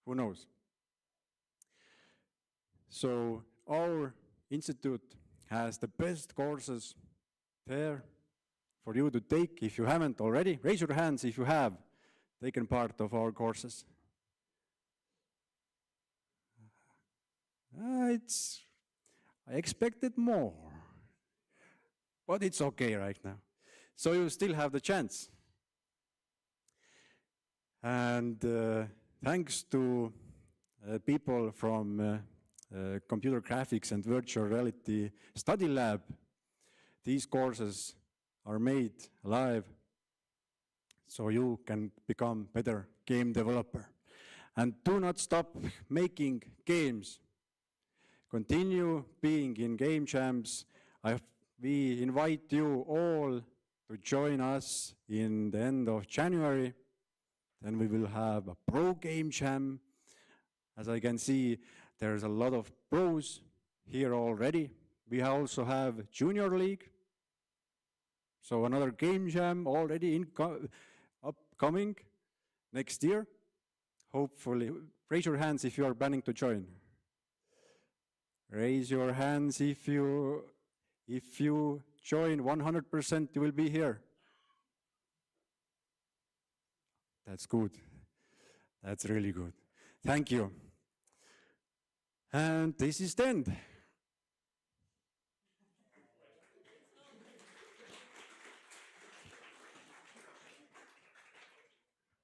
Who knows? So our institute has the best courses there for you to take. If you haven't already, raise your hands if you have taken part of our courses. I expected more, but it's okay right now. So you still have the chance. And thanks to people from Computer Graphics and Virtual Reality Study Lab, these courses are made live so you can become better game developer. And do not stop making games. Continue being in game jams. We invite you all to join us in the end of January. Then we will have a pro game jam. As I can see, there's a lot of pros here already. We also have Junior League. So another game jam already upcoming next year. Hopefully, raise your hands if you are planning to join. Raise your hands if you join 100%, you will be here. That's good. That's really good. Thank you. And this is the end.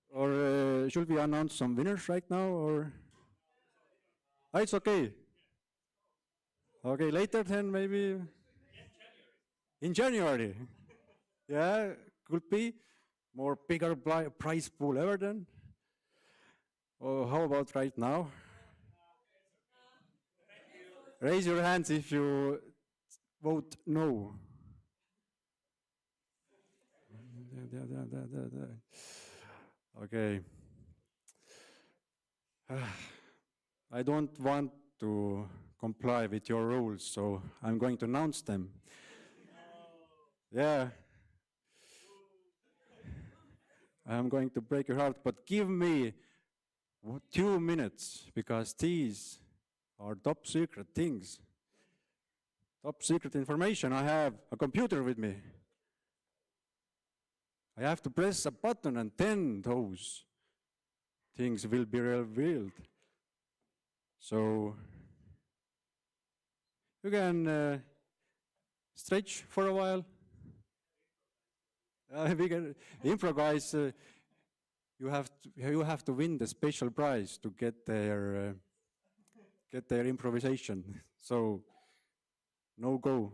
Or should we announce some winners right now? Or it's okay. Okay, later then maybe in January. Yeah, could be more bigger prize pool ever then. Or how about right now? Raise your hands if you vote no. Okay. I don't want to comply with your rules, so I'm going to announce them. Yeah. I'm going to break your heart, but give me 2 minutes, because these are top secret things. Top secret information. I have a computer with me. I have to press a button and then those things will be revealed. So you can stretch for a while. We can improvise. You have to win the special prize to get their improvisation. So no go.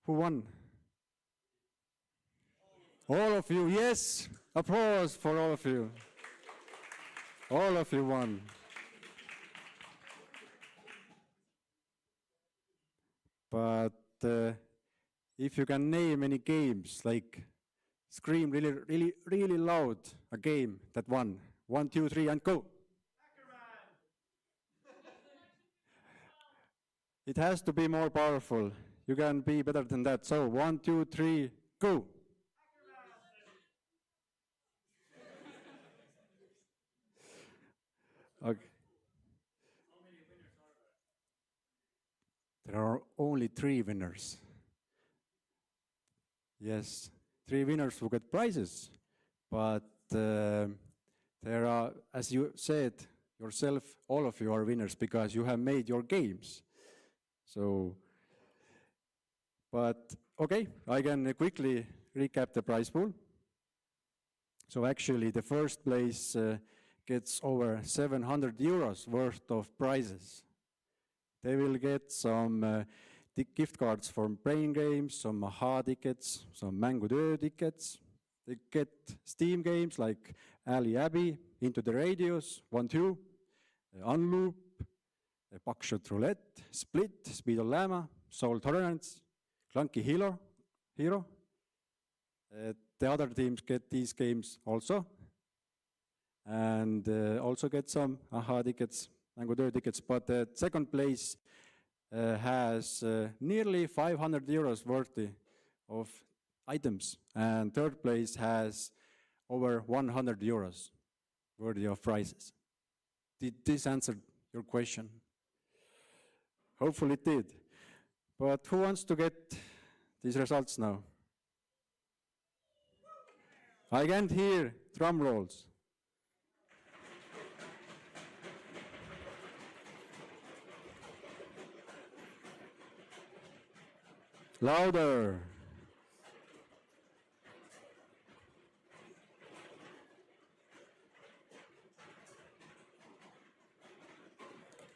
Who won? All of you, yes. Applause for all of you. All of you won. But if you can name any games, like scream really, really, really loud, a game that won. 1, 2, 3, and go. It has to be more powerful. You can be better than that. So 1, 2, 3, go. Okay. There are only 3 winners. Yes, 3 winners who get prizes. But there are, as you said yourself, all of you are winners because you have made your games. So, but okay, I can quickly recap the prize pool. So actually the first place gets over 700 euros worth of prizes. They will get some gift cards from Brain Games, some AHA tickets, some Mängutöö tickets. They get Steam games like Ali Abbey, Into the Radius, 1, 2, Unloop, Buckshot Roulette, Split, Speed of Llama, Soul Tolerance, Clunky Hero. The other teams get these games also. And also get some AHA tickets, Mängutöö tickets. But the second place has nearly 500 euros worth of items. And third place has over 100 euros worthy of prizes. Did this answer your question? Hopefully it did. But who wants to get these results now? I can't hear drum rolls. Louder.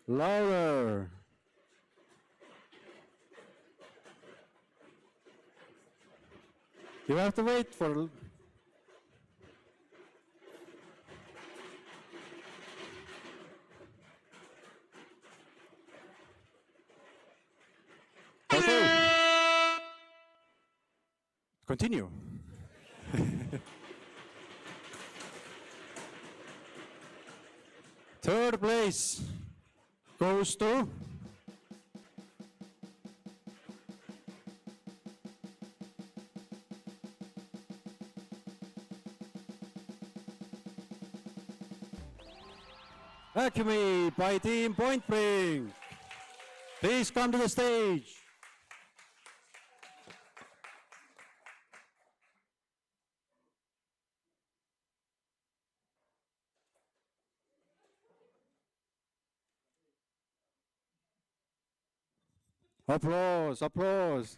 Louder. You have to wait for... Okay. Continue. Third place goes to... Vacuumy by Team Point Brink. Please come to the stage. Applause, applause.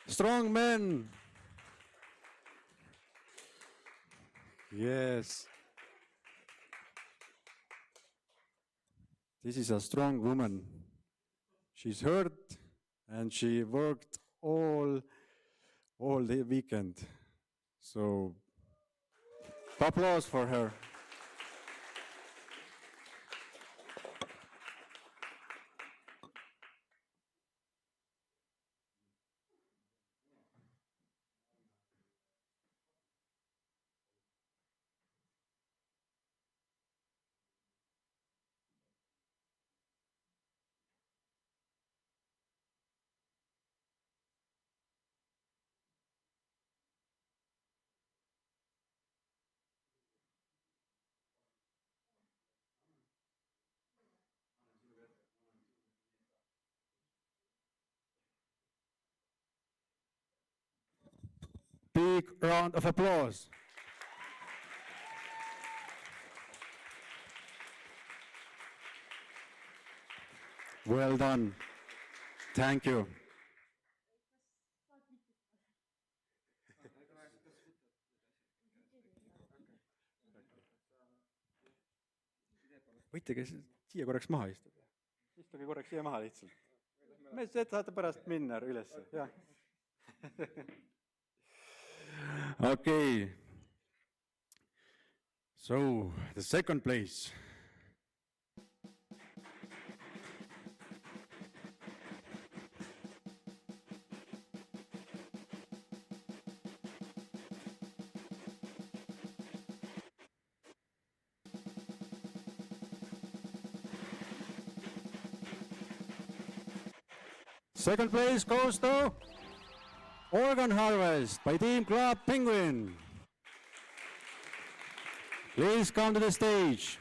Strong men. Yes. This is a strong woman. She's hurt and she worked all the weekend. So, applause for her. Big round of applause. Well done. Thank you. võite siia korraks maha istuda. Istuge korraks siia maha lihtsalt. Me saate pärast minna ülesse, jah. Okay. So, the second place. Second place goes to Organ Harvest by Team Club Penguin. Please come to the stage.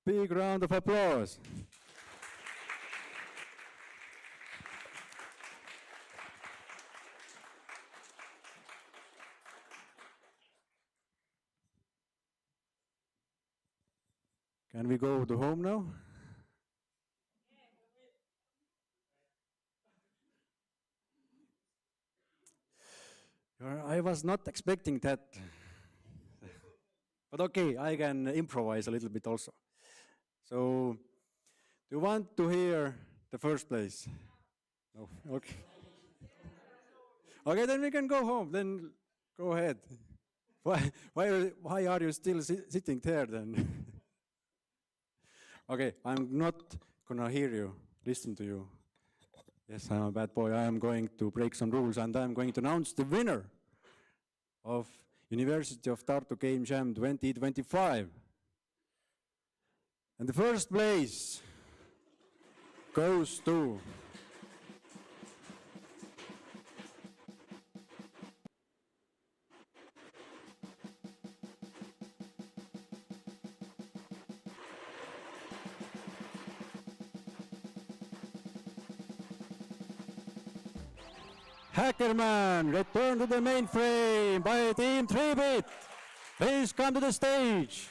Big round of applause. Can we go to home now? I was not expecting that. But okay, I can improvise a little bit also. So, do you want to hear the first place? No, okay. Okay, then we can go home. Then go ahead. Why are you still sitting there then? Okay, I'm not gonna hear you, listen to you. Yes, I'm a bad boy. I am going to break some rules and I'm going to announce the winner of University of Tartu Game Jam 2025. And the first place goes to Hackerman, Return to the Mainframe by Team 3-Bit. Please come to the stage.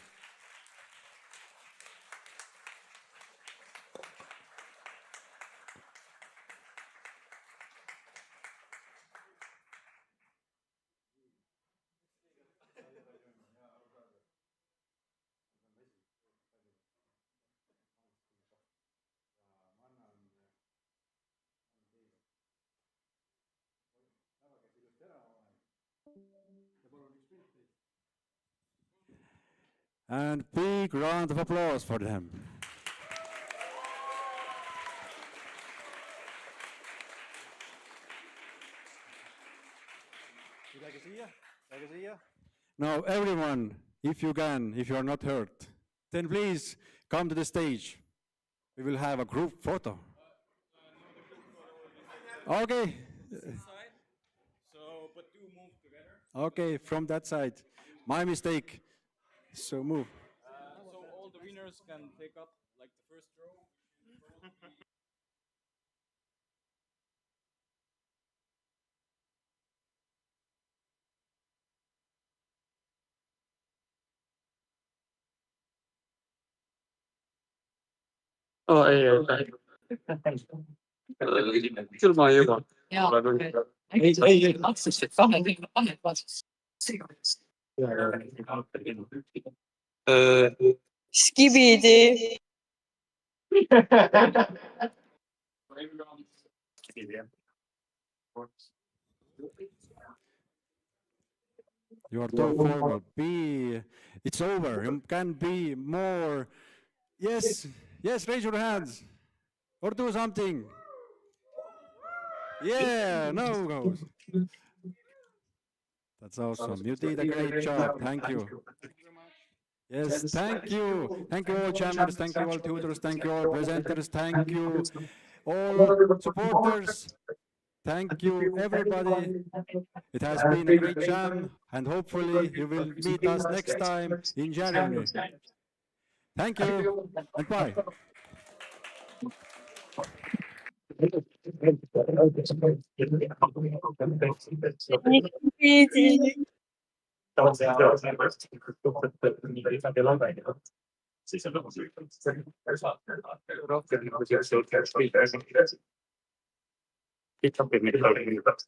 And big round of applause for them. Now everyone, if you can, if you are not hurt, then please come to the stage. We will have a group photo. Okay. So, but do move together. Okay, from that side. My mistake. So move. So all the winners can take up like the first row. Oh, ei. Küll ma ei jõua. Ei, maksasid kahe kaasas. Skibidi. You are too formal. It's over. You can be more. Yes, yes, raise your hands. Or do something. Yeah, no goes. That's awesome. You did a great job. Thank you. Yes, thank you. Thank you all jammers. Thank you all tutors. Thank you all presenters. Thank you all supporters. Thank you everybody. It has been a great jam and hopefully you will meet us next time in January. Thank you and bye.